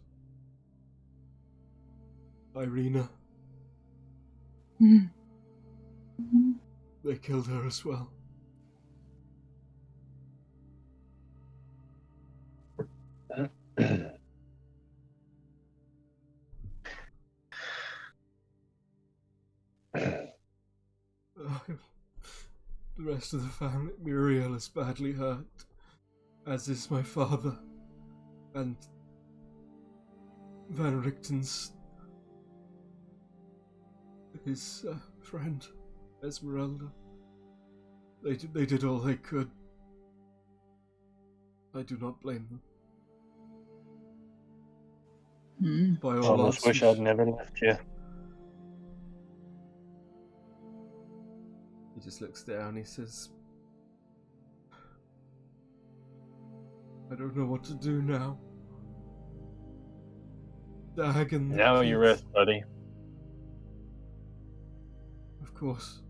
Irina. They killed her as well. The rest of the family, Muriel is badly hurt, as is my father, and Van Richten's, his friend, Esmeralda. They did all they could. I do not blame them. By all I almost wish I'd never left you. He just looks down, he says, I don't know what to do now. Dag and now you rest, buddy. Of course.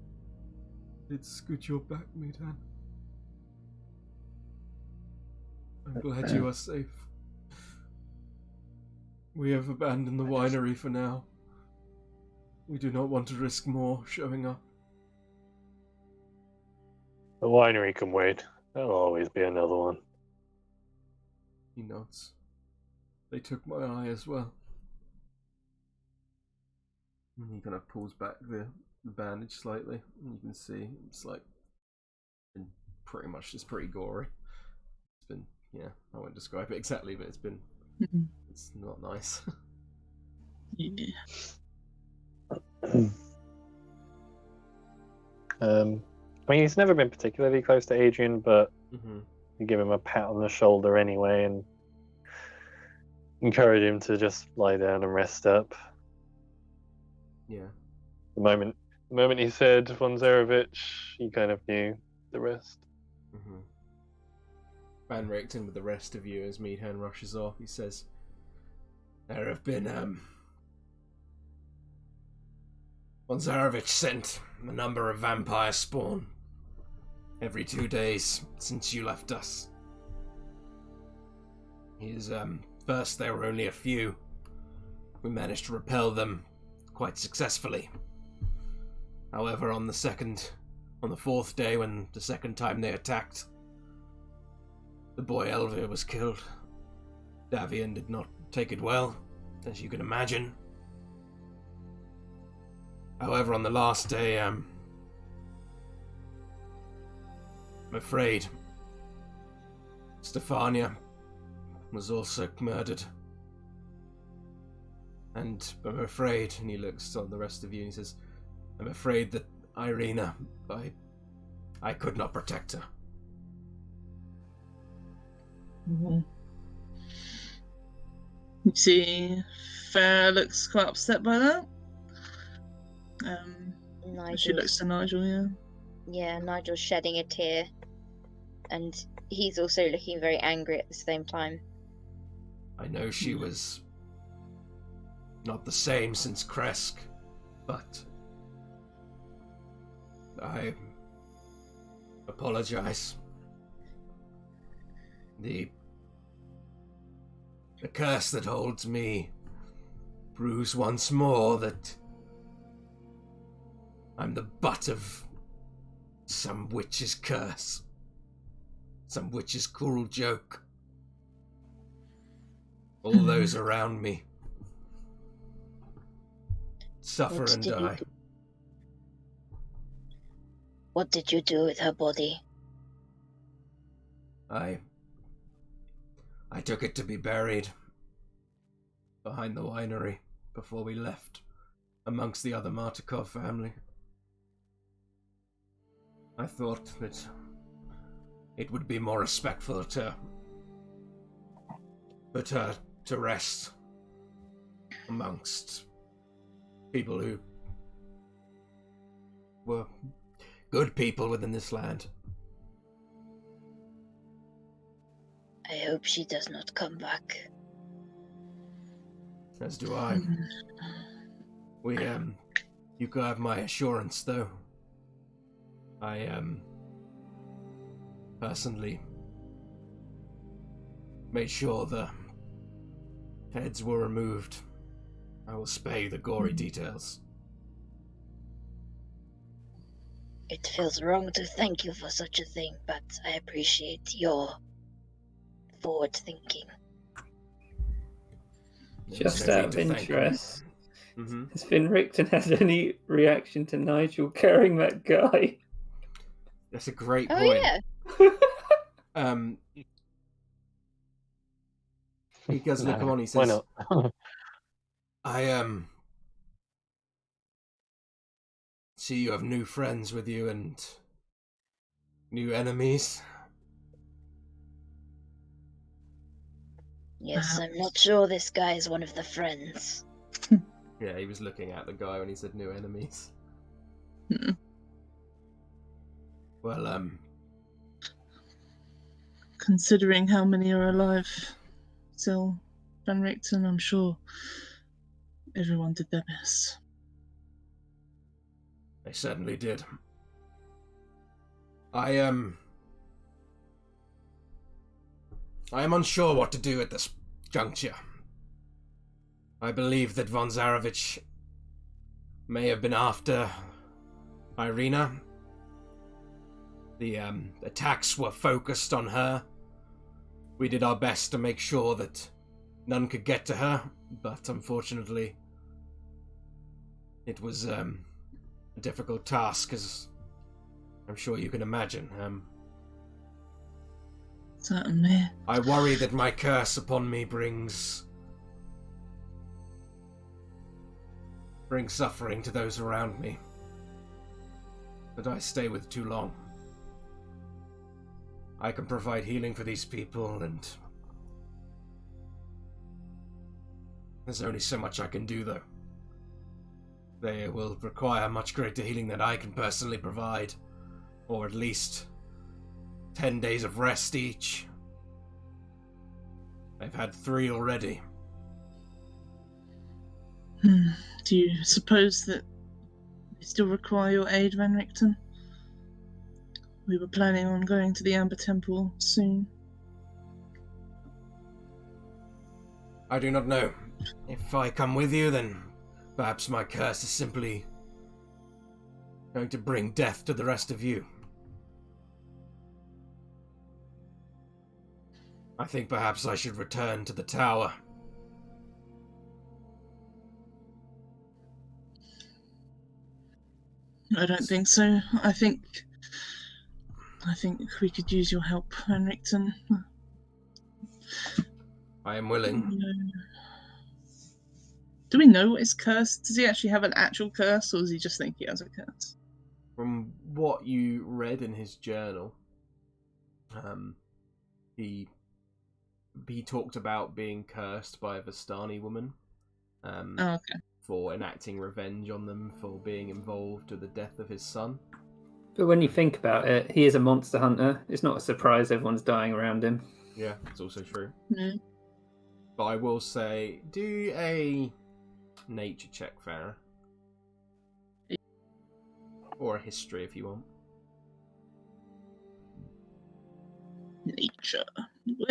It's good you're back, Meadhan. I'm glad you are safe. We have abandoned the winery for now. We do not want to risk more showing up. The winery can wait. There'll always be another one. He nods. They took my eye as well. And he kind of pulls back the bandage slightly, and you can see it's like been pretty much just pretty gory. It's been, yeah, I won't describe it exactly, but it's been it's not nice. Yeah. I mean, he's never been particularly close to Adrian, but you give him a pat on the shoulder anyway and encourage him to just lie down and rest up. Yeah. The moment he said Von Zarevich, he kind of knew the rest. Van Richten with the rest of you as Meadhan rushes off. He says, there have been, Von Zarevich sent a number of vampire spawn every 2 days since you left us. First there were only a few. We managed to repel them quite successfully. However, on the fourth day, when the second time they attacked, the boy Elvir was killed. Davion did not take it well, as you can imagine. However, on the last day, I'm afraid Stefania was also murdered. And I'm afraid, and he looks on the rest of you and he says, I'm afraid that Irina, I could not protect her. You see, Farrah looks quite upset by that. She looks to Nigel, yeah. Yeah, Nigel's shedding a tear, and he's also looking very angry at the same time. I know she was not the same since Kresk, but I apologize. The curse that holds me proves once more that I'm the butt of some witch's curse. Some witch's cruel joke. All those around me suffer and die. What did you do with her body? I took it to be buried behind the winery before we left, amongst the other Martikov family. I thought that it would be more respectful to put her to rest amongst people who were good people within this land. I hope she does not come back. As do I. You can have my assurance, though. I, personally made sure the heads were removed. I will spare you the gory details. It feels wrong to thank you for such a thing, but I appreciate your forward thinking. Just out of interest, has Finrichton had any reaction to Nigel carrying that guy? That's a great Oh point. yeah. He does look on. He says, Why not? I see you have new friends with you and new enemies. Yes, I'm not sure this guy is one of the friends. Yeah, he was looking at the guy when he said new enemies. Well, Considering how many are alive still, Van Richten, I'm sure everyone did their best. they certainly did. I am unsure what to do at this juncture. I believe that von Zarevich may have been after Irina. The attacks were focused on her. We did our best to make sure that none could get to her, but unfortunately it was a difficult task, as I'm sure you can imagine. Certainly. I worry that my curse upon me brings suffering to those around me. But I stay with too long. I can provide healing for these people, and there's only so much I can do, though. They will require much greater healing than I can personally provide, or at least 10 days of rest each. I've had 3 already. Do you suppose that they still require your aid, Van Richten? We were planning on going to the Amber Temple soon. I do not know. If I come with you, then perhaps my curse is simply going to bring death to the rest of you. I think perhaps I should return to the tower. I don't think so. I think we could use your help, Van Richten. I am willing. Do we know what his curse? Does he actually have an actual curse, or does he just think he has a curse? From what you read in his journal, he talked about being cursed by a Vistani woman. Okay. For enacting revenge on them for being involved with the death of his son. But when you think about it, he is a monster hunter. It's not a surprise everyone's dying around him. Yeah, it's also true. Yeah. But I will say, do a nature check, Farrah. Or a history if you want. Nature.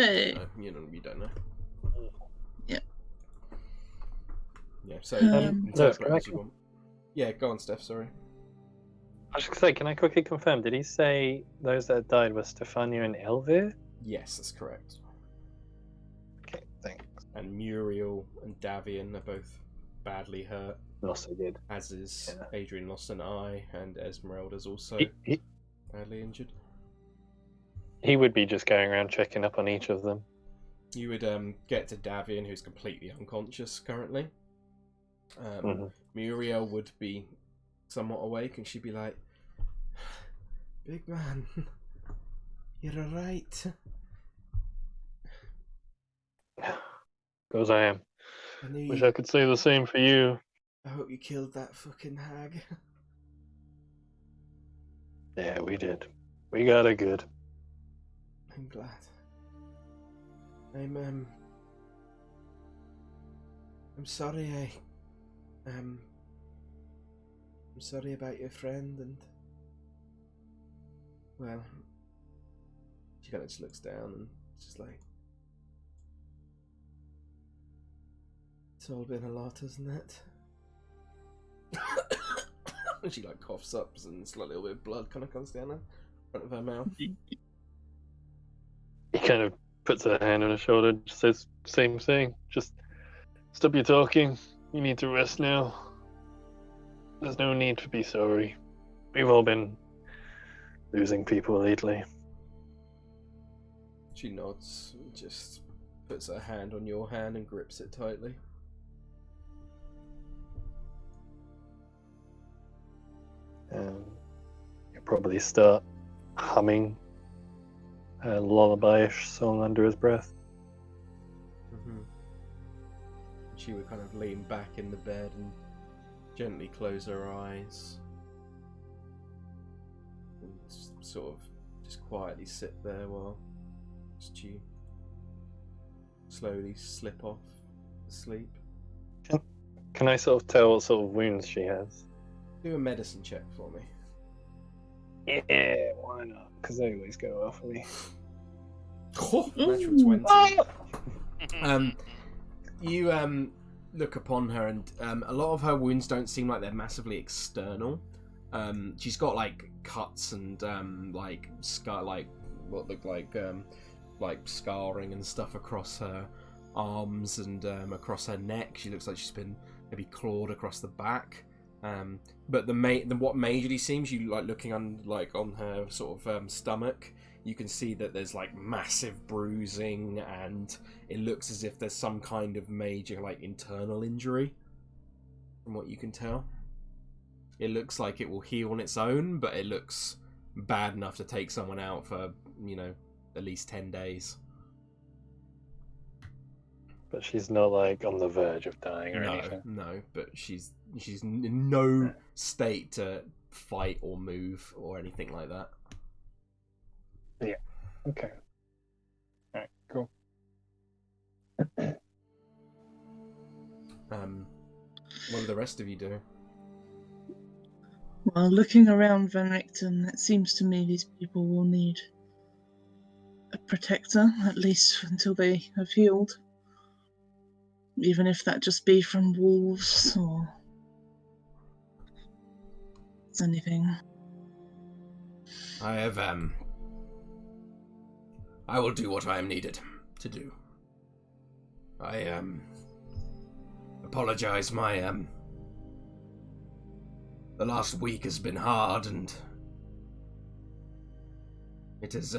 Way. No, you don't know. Yeah. Yeah, so no, interpret as you want. Yeah, go on, Steph, sorry. I was just gonna say, can I quickly confirm? Did he say those that died were Stefania and Elvir? Yes, that's correct. Okay, thanks. And Muriel and Davion are both badly hurt. Also did. As is Adrian lost an eye, and Esmeralda's also badly injured. He would be just going around checking up on each of them. You would get to Davion, who's completely unconscious currently. Muriel would be somewhat awake, and she'd be like, "Big man, you're alright." Because I am. I Wish I could say the same for you. I hope you killed that fucking hag. Yeah, we did. We got it good. I'm glad. I'm sorry I'm sorry about your friend, and well, she kind of just looks down and just like, it's all been a lot, hasn't it? And she like coughs up, and it's like a little bit of blood kind of comes down in front of her mouth. He kind of puts a hand on her shoulder, just says same thing. Just stop your talking. You need to rest now. There's no need to be sorry. We've all been losing people lately. She nods, and just puts her hand on your hand and grips it tightly. He'll probably start humming a lullaby-ish song under his breath. She would kind of lean back in the bed and gently close her eyes and sort of just quietly sit there while you slowly slip off to sleep. Can I sort of tell what sort of wounds she has? Do a medicine check for me. Yeah, why not? Because they always go well for me. Oh, natural 20. You look upon her, and a lot of her wounds don't seem like they're massively external. She's got like cuts and like scar, like what look like scarring and stuff across her arms and across her neck. She looks like she's been maybe clawed across the back. But what majorly seems, you like looking on her sort of stomach, you can see that there's like massive bruising, and it looks as if there's some kind of major like internal injury. From what you can tell, it looks like it will heal on its own, but it looks bad enough to take someone out for, you know, at least 10 days. But she's not like on the verge of dying or anything. No, but she's in no state to fight or move or anything like that. Yeah. Okay. Alright, cool. What do the rest of you do? Well, looking around Van Richten, it seems to me these people will need a protector, at least until they have healed. Even if that just be from wolves or anything. I will do what I am needed to do. I apologize. The last week has been hard, and it has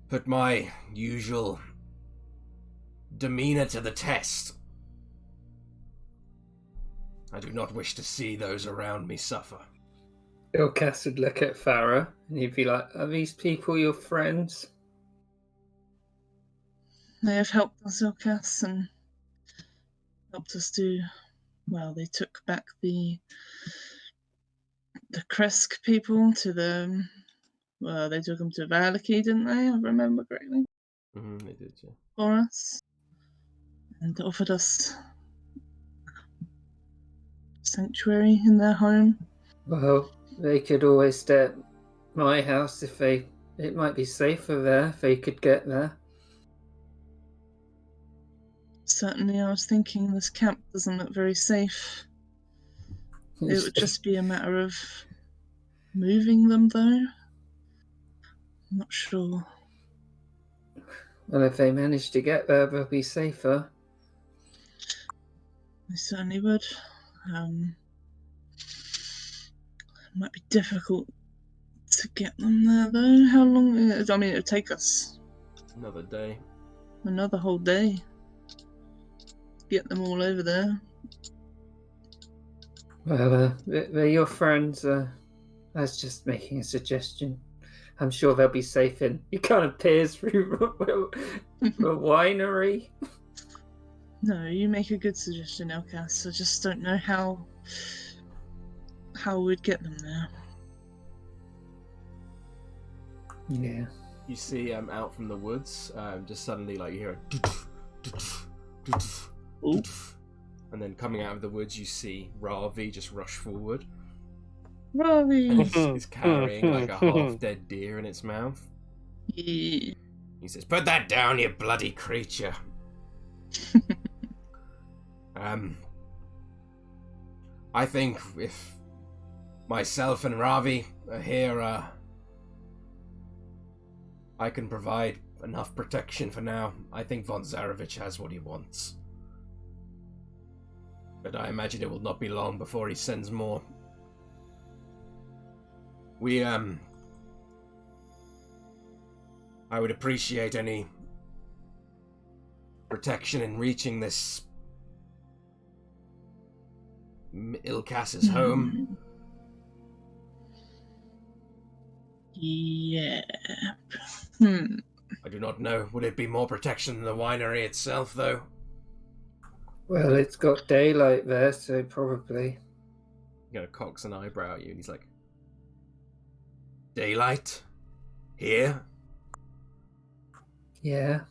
put my usual demeanor to the test. I do not wish to see those around me suffer. Ilkaas would look at Farrah and he'd be like, "Are these people your friends?" They have helped us, Ilkaas, and helped us do... Well, they took back the Kresk people to the... Well, they took them to Valaki, didn't they? I remember correctly. They did, yeah. For us. And offered us sanctuary in their home. Well, they could always stay at my house if it might be safer there if they could get there. Certainly, I was thinking this camp doesn't look very safe. It would just be a matter of moving them, though. I'm not sure. Well, if they manage to get there, they'll be safer. They certainly would. It might be difficult to get them there, though. How long? I mean, it would take us Another day. another whole day to get them all over there. Well, they're your friends. I was just making a suggestion. I'm sure they'll be safe in. You kind of peers through the winery. No, you make a good suggestion, Ilkaas. I just don't know how we'd get them there. Yeah. You see out from the woods, just suddenly like you hear a Ooh. and then coming out of the woods you see Ravi just rush forward. Ravi! It's carrying like a half-dead deer in its mouth. Yeah. He says, "Put that down, you bloody creature." I think if myself and Ravi are here, I can provide enough protection for now. I think von Zarevich has what he wants. But I imagine it will not be long before he sends more. I would appreciate any protection in reaching this Ilkaas's home. Yeah. I do not know. Would it be more protection than the winery itself, though? Well, it's got daylight there, so probably. He kind of cocks an eyebrow at you, and he's like, "Daylight? Here?" Yeah.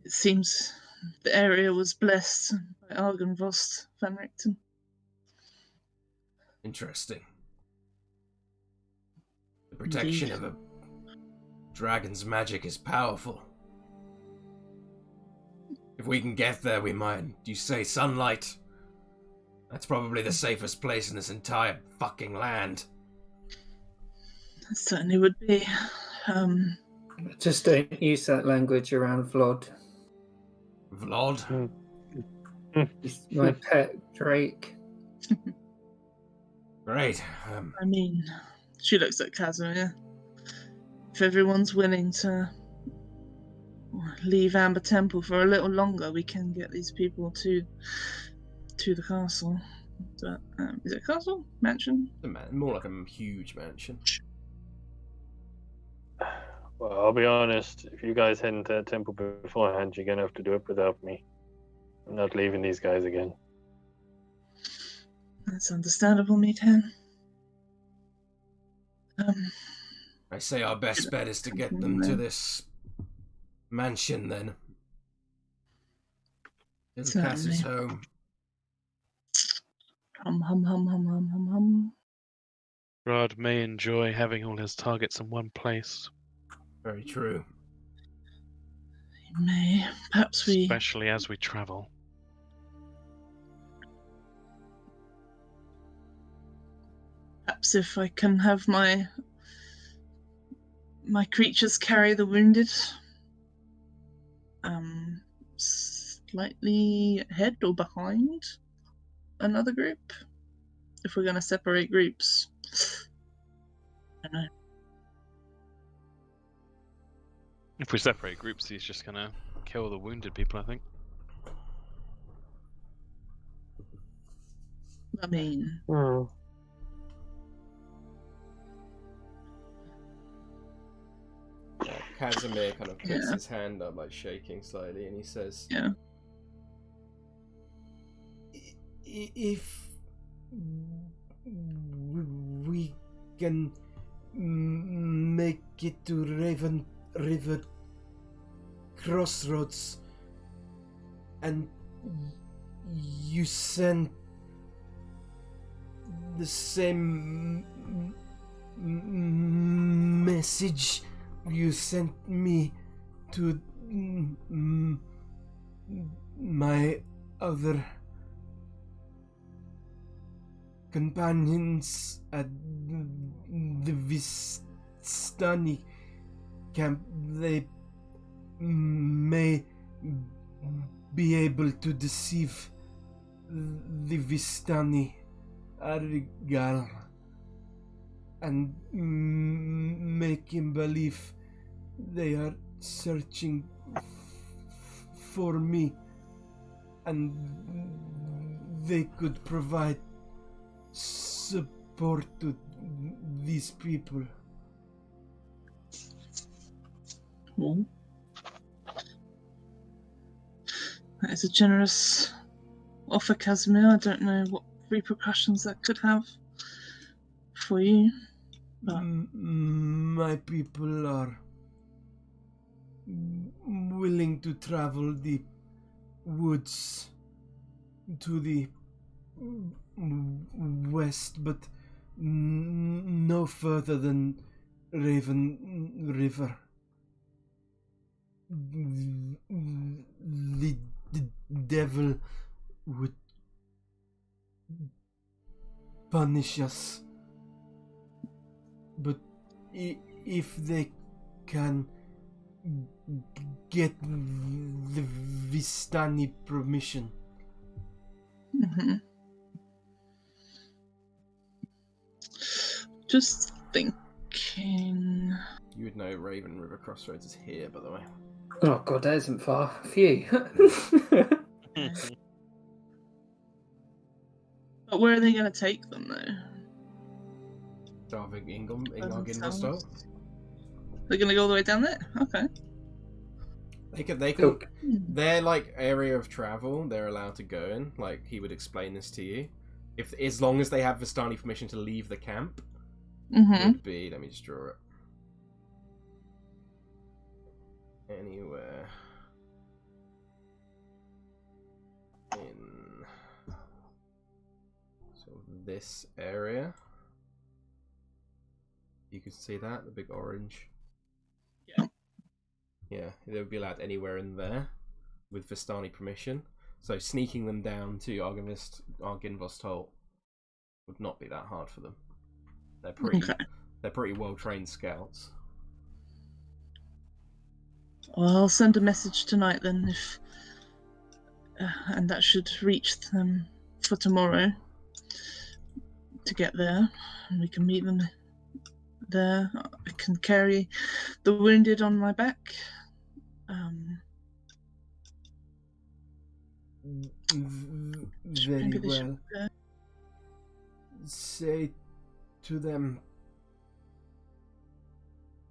It seems the area was blessed by Argynvost'Ra. Interesting. The protection Indeed. of a dragon's magic is powerful. If we can get there, we might. You say sunlight? That's probably the safest place in this entire fucking land. It certainly would be. Just don't use that language around Vlad. Vlad? He's my pet Drake. Great. I mean, she looks at Casimir. If everyone's willing to leave Amber Temple for a little longer, we can get these people to the castle. But, is it a castle? Mansion? More like a huge mansion. Well, I'll be honest. If you guys head into that temple beforehand, you're gonna have to do it without me. I'm not leaving these guys again. That's understandable, Meadhan. I say our best bet is to get them to this mansion, then. Ilkaas's home. Hum. Strahd may enjoy having all his targets in one place. Very true. He may. Perhaps we... Especially as we travel. Perhaps if I can have my creatures carry the wounded, slightly ahead or behind another group. If we're going to separate groups, I don't know. If we separate groups, he's just gonna kill the wounded people, I think. I mean, Casimir kind of puts his hand up, like shaking slightly, and he says, yeah. If we can make it to Raven River Crossroads and you send the same message you sent me to my other companions at the Vistani camp, they may be able to deceive the Vistani Al'Qell and make him believe they are searching for me, and they could provide support to these people. Well, that is a generous offer, Casimir. I don't know what repercussions that could have for you. But My people are willing to travel the woods to the west, but no further than Raven River. The devil would punish us, but if they can get the Vistani permission. Mm-hmm. Just thinking. You would know Raven River Crossroads is here, by the way. Oh god, that isn't far. Phew. But where are they going to take them, though? Argynvost'Ra. They're going to go all the way down there? Okay. They can. Their like area of travel they're allowed to go in. Like he would explain this to you, as long as they have Vistani permission to leave the camp. Mm-hmm. Would be. Let me just draw it. Anywhere in sort of this area. You can see that, the big orange. Yeah. Yeah, they would be allowed anywhere in there with Vistani permission. So sneaking them down to Argynvost'Ra would not be that hard for them. They're pretty well trained scouts. Well, I'll send a message tonight then, if and that should reach them for tomorrow to get there, and we can meet them there. I can carry the wounded on my back. Very well. Say to them,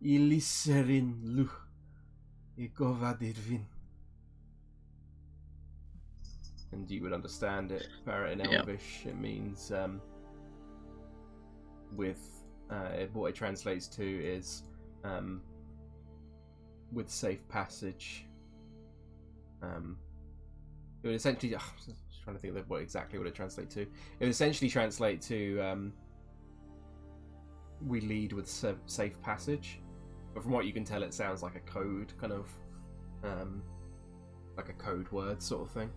Iliserin lu Igovadirvin. And you would understand it, Farrah, in Elvish. It means, what it translates to is, with safe passage. It would essentially, I'm just trying to think of what exactly would it translate to. It would essentially translate to, we lead with safe passage. But from what you can tell, it sounds like a code, kind of, like a code word sort of thing.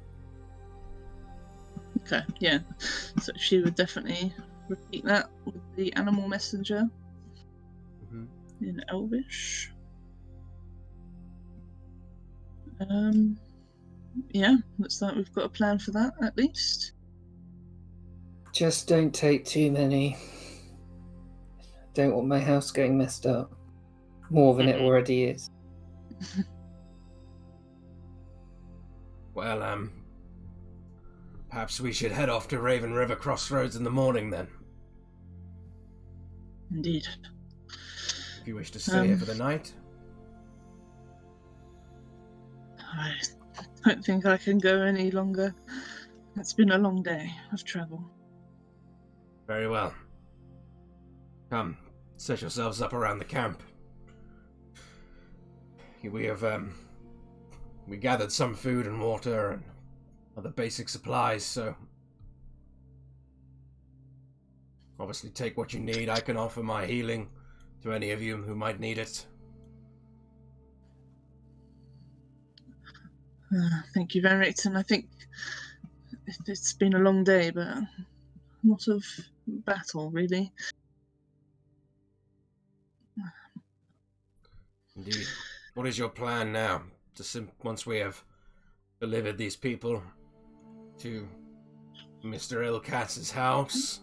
Okay, yeah. So she would definitely repeat that with the animal messenger in Elvish. Yeah, looks like we've got a plan for that at least. Just don't take too many. Don't want my house getting messed up more than it already is. Well, perhaps we should head off to Raven River Crossroads in the morning then. Indeed. If you wish to stay here for the night. I don't think I can go any longer. It's been a long day of travel. Very well. Come, set yourselves up around the camp. We have, we gathered some food and water and other basic supplies, so obviously take what you need. I can offer my healing to any of you who might need it. Thank you, Van Richten. I think it's been a long day, but a lot of battle, really. Indeed. What is your plan now? Once we have delivered these people to Mr. Ilkaas's house?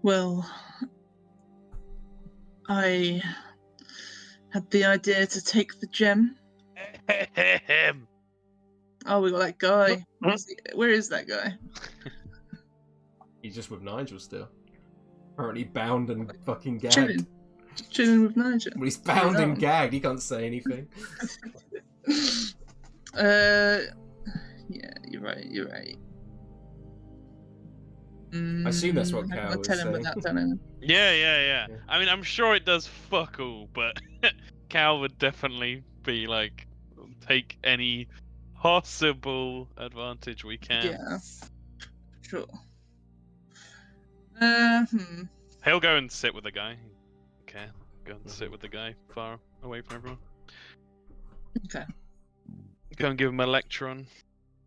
Well, I had the idea to take the gem. Oh, we got that guy. Where is that guy? He's just with Nigel still. Apparently bound and fucking gagged. Chilling with Nigel. Well, he's bound and gagged. He can't say anything. Yeah, you're right. I assume that's what Cal was tell him saying. without telling him. Yeah. I mean, I'm sure it does fuck all, but Cal would definitely be like, take any possible advantage we can. Yeah, sure. He'll go and sit with the guy. Okay, go and sit with the guy far away from everyone. Okay. Go and give him a lecture on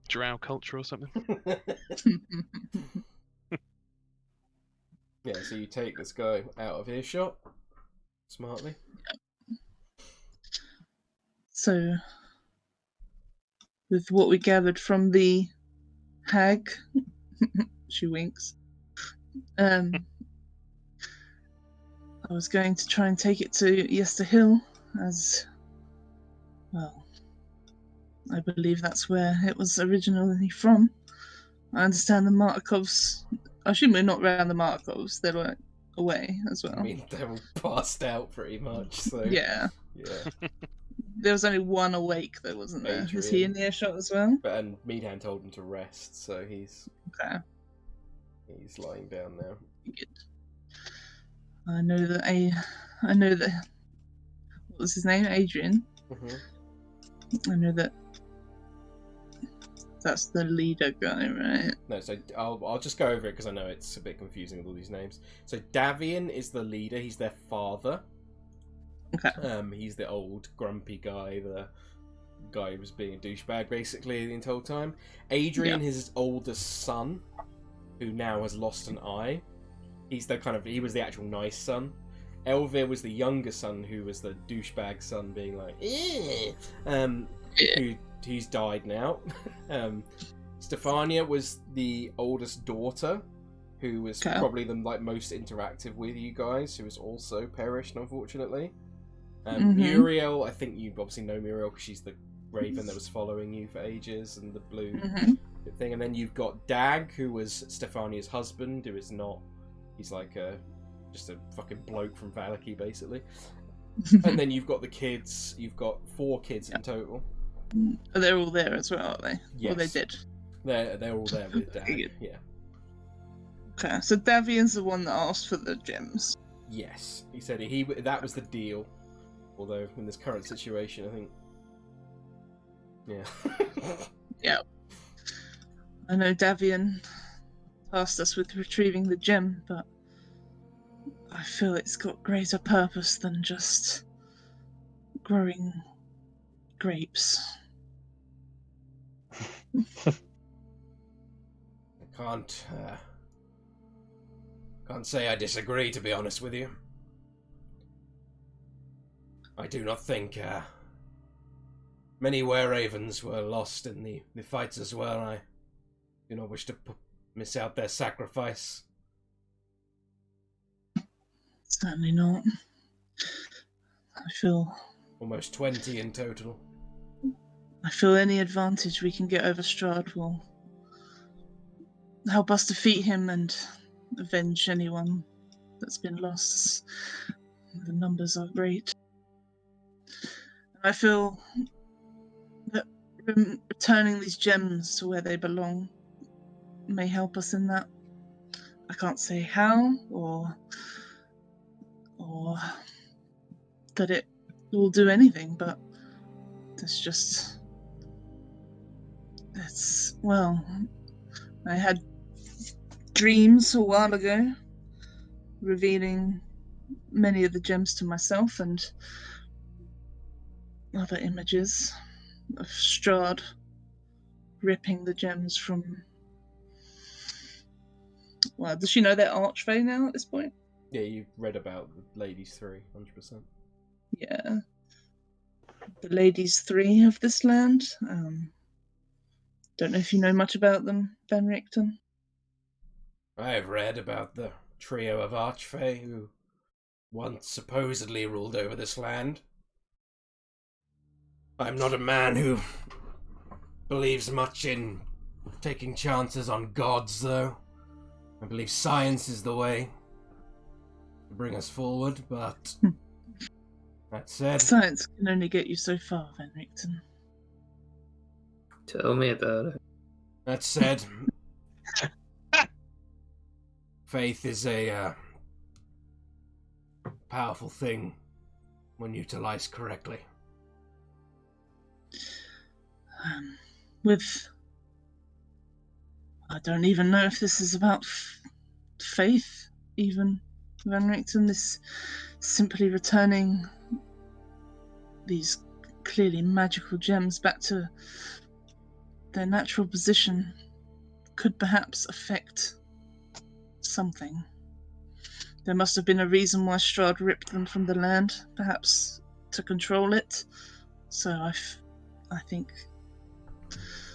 drow culture or something. Yeah, so you take this guy out of earshot smartly. So, with what we gathered from the hag, she winks. I was going to try and take it to Yester Hill, as well. I believe that's where it was originally from. I understand the Markovs. I assume we're not around the Markovs. They're like away as well. I mean, they're all passed out pretty much. So yeah. There was only one awake, though, wasn't there? Adrian. Is he in earshot as well? And Meadhan told him to rest, so he's lying down now. Good. I know that. What was his name? Adrian. Mm-hmm. I know that. That's the leader guy, right? No, so I'll just go over it because I know it's a bit confusing with all these names. So Davion is the leader. He's their father. Okay. He's the old grumpy guy, the guy who was being a douchebag basically the entire time. Adrian is his oldest son, who now has lost an eye. He was the actual nice son. Elvir was the younger son, who was the douchebag son, being like, who's died now. Stefania was the oldest daughter, who was probably the most interactive with you guys, who has also perished, unfortunately. Muriel, I think you obviously know Muriel because she's the raven that was following you for ages, and the blue thing. And then you've got Dag, who was Stefania's husband, who is not. He's like just a fucking bloke from Valaki, basically. And then you've got the kids. You've got 4 kids in total. They're all there as well, aren't they? Yes. Or they did? They're all there with Dag. Yeah. Okay, so Davion's the one that asked for the gems. Yes, he said that was the deal. Although in this current situation, I think, Yeah. I know Davion tasked us with retrieving the gem, but I feel it's got greater purpose than just growing grapes. I can't say I disagree, to be honest with you. I do not think many were-ravens were lost in the fights as well. I do not wish to miss out their sacrifice. Certainly not. I feel... Almost 20 in total. I feel any advantage we can get over Strahd will help us defeat him and avenge anyone that's been lost. The numbers are great. I feel that returning these gems to where they belong may help us in that. I can't say how or that it will do anything, but I had dreams a while ago revealing many of the gems to myself, and other images of Strahd ripping the gems from Well, does she know they're Archfey now at this point? Yeah, you've read about the Ladies 3, 100%. Yeah. The Ladies 3 of this land. Don't know if you know much about them, Van Richten. I have read about the trio of Archfey who once supposedly ruled over this land. I'm not a man who believes much in taking chances on gods, though. I believe science is the way to bring us forward, but that said... Science can only get you so far, Van Richten. Tell me about it. That said, faith is a powerful thing when utilized correctly. I don't even know if this is about faith, even, Van Richten. This simply returning these clearly magical gems back to their natural position could perhaps affect something. There must have been a reason why Strahd ripped them from the land, perhaps to control it. So I think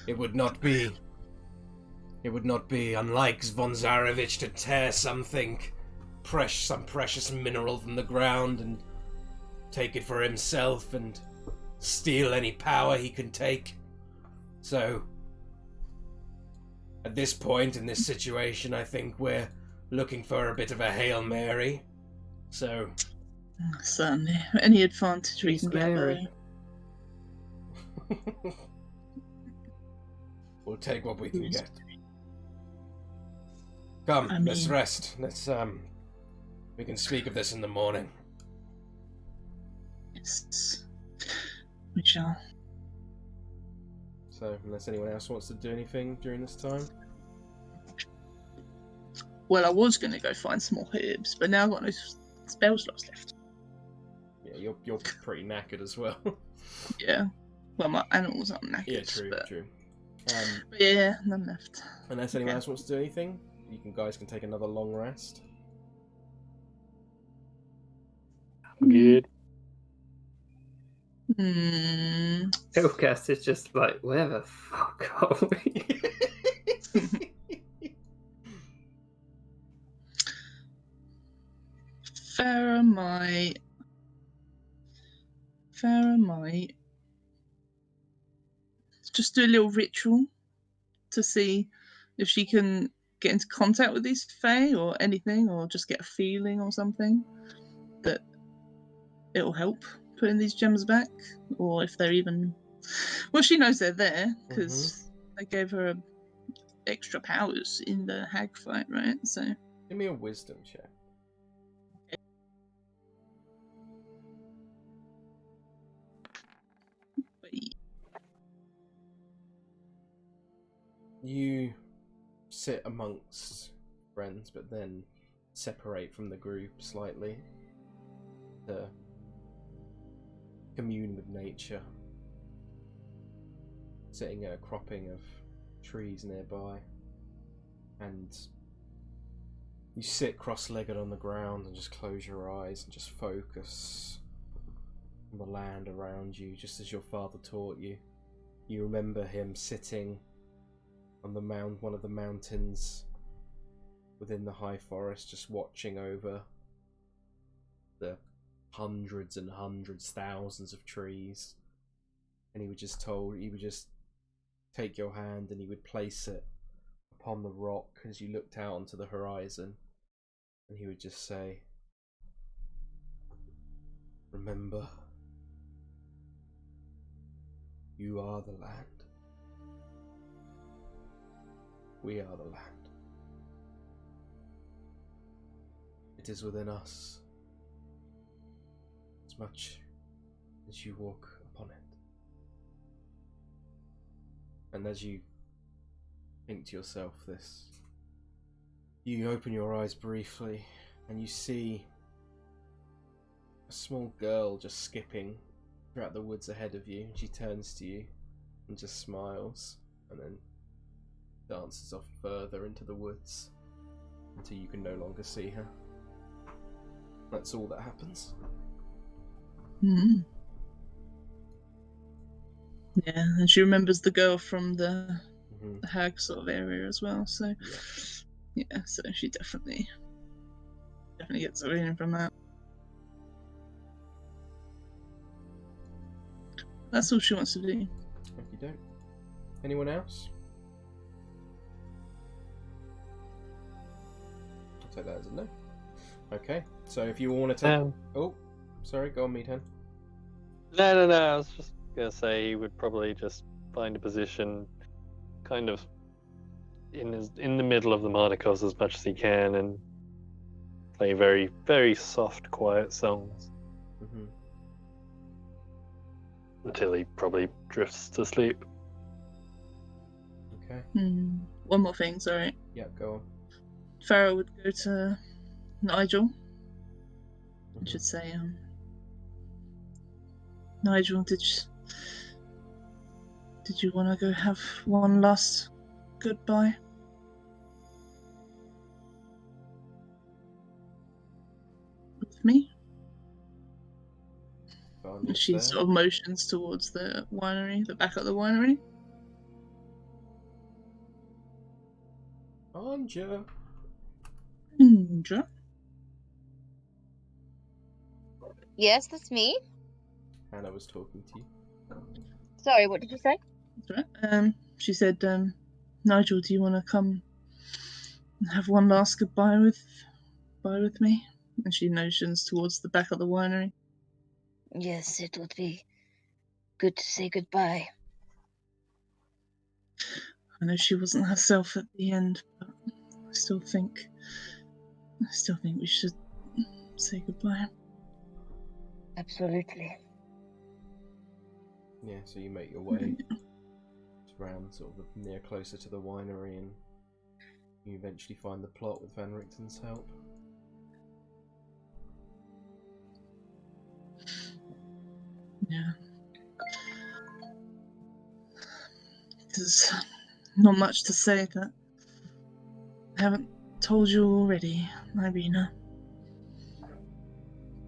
it would not be unlike von Zarevich to tear some precious mineral from the ground and take it for himself and steal any power he can take. So, at this point in this situation, I think we're looking for a bit of a Hail Mary. So... certainly. Any advantage we can get. Mary. We'll take what we can get. Come, let's rest. We can speak of this in the morning. Yes. We shall. So, unless anyone else wants to do anything during this time? Well, I was going to go find some more herbs, but now I've got no spell slots left. Yeah, you're pretty knackered as well. Yeah. Well, my animals aren't knackered. Yeah, true, but... true. But yeah, none left. Unless anyone else wants to do anything, guys can take another long rest. Good. Ilkaas is just like, where the fuck are we? Farrah might just do a little ritual to see if she can get into contact with these fae or anything, or just get a feeling or something that it'll help putting these gems back, or if they're even... Well, she knows they're there because they gave her extra powers in the hag fight, right? So give me a wisdom check. You sit amongst friends, but then separate from the group slightly to commune with nature, sitting at a cropping of trees nearby, and you sit cross-legged on the ground and just close your eyes and just focus on the land around you, just as your father taught you. You remember him sitting on the one of the mountains within the high forest, just watching over the hundreds and hundreds, thousands of trees, and he would just take your hand and he would place it upon the rock as you looked out onto the horizon, and he would just say, "Remember, you are the land. We are the land. It is within us, as much as you walk upon it." And as you think to yourself this, you open your eyes briefly and you see a small girl just skipping throughout the woods ahead of you. She turns to you and just smiles and then dances off further into the woods. until you can no longer see her. That's all that happens. Mm. Yeah, and she remembers the girl from the hag sort of area as well. So yeah, so she definitely gets a reading from that. That's all she wants to do. If you don't. Anyone else? I'll take that as a no. Okay, so if you want to take... Oh, sorry, go on, Meadhan. No, I was just going to say he would probably just find a position kind of in the middle of the Mardikovs as much as he can and play very, very soft, quiet songs. Until he probably drifts to sleep. Okay. One more thing, sorry. Yeah, go on. Farrah would go to Nigel. I should say, Nigel, did you want to go have one last goodbye? With me? And she sort of motions towards the winery, the back of the winery. Anja. Anja? Yes, that's me. Hannah was talking to you. Sorry, what did you say? That's right. She said, Nigel, do you want to come and have one last goodbye with me? And she motions towards the back of the winery. Yes, it would be good to say goodbye. I know she wasn't herself at the end, but I still think we should say goodbye. Absolutely. Yeah, so you make your way around sort of near closer to the winery and you eventually find the plot with Van Richten's help. Yeah. There's not much to say that I haven't told you already, Irina.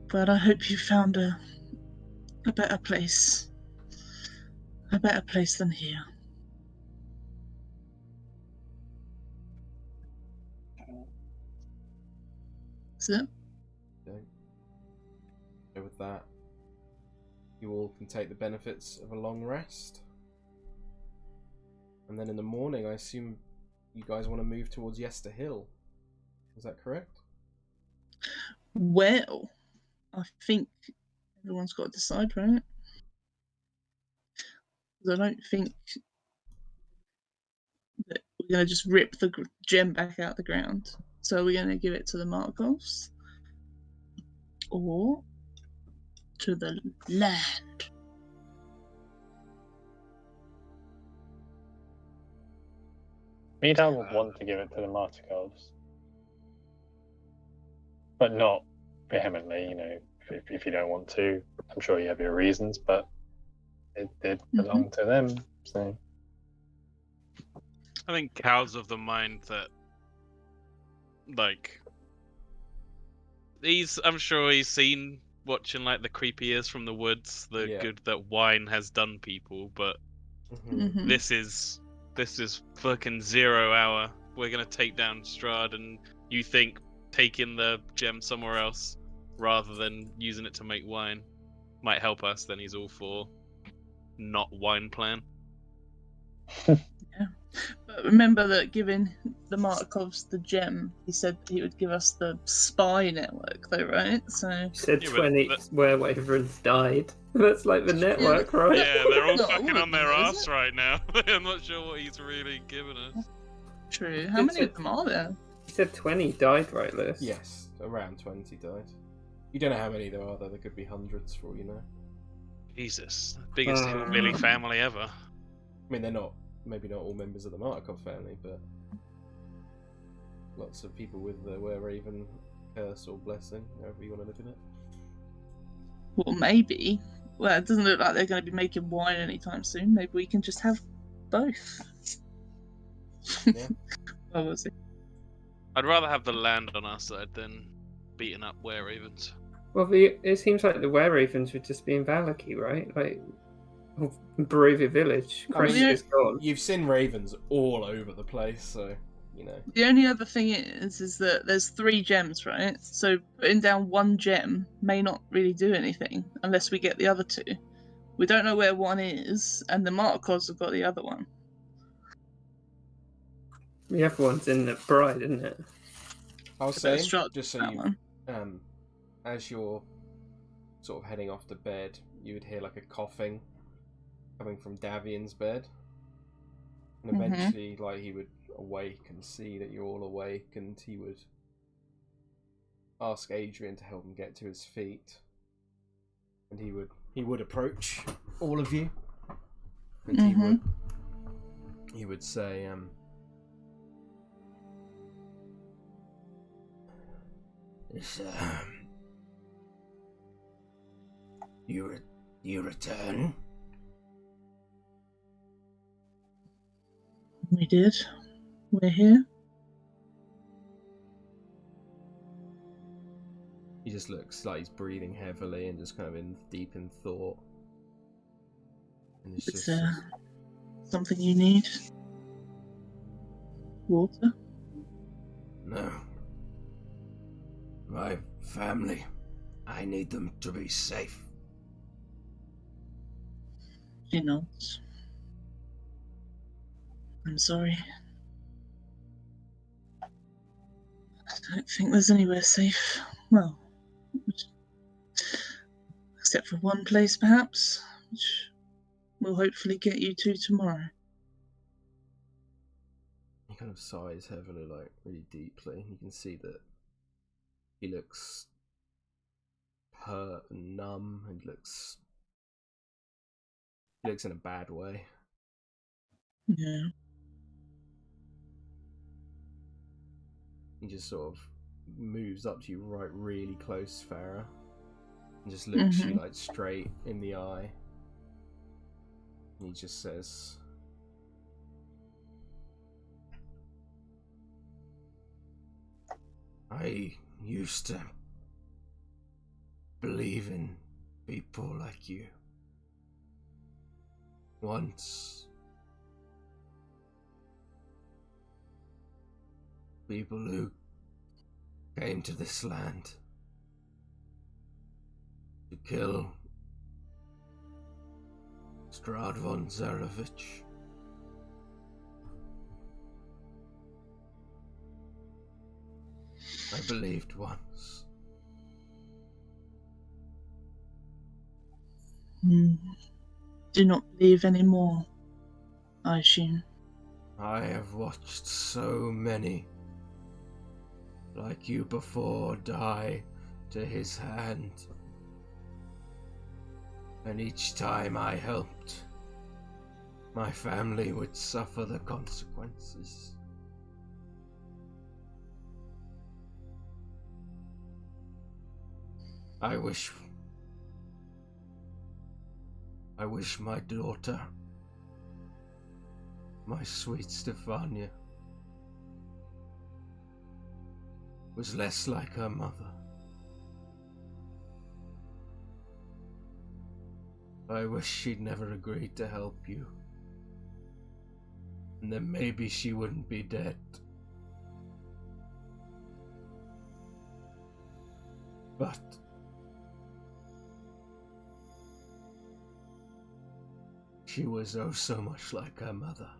But I hope you found a better place. A better place than here. That's it. So with that, you all can take the benefits of a long rest. And then in the morning, I assume you guys want to move towards Yester Hill. Is that correct? Well, I think everyone's got to decide, right? Because I don't think that we're going to just rip the gem back out the ground. So we're going to give it to the Markovs. Or to the land. Meadhan would want to give it to the Mardikovs. But not vehemently, you know, if you don't want to. I'm sure you have your reasons, but it did belong to them, so... I think Cal's of the mind that, like, I'm sure he's seen watching, like, the creepy ears from the woods, the good that wine has done people, but this is fucking 0 hour. We're gonna take down Strahd, and you think taking the gem somewhere else rather than using it to make wine might help us, then he's all for not wine plan. Yeah. But remember that giving the Markovs the gem, he said he would give us the spy network, though, right? So he said 20 where Waverns died. That's like the network, right? Yeah, they're all fucking on their ass right now. I'm not sure what he's really giving us. True. How many of them are there? He said 20 died, right, Lewis? Yes, around 20 died. You don't know how many there are, though. There could be hundreds, for all you know. Jesus, biggest hillbilly family ever. I mean, they're not. Maybe not all members of the Markov family, but lots of people with the Were-Raven curse or blessing, however you want to look at it. Well, maybe. Well, it doesn't look like they're going to be making wine anytime soon. Maybe we can just have both. Yeah. What was it? I'd rather have the land on our side than beating up were-ravens. Well, it seems like the were-ravens would just be in Valaki, right? Like, Barovia Village. I mean, Crest is gone. You've seen ravens all over the place, so, you know. The only other thing is that there's 3 gems, right? So putting down 1 gem may not really do anything unless we get the other 2. We don't know where one is, and the Markos have got the other one. The other one's in the bride, isn't it? I was So saying, Strahd just so that you, one. as you're sort of heading off to bed, you would hear like a coughing coming from Davion's bed. And eventually, like, he would awake and see that you're all awake, and he would ask Adrian to help him get to his feet. And he would approach all of you, and he would say, you return? We did. We're here. He just looks like he's breathing heavily and just kind of deep in thought. And it's It's just something you need. Water? no. My family. I need them to be safe. She nods. I'm sorry. I don't think there's anywhere safe. Well, except for one place, perhaps, which we'll hopefully get you to tomorrow. He kind of sighs heavily, like really deeply. You can see that he looks hurt and numb, and looks in a bad way. Yeah. He just sort of moves up to you really close, Farrah, and just looks you like straight in the eye. And he just says, I used to believe in people like you. Once. People who came to this land to kill Strahd von Zarovich. I believed once. Do not believe anymore, I assume. I have watched so many like you before die to his hand. And each time I helped, my family would suffer the consequences. I wish my daughter, my sweet Stefania, was less like her mother. I wish she'd never agreed to help you. And then maybe she wouldn't be dead. But she was oh so much like her mother.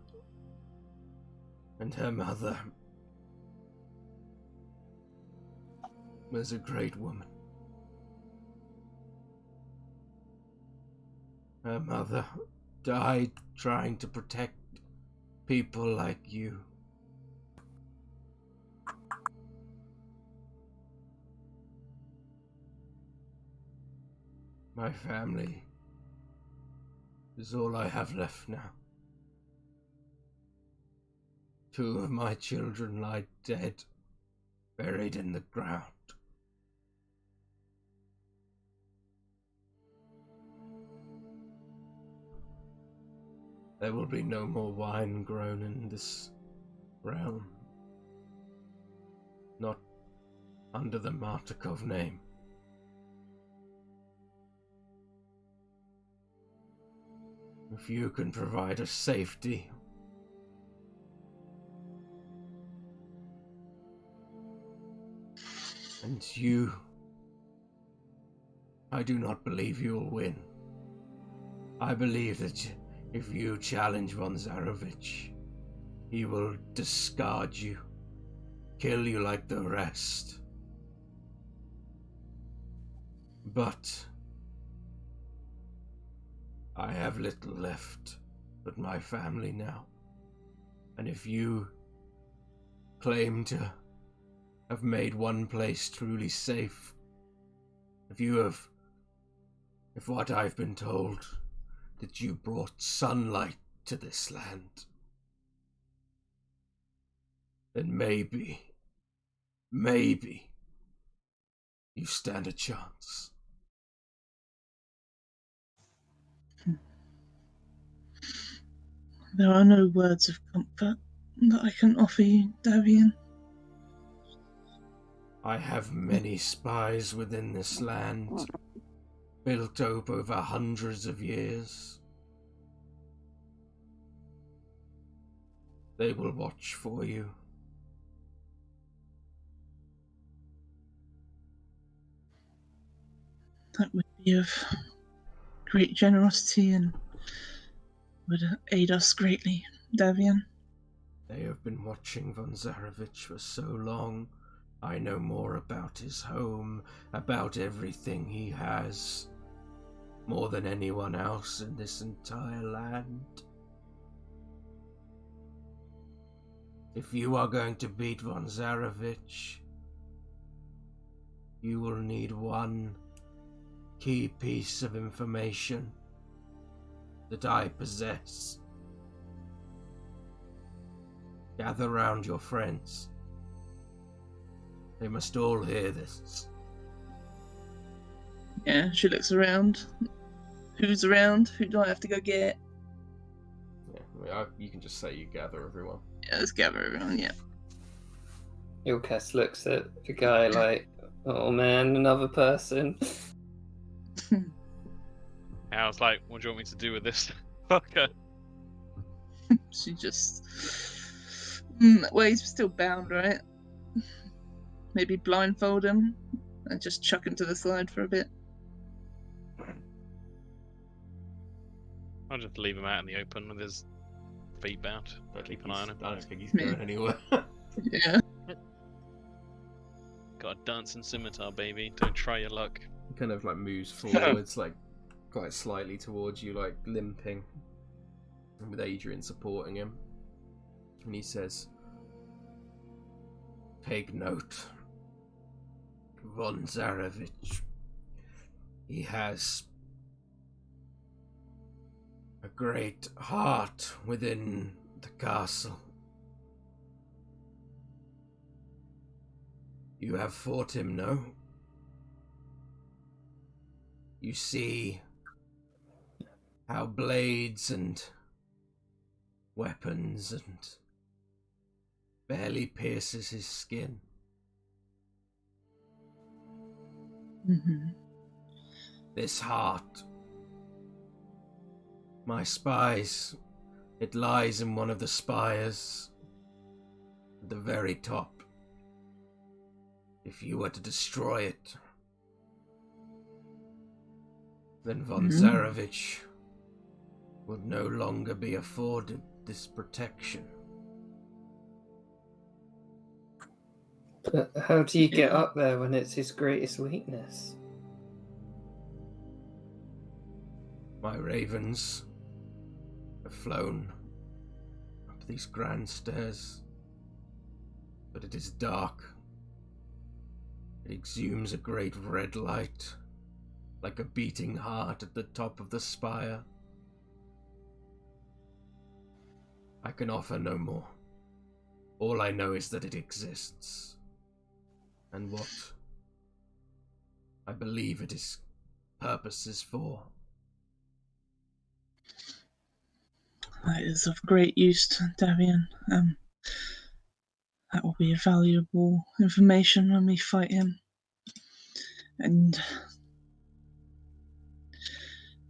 And her mother was a great woman. Her mother died trying to protect people like you. My family is all I have left now. 2 of my children lie dead, buried in the ground. There will be no more wine grown in this realm. not under the Martikov name. If you can provide us safety, and I do not believe you will win. I believe that if you challenge von Zarovich, he will discard you, kill you like the rest. But I have little left but my family now. And if you claim to have made one place truly safe, if what I've been told, that you brought sunlight to this land, then maybe you stand a chance. There are no words of comfort that I can offer you, Davion. I have many spies within this land, built up over hundreds of years. They will watch for you. That would be of great generosity and would aid us greatly, Davion. They have been watching von Zarovich for so long. I know more about his home, about everything he has, more than anyone else in this entire land. If you are going to beat von Zarovich, you will need one key piece of information that I possess. Gather round your friends. They must all hear this. Yeah, she looks around. Who's around? Who do I have to go get? Yeah, you can just say you gather everyone. Yeah, let's gather everyone, yeah. Ilkaas looks at the guy like, oh man, another person. I was like, what do you want me to do with this fucker? She just... well, he's still bound, right? Maybe blindfold him and just chuck him to the side for a bit. I'll just leave him out in the open with his feet bound. Keep an eye on him. I don't think he's going anywhere. Yeah. Got a dancing scimitar, baby. Don't try your luck. He kind of like moves forwards, like quite slightly towards you, like limping, and with Adrian supporting him. And he says, "Take note, von Zarovich. He has a great heart within the castle. You have fought him, no? You see how blades and weapons and barely pierces his skin. Mm-hmm. This heart, my spies, it lies in one of the spires at the very top. If you were to destroy it, then von Zarovich would no longer be afforded this protection." But how do you get up there when it's his greatest weakness? My ravens have flown up these grand stairs, but it is dark. It exudes a great red light, like a beating heart at the top of the spire. I can offer no more. All I know is that it exists, and what I believe it is purposes for. That is of great use, Davion. That will be valuable information when we fight him. And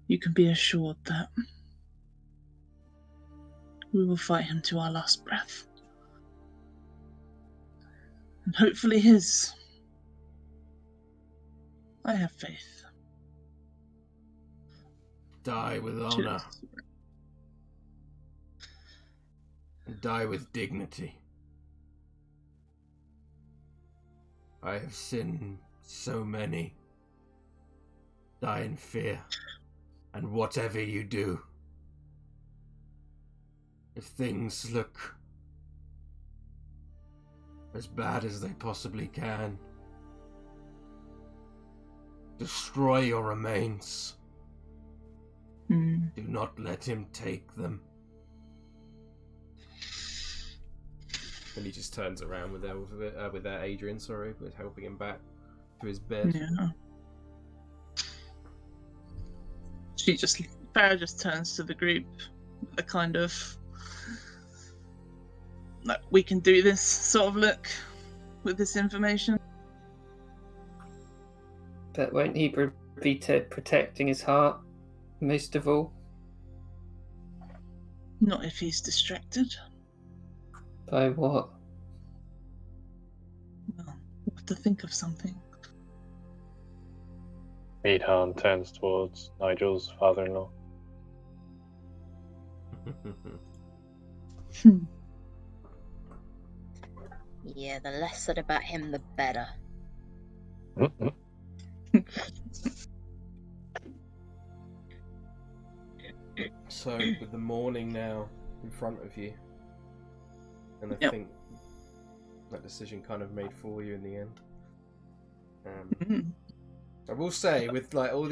you can be assured that we will fight him to our last breath. And hopefully his. I have faith. Die with honor. And die with dignity. I have sinned so many. Die in fear. And whatever you do, if things look as bad as they possibly can, destroy your remains. Do not let him take them. And he just turns around with Adrian, with helping him back to his bed. Yeah. Farrah just turns to the group with a kind of, like, we can do this sort of look with this information. But won't he be protecting his heart most of all? Not if he's distracted. By what? Well, we'll have to think of something. Meadhan turns towards Nigel's father-in-law. Yeah, the less said about him, the better. So, with the morning now in front of you, and I think that decision kind of made for you in the end. I will say, with like all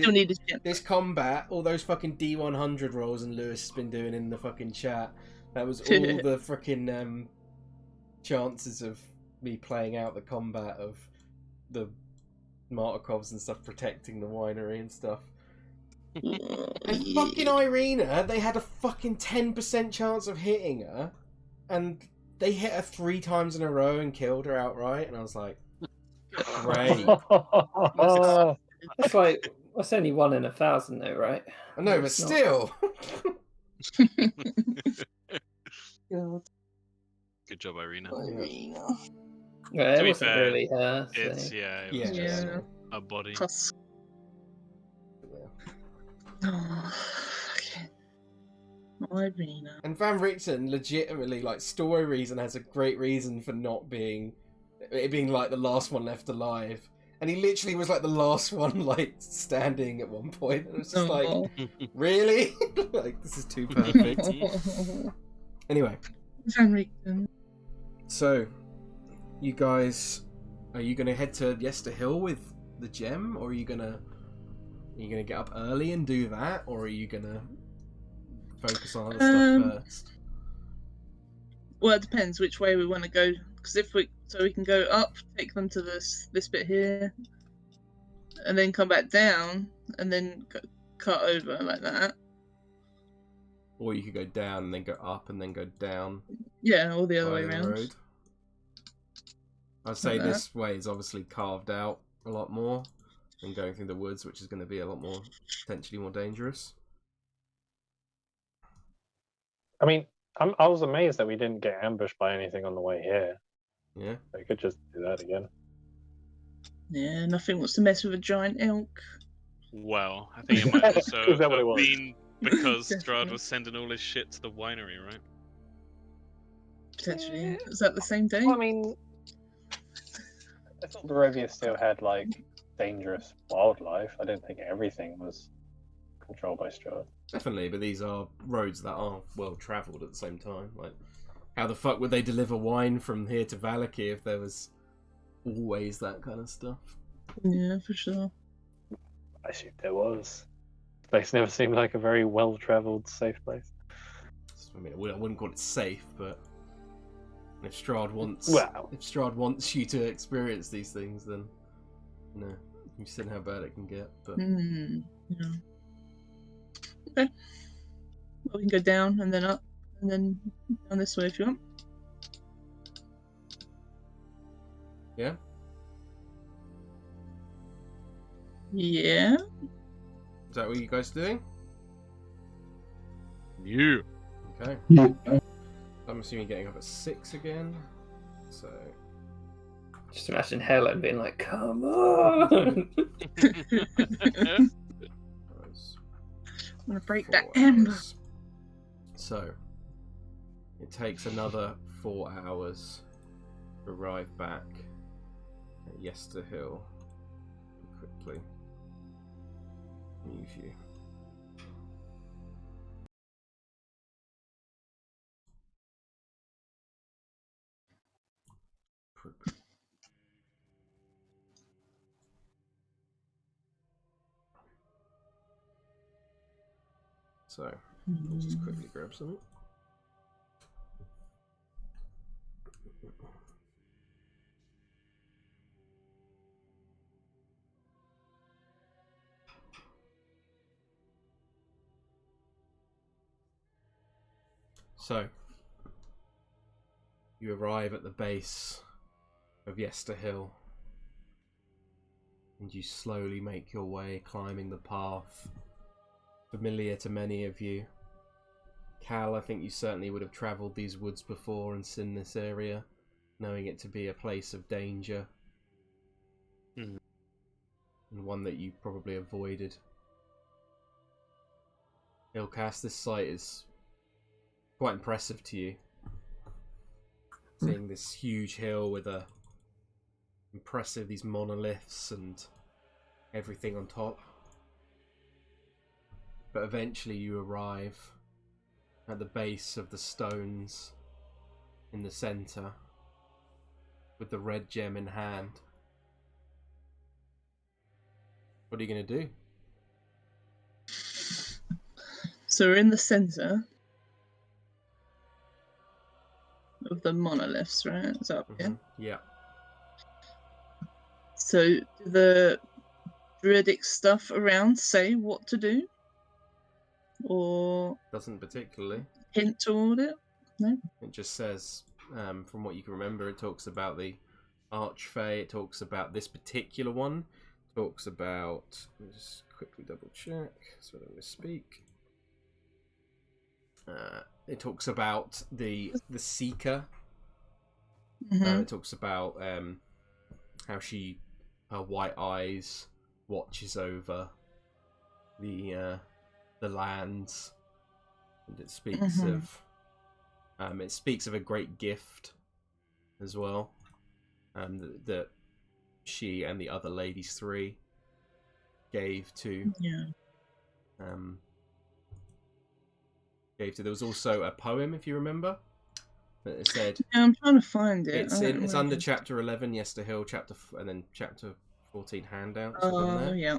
this combat, all those fucking D100 rolls and Lewis has been doing in the fucking chat, that was all the fucking chances of me playing out the combat of the Martikovs and stuff protecting the winery and stuff. And fucking Irina, they had a fucking 10% chance of hitting her, and they hit her 3 times in a row and killed her outright, and I was like, great. That's only 1 in 1,000 though, right? I know, but still. Good job, Irina. Yeah, To it be wasn't fair, really her. So. it was just a body. Okay. Irina. And Van Richten legitimately, like, story reason, has a great reason for not being like the last one left alive. And he literally was like the last one, like, standing at one point. And it was just like, really? Like, this is too perfect. Anyway. Van Richten. So, you guys, are you going to head to Yester Hill with the gem? Or are you going to get up early and do that? Or are you going to focus on other stuff first? Well, it depends which way we want to go. Because we can go up, take them to this bit here, and then come back down, and then cut over like that. Or you could go down and then go up and then go down. Yeah, or the other way around. Road. I'd say like this way is obviously carved out a lot more than going through the woods, which is going to be a lot more, potentially more dangerous. I mean, I was amazed that we didn't get ambushed by anything on the way here. Yeah. They could just do that again. Yeah, nothing wants to mess with a giant elk. Well, I think it might also have been because Strahd was sending all his shit to the winery, right? Potentially. Was that the same day? Well, I mean, I thought Barovia still had, like, dangerous wildlife. I didn't think everything was controlled by Strahd. Definitely, but these are roads that are well travelled at the same time. Like, how the fuck would they deliver wine from here to Valaki if there was always that kind of stuff? Yeah, for sure. I assume there was. This place never seemed like a very well-travelled, safe place. I mean, I wouldn't call it safe, but if Strahd wants you to experience these things, then you've seen how bad it can get. But yeah. Okay. Well, we can go down and then up, and then down this way if you want. I mean, I'm always amazed that we didn't get ambushed by anything on the way here. Potentially. Was that the same day? They Yeah? Yeah. Is that what you guys are doing? Yeah. Okay. Yeah. I'm assuming getting up at 6 again. So. Just imagine Helen being like, "Come on!" I'm gonna break that 4 ember. hours. So, it takes another 4 hours to arrive back at Yester Hill. Quickly move you. So, I'll just quickly grab something. So, you arrive at the base of Yester Hill, and you slowly make your way, climbing the path familiar to many of you. Cal, I think you certainly would have travelled these woods before and seen this area, knowing it to be a place of danger. Mhm. And one that you probably avoided. Ilkaas, this site is quite impressive to you. Seeing this huge hill with these monoliths and everything on top. But eventually you arrive at the base of the stones in the centre with the red gem in hand. What are you going to do? So we're in the centre of the monoliths, right? Is that up here? Yeah. So do the druidic stuff around say what to do? Or Doesn't particularly. hint toward it? No? It just says, from what you can remember, it talks about the Archfey, it talks about this particular one, talks about, let me just quickly double check so I don't misspeak. It talks about the Seeker. Mm-hmm. It talks about how her white eyes watches over the lands, and it speaks of a great gift as well, that she and the other ladies three gave to. Yeah. There was also a poem, if you remember, that it said. Yeah, I'm trying to find it. It's under chapter 11, Yester Hill, and then chapter 14 handouts. Oh, there. yeah.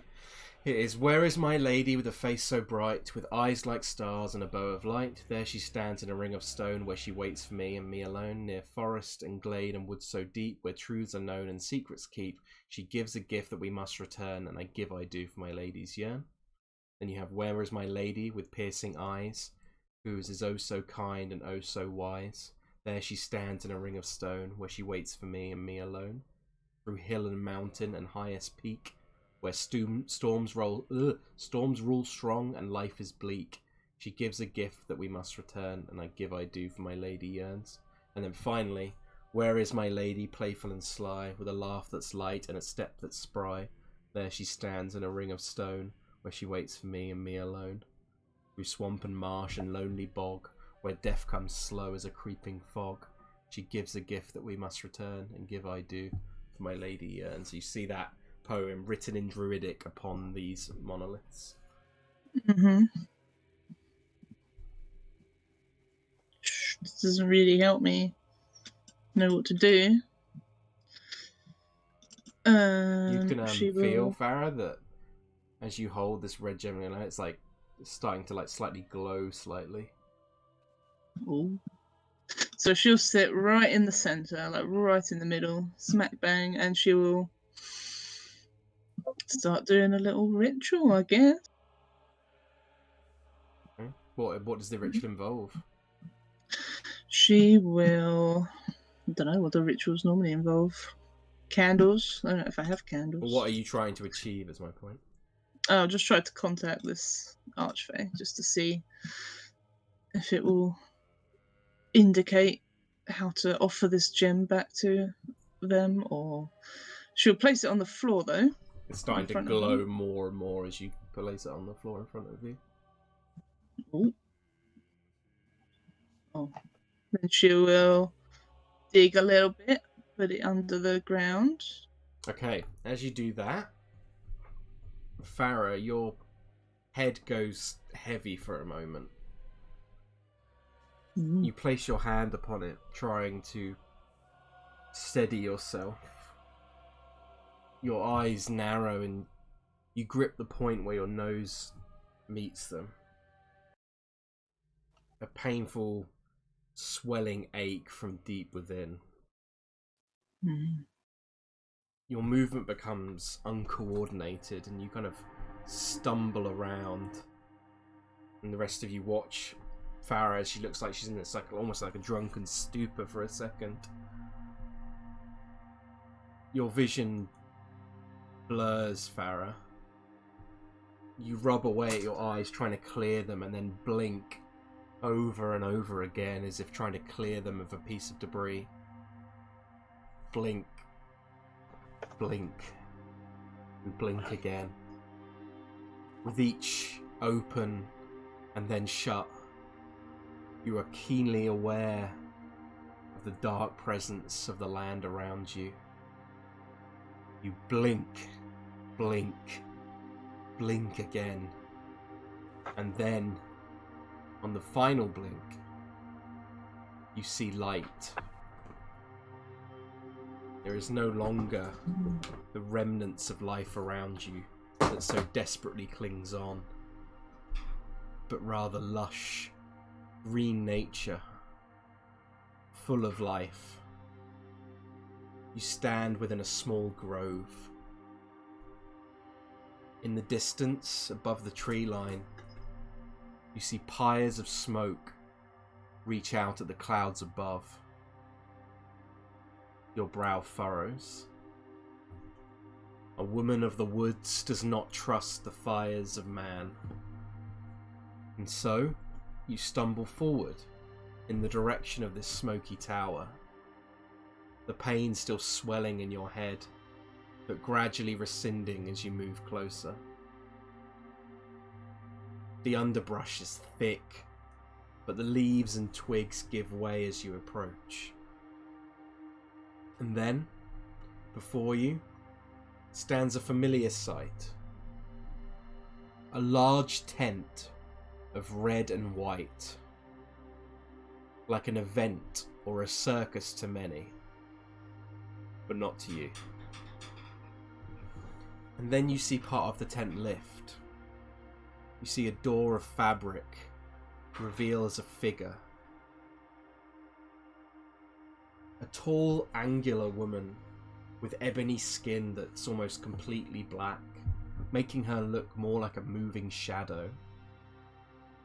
It is, where is my lady with a face so bright, with eyes like stars and a bow of light? There she stands in a ring of stone, where she waits for me and me alone, near forest and glade and wood so deep, where truths are known and secrets keep. She gives a gift that we must return, and I give I do for my lady's yearn. Then you have, where is my lady with piercing eyes, whose is oh so kind and oh so wise? There she stands in a ring of stone, where she waits for me and me alone. Through hill and mountain and highest peak, where storms rule strong and life is bleak. She gives a gift that we must return, and I give I do for my lady yearns. And then finally, where is my lady, playful and sly, with a laugh that's light and a step that's spry? There she stands in a ring of stone, where she waits for me and me alone. Through swamp and marsh and lonely bog, where death comes slow as a creeping fog, she gives a gift that we must return, and give I do for my lady yearns. So you see that poem written in Druidic upon these monoliths. Mm-hmm. This doesn't really help me know what to do. You can feel, Farrah, that as you hold this red gem, it's like starting to slightly glow slightly. Ooh. So she'll sit right in the center, right in the middle, smack bang, and she will start doing a little ritual, I guess. Okay. What does the ritual involve? She will. I don't know what the rituals normally involve. candles. I don't know if I have candles. What are you trying to achieve, is my point. I'll just try to contact this archfey just to see if it will indicate how to offer this gem back to them, or she'll place it on the floor though. It's starting to glow more and more as you place it on the floor in front of you. Ooh. Oh. Then she will dig a little bit, put it under the ground. Okay, as you do that, Farrah, your head goes heavy for a moment. You place your hand upon it, trying to steady yourself. Your eyes narrow and you grip the point where your nose meets them. A painful, swelling ache from deep within. Your movement becomes uncoordinated and you kind of stumble around. And the rest of you watch Farrah as she looks like she's in this almost like a drunken stupor for a second. Your vision blurs, Farrah. You rub away at your eyes trying to clear them and then blink over and over again as if trying to clear them of a piece of debris. Blink. Blink. And blink again. With each open and then shut, you are keenly aware of the dark presence of the land around you. You blink, blink, blink again. And then, on the final blink, you see light. There is no longer the remnants of life around you that so desperately clings on, but rather lush, green nature, full of life. You stand within a small grove. In the distance, above the tree line, you see pyres of smoke reach out at the clouds above. Your brow furrows. A woman of the woods does not trust the fires of man. And so, you stumble forward in the direction of this smoky tower. The pain still swelling in your head, but gradually rescinding as you move closer. The underbrush is thick, but the leaves and twigs give way as you approach. And then, before you, stands a familiar sight. A large tent of red and white, like an event or a circus to many, but not to you. And then you see part of the tent lift. You see a door of fabric reveals a figure. A tall, angular woman with ebony skin that's almost completely black, making her look more like a moving shadow.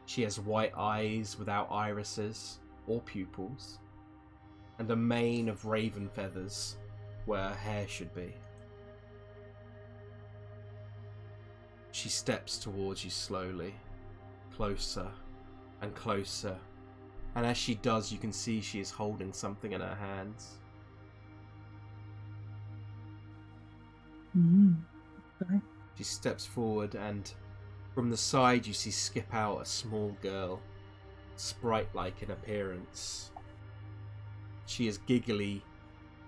She has white eyes without irises or pupils, and a mane of raven feathers where her hair should be. She steps towards you slowly, closer and closer, and as she does, you can see she is holding something in her hands. Okay. She steps forward, and from the side you see skip out a small girl, sprite-like in appearance. She has giggly,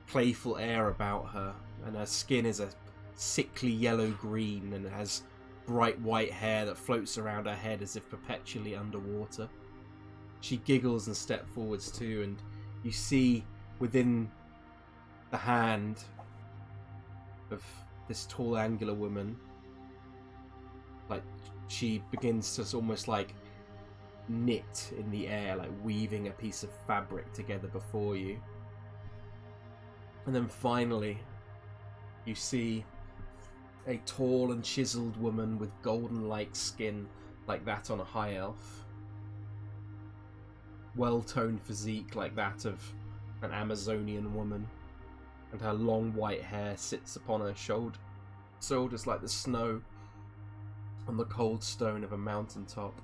playful air about her, and her skin is a sickly yellow-green and has bright white hair that floats around her head as if perpetually underwater. She giggles and steps forwards too, and you see within the hand of this tall, angular woman, like she begins to almost like knit in the air, like weaving a piece of fabric together before you. And then finally, you see a tall and chiseled woman with golden-like skin like that on a high elf. Well-toned physique like that of an Amazonian woman. and her long white hair sits upon her shoulders like the snow on the cold stone of a mountain top.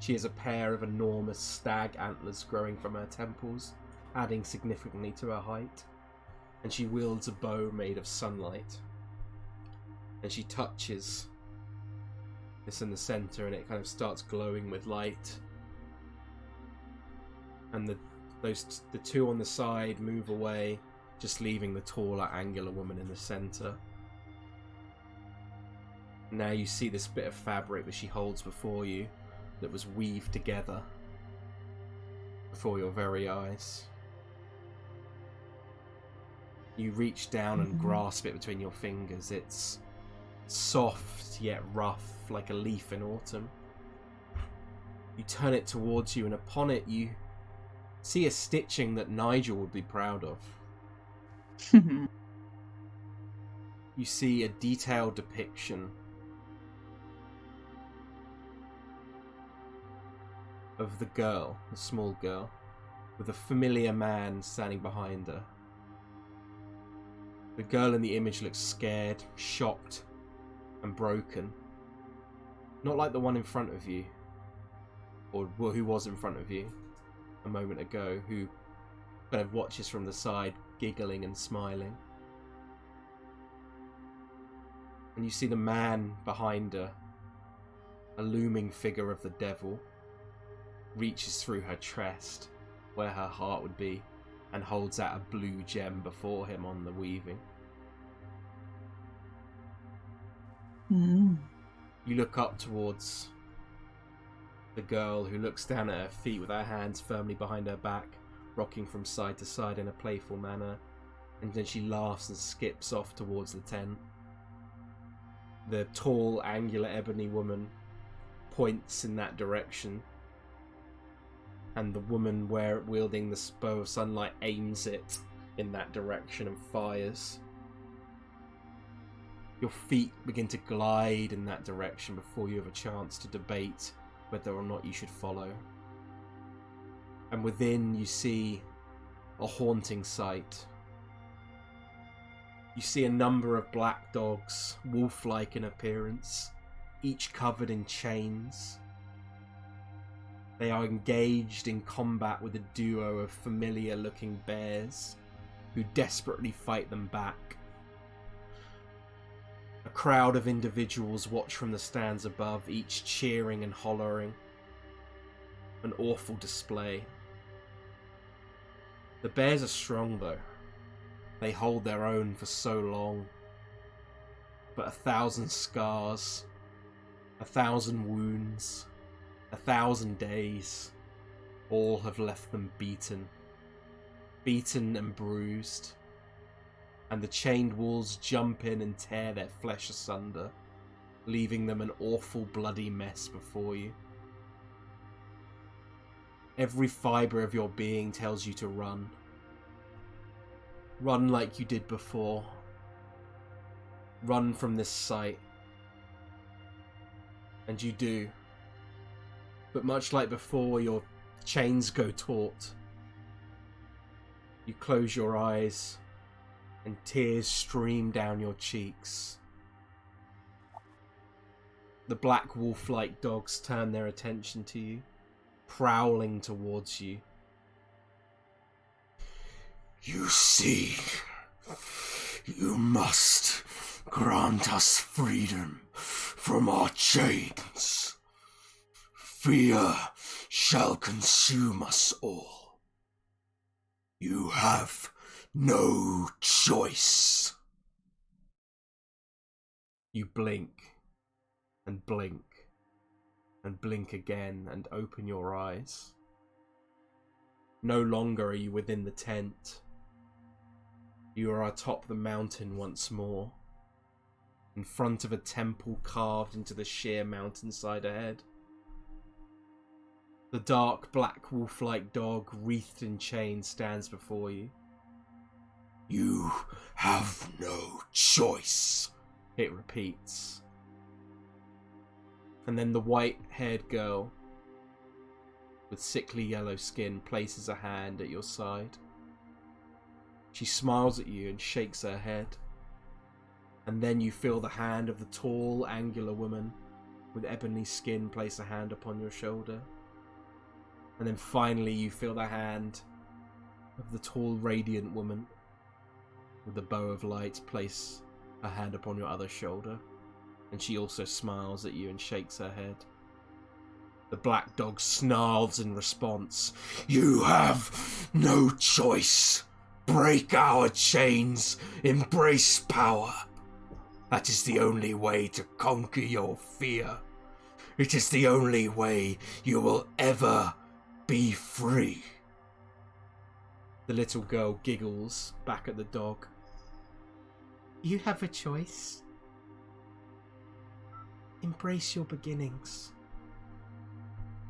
She has a pair of enormous stag antlers growing from her temples, adding significantly to her height, and she wields a bow made of sunlight. And she touches this in the center, and it kind of starts glowing with light. And the two on the side move away, just leaving the taller, angular woman in the center. Now you see this bit of fabric that she holds before you that was weaved together before your very eyes. You reach down and grasp it between your fingers. It's soft yet rough, like a leaf in autumn. You turn it towards you, and upon it you see a stitching that Nigel would be proud of. You see a detailed depiction of the girl, the small girl, with a familiar man standing behind her. The girl in the image looks scared, shocked, and broken. Not like the one in front of you, or who was in front of you a moment ago, who kind of watches from the side, giggling and smiling. And you see the man behind her, a looming figure of the devil, reaches through her chest, where her heart would be, and holds out a blue gem before him on the weaving. You look up towards the girl, who looks down at her feet with her hands firmly behind her back, rocking from side to side in a playful manner, and then she laughs and skips off towards the tent. The tall, angular, ebony woman points in that direction, and the woman wielding the bow of sunlight aims it in that direction and fires. Your feet begin to glide in that direction before you have a chance to debate whether or not you should follow. And within you see a haunting sight. You see a number of black dogs, wolf-like in appearance, each covered in chains. They are engaged in combat with a duo of familiar-looking bears who desperately fight them back. A crowd of individuals watch from the stands above, each cheering and hollering. An awful display. The bears are strong though. They hold their own for so long. But 1,000 scars, 1,000 wounds, 1,000 days, all have left them beaten and bruised, and the chained wolves jump in and tear their flesh asunder, leaving them an awful bloody mess before you. Every fibre of your being tells you to run. Run like you did before. Run from this sight. And you do. But much like before, your chains go taut. You close your eyes, and tears stream down your cheeks. The black wolf-like dogs turn their attention to you, prowling towards you. You see, you must grant us freedom from our chains. Fear shall consume us all. You have no choice. You blink, and blink, and blink again, and open your eyes. No longer are you within the tent. You are atop the mountain once more, in front of a temple carved into the sheer mountainside ahead. The dark black wolf-like dog, wreathed in chains, stands before you. You have no choice, it repeats. And then the white-haired girl, with sickly yellow skin, places a hand at your side. She smiles at you and shakes her head. And then you feel the hand of the tall, angular woman with ebony skin place a hand upon your shoulder. And then finally you feel the hand of the tall, radiant woman with the bow of light place a hand upon your other shoulder. And she also smiles at you and shakes her head. The black dog snarls in response. You have no choice. Break our chains. Embrace power. That is the only way to conquer your fear. It is the only way you will ever be free. The little girl giggles back at the dog. You have a choice. Embrace your beginnings.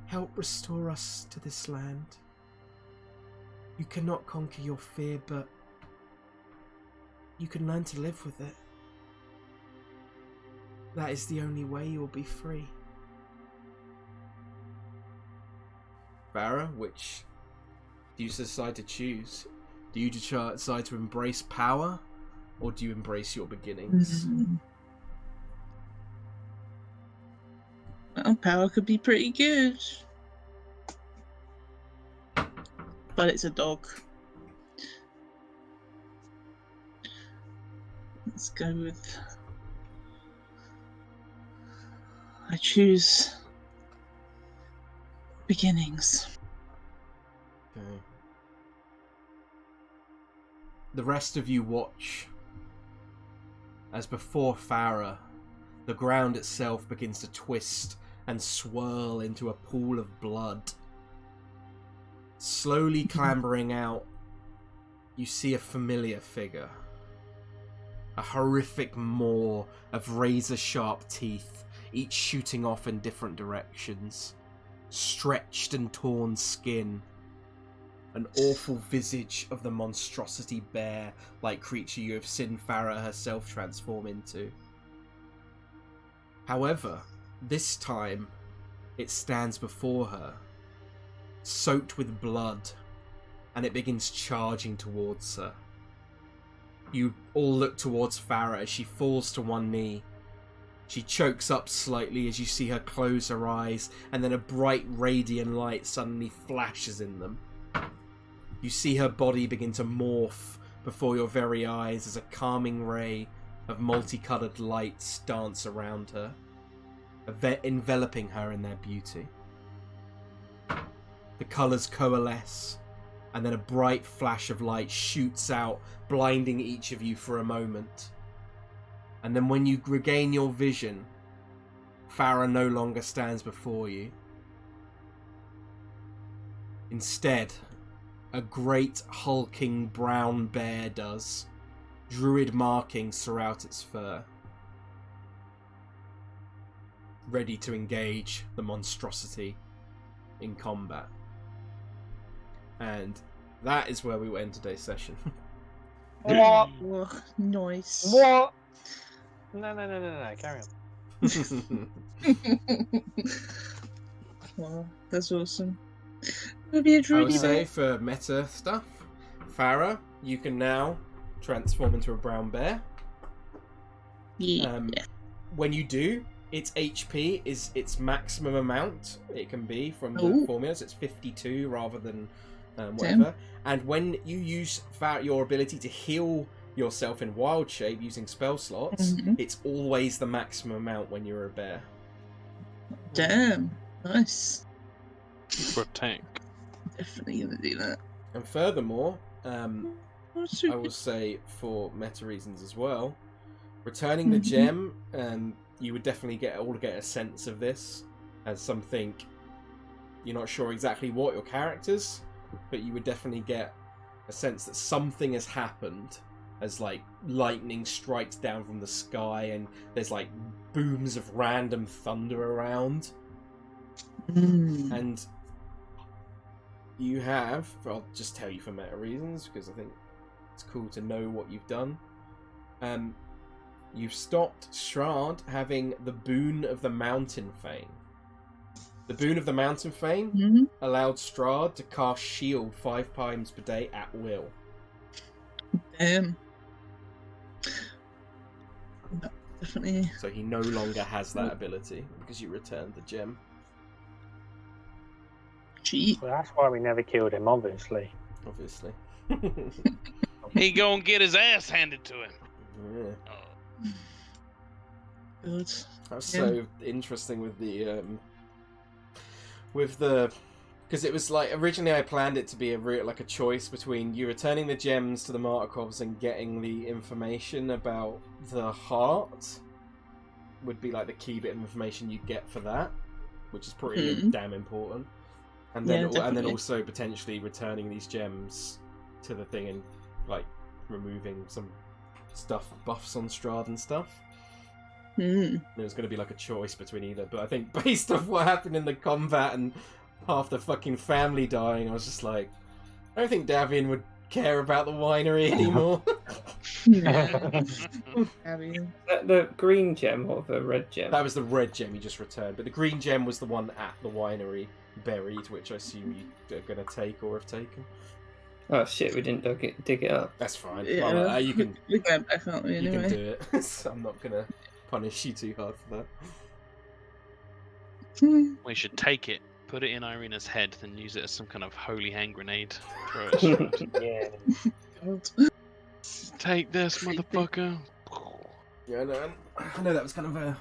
Help restore us to this land. You cannot conquer your fear, but you can learn to live with it. That is the only way you will be free. Farrah, which do you decide to choose? Do you decide to embrace power, or do you embrace your beginnings? Well, power could be pretty good. But it's a dog. Let's go with... I choose beginnings. Okay. The rest of you watch as before Farrah, the ground itself begins to twist and swirl into a pool of blood. Slowly clambering out, you see a familiar figure. A horrific maw of razor-sharp teeth, each shooting off in different directions. Stretched and torn skin. An awful visage of the monstrosity bear-like creature you have seen Farrah herself transform into. However, this time, it stands before her, soaked with blood, and it begins charging towards her. You all look towards Farrah as she falls to one knee. She chokes up slightly as you see her close her eyes, and then a bright radiant light suddenly flashes in them. You see her body begin to morph before your very eyes as a calming ray of multicoloured lights dance around her, enveloping her in their beauty. The colours coalesce, and then a bright flash of light shoots out, blinding each of you for a moment. And then when you regain your vision, Farrah no longer stands before you. Instead, a great hulking brown bear does, druid markings throughout its fur, ready to engage the monstrosity in combat. And that is where we will end today's session. What? Ugh, nice. What? No, carry on. Wow, that's awesome. Maybe a I druid. would say for meta stuff, Farrah, you can now transform into a brown bear. Yeah. When you do, its HP is its maximum amount it can be from the formulas. It's 52 rather than whatever. Damn. And when you use your ability to heal yourself in wild shape using spell slots, it's always the maximum amount when you're a bear. Damn. Nice. For a tank. Definitely gonna do that. And furthermore, Oh, I will say for meta reasons as well, returning the gem, you would definitely get a sense of this as something you're not sure exactly what your characters, but you would definitely get a sense that something has happened as like lightning strikes down from the sky and there's like booms of random thunder around. And you have, I'll just tell you for meta reasons because I think it's cool to know what you've done. You've stopped Strahd having the Boon of the Mountain Fane. The Boon of the Mountain Fane allowed Strahd to cast Shield 5 times per day at will. Definitely. So he no longer has that ability because you returned the gem. Cheat. Well, that's why we never killed him, obviously. Obviously. He gonna get his ass handed to him. Yeah. Oh. Good. That was so interesting with the because it was like originally I planned it to be like a choice between you returning the gems to the Markovs and getting the information about the heart would be like the key bit of information you get for that, which is pretty damn important. And then and then also potentially returning these gems to the thing and like removing some stuff, buffs on Strahd and stuff. It was going to be like a choice between either, but I think based off what happened in the combat and half the fucking family dying, I was just like, I don't think Davion would care about the winery anymore. The green gem or the red gem? That was the red gem you just returned, but the green gem was the one at the winery buried, which I assume you are going to take or have taken. Oh shit, we didn't dig it up. That's fine. Yeah, well, you can. We're going back, aren't we? Anyway. You can do it. So I'm not gonna punish you too hard for that. We should take it, put it in Irina's head, then use it as some kind of holy hand grenade. Throw it around. Yeah. God. Take this, motherfucker. Yeah, I know that was kind of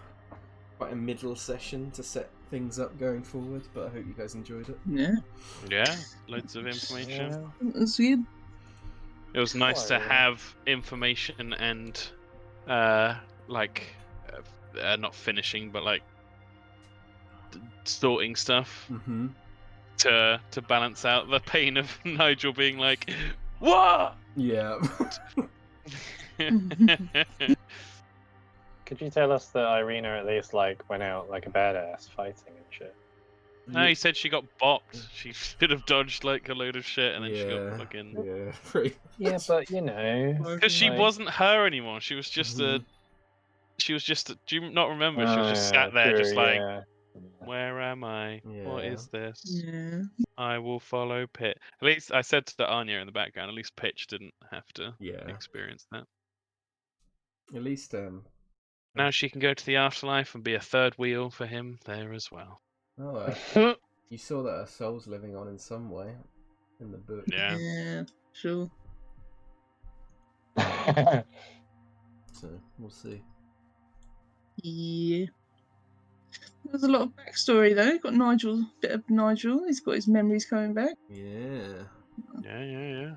quite a middle session to set things up going forward, but I hope you guys enjoyed it. Yeah. Yeah, loads of information. That's good. It was nice to have information and not finishing, but like sorting stuff to balance out the pain of Nigel being like, "What?" Yeah. Could you tell us that Irina at least like went out like a badass fighting and shit? No, he said she got bopped. She should have dodged like a load of shit, and then she got fucking. Yeah, pretty. Yeah, but you know, because she wasn't her anymore. She was just a. She was just. Do you not remember? She was just sat there, just like, "Where am I? What is this? Yeah. I will follow Pit." At least I said to Anja in the background. At least Pitch didn't have to experience that. At least now she can go to the afterlife and be a third wheel for him there as well. Oh, you saw that her soul's living on in some way in the book. Yeah. Yeah. Sure. So we'll see. Yeah. There's a lot of backstory though. Got Nigel, bit of Nigel. He's got his memories coming back. Yeah. Yeah.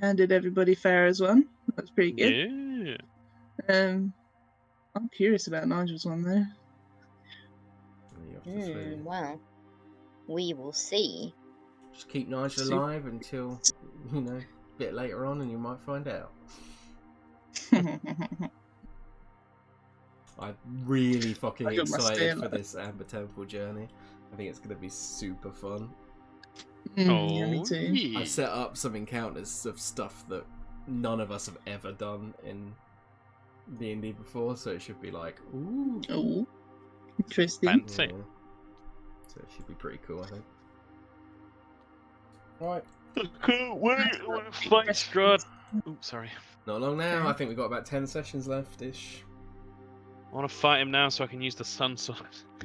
Handed everybody Farrah's one. That's pretty good. Yeah. I'm curious about Nigel's one though. Well, we will see. Just keep Nigel alive until, a bit later on and you might find out. I'm really fucking excited for this Amber Temple journey. I think it's going to be super fun. Yeah, me too. Yeah. I've set up some encounters of stuff that none of us have ever done in D&D before, so it should be like, ooh. Oh, interesting. Fancy. Yeah. So it should be pretty cool, I think. Right. Can't wait. I want to fight Strahd. Oops, sorry. Not long now. I think we've got about 10 sessions left-ish. I want to fight him now so I can use the sun sword.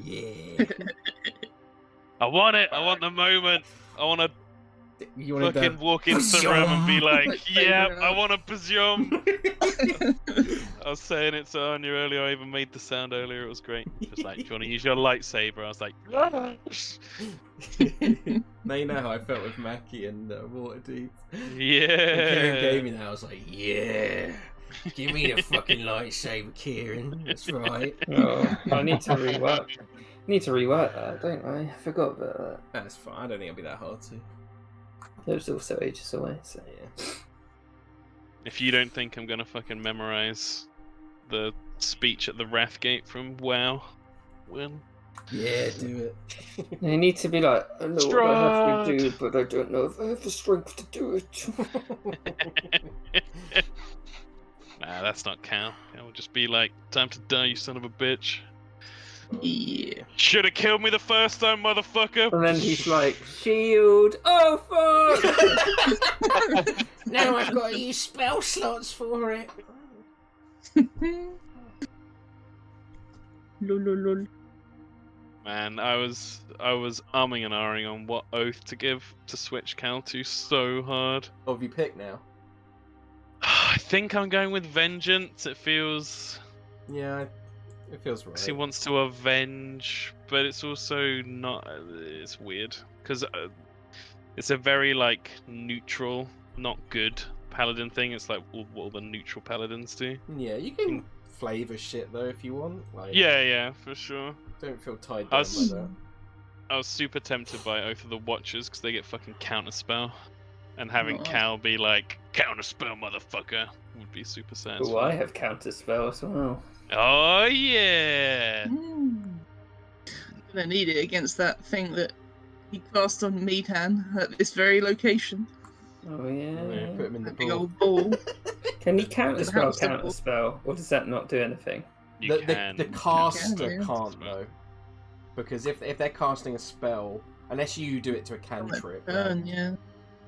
Yeah. I want it. I want the moment. I want to fucking walk into the room and be like, yeah, I want a pazjum. I was saying it to Anja earlier. I even made the sound earlier. It was great. Just like, do you want to use your lightsaber? I was like, Now you know how I felt with Mackie and Waterdeep. yeah. When Kieran gave me that, I was like, yeah. Give me the fucking lightsaber, Kieran. That's right. Oh, I need to rework. That, don't I? I forgot about that. That's fine. I don't think it'll be that hard to. It was also ages away, so Yeah. If you don't think I'm going to fucking memorize the speech at the Wrathgate from WoW, when? Yeah, do it. you need to be like, I know what I have to do, but I don't know if I have the strength to do it. Nah, that's not count. It will just be like, time to die, you son of a bitch. Yeah. Should have killed me the first time, motherfucker. And then he's like, shield. Oh fuck! Now I've got to use spell slots for it. Lol. Man, I was umming and ahhing on what oath to give to switch Cal to so hard. What have you picked now? I think I'm going with Vengeance. It feels... Yeah, it feels right. He wants to avenge, but it's also not... It's weird. Because it's a very, like, neutral, not good paladin thing. It's like what all the neutral paladins do. Yeah, you can flavour shit, though, if you want. Like, Yeah, for sure. Don't feel tied down by that. I was super tempted by Oath of the Watchers because they get fucking counterspell. And having Cal be like, counterspell, motherfucker, would be super sad. Oh, I have counterspell as well. Oh, yeah! I'm gonna need it against that thing that he cast on Meadhan at this very location. Oh, yeah. Put him in the That big ball. old ball. Can you counterspell, or does that not do anything? The caster You can, yeah. can't, though. Because if they're casting a spell, unless you do it to a cantrip, Burn, yeah.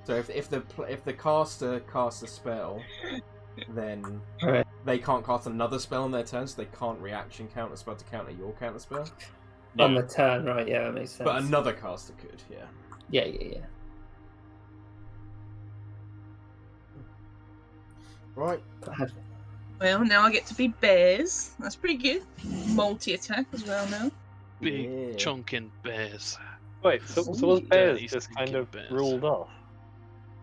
so if the caster casts a spell, then Right. they can't cast another spell on their turn, so they can't reaction counterspell to counter your counterspell. On the turn, right? Yeah, that makes sense. But another caster could, yeah. Yeah. Right. Well, now I get to be bears. That's pretty good. Multi-attack as well now. Big Yeah. chunkin' bears. Wait, so was bears Dirty just kind stinking of bears. ruled off?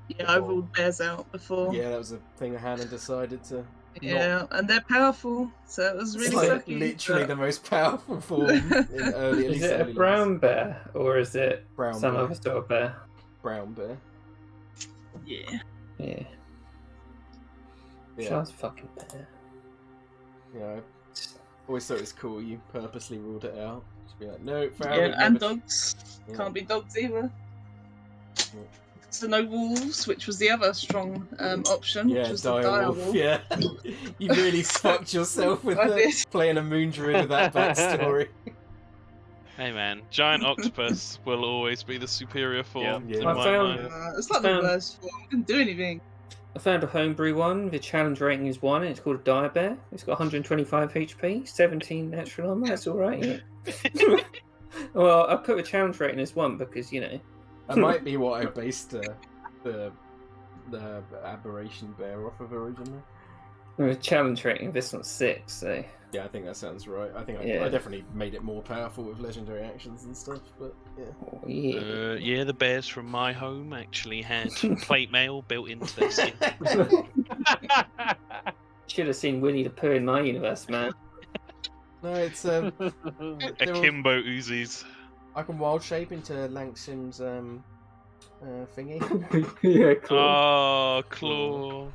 Yeah, I ruled bears out before. Yeah, that was a thing Hannah decided to. Yeah, and they're powerful, so it was It's really like sucky. literally but- the most powerful form in early. At Is least it a early brown bear, or is it Brown some bear. other sort of bear? brown bear? Yeah. Yeah. Yeah, Sounds fucking bear. yeah. I always thought it was cool. You purposely ruled it out. Just be like, no, Farrah Yeah, would and never- dogs. Yeah. Can't be dogs either. So no wolves, which was the other strong option, Yeah, which was the dire direwolf. wolf. Yeah, you really fucked yourself with I the, did. playing a moon druid with that backstory. Hey man, giant octopus will always be the superior form Yeah. in I my found- mind. It's like the Um, worst form. It didn't do anything. I found a homebrew one. The challenge rating is 1, and it's called a dire bear. It's got 125 HP, 17 natural armor. That's all right. Yeah. Well, I put the challenge rating as 1 because That might be what I based the aberration bear off of originally. the challenge rating. This one's 6, so Yeah, I think that sounds right. I think I Yeah. definitely made it more powerful with legendary actions and stuff. But yeah, oh, yeah. Yeah, the bears from my home actually had plate mail built into their skin. Should have seen Winnie the Pooh in my universe, man. no, it's Akimbo Uzis. I can wild shape into Langsham's thingy. Yeah, cool. Oh, Claw.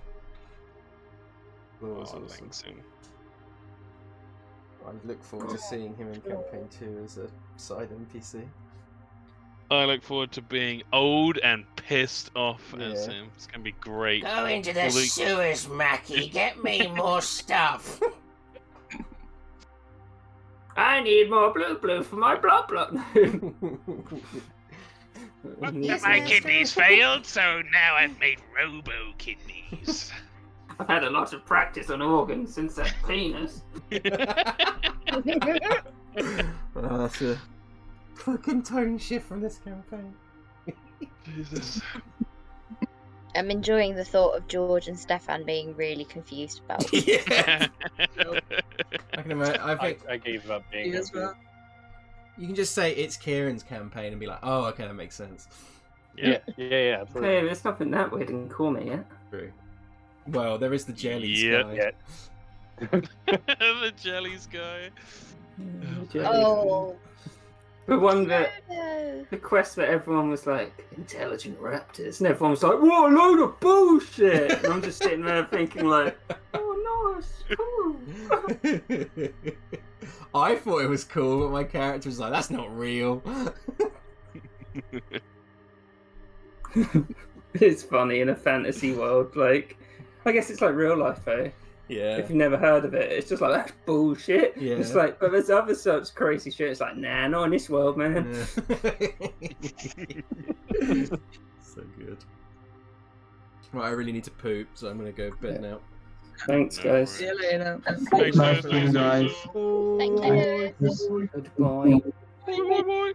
That was Oh, awesome. Langsam. I look forward to seeing him in campaign 2 as a side NPC. I look forward to being old and pissed off as Yeah. him. It's gonna be great. Go into the All the- sewers, Mackie. Get me more stuff. I need more blue for my blah blah. My kidneys failed, so now I've made robo kidneys. I've had a lot of practice on organs since that penis. That's a fucking tone shift from this campaign. Jesus. I'm enjoying the thought of George and Stefan being really confused about Yeah, I can imagine. I I, think I gave up being Me as well. you can just say it's Kieran's campaign and be like, oh, okay, that makes sense. Yeah, absolutely. Hey, there's nothing that weird in Call Me yet. True. Well, there is the jellies Yep. guy. Yeah. The jellies guy. Oh, The one that no. the quest that everyone was like intelligent raptors, and everyone was like, "What a load of bullshit!" And I'm just sitting there thinking like, "Oh, nice, cool." I thought it was cool, but my character was like, that's not real. It's funny in a fantasy world. Like, I guess it's like real life though. Yeah. If you've never heard of it, it's just like that's bullshit. Yeah. It's like, but there's other such crazy shit. It's like, nah, not in this world, man. So good. Right, I really need to poop, so I'm going to go bed now. Thanks, No guys. See you later. Thanks, Nice Lewis. being nice. Thank you. Goodbye. Bye bye bye.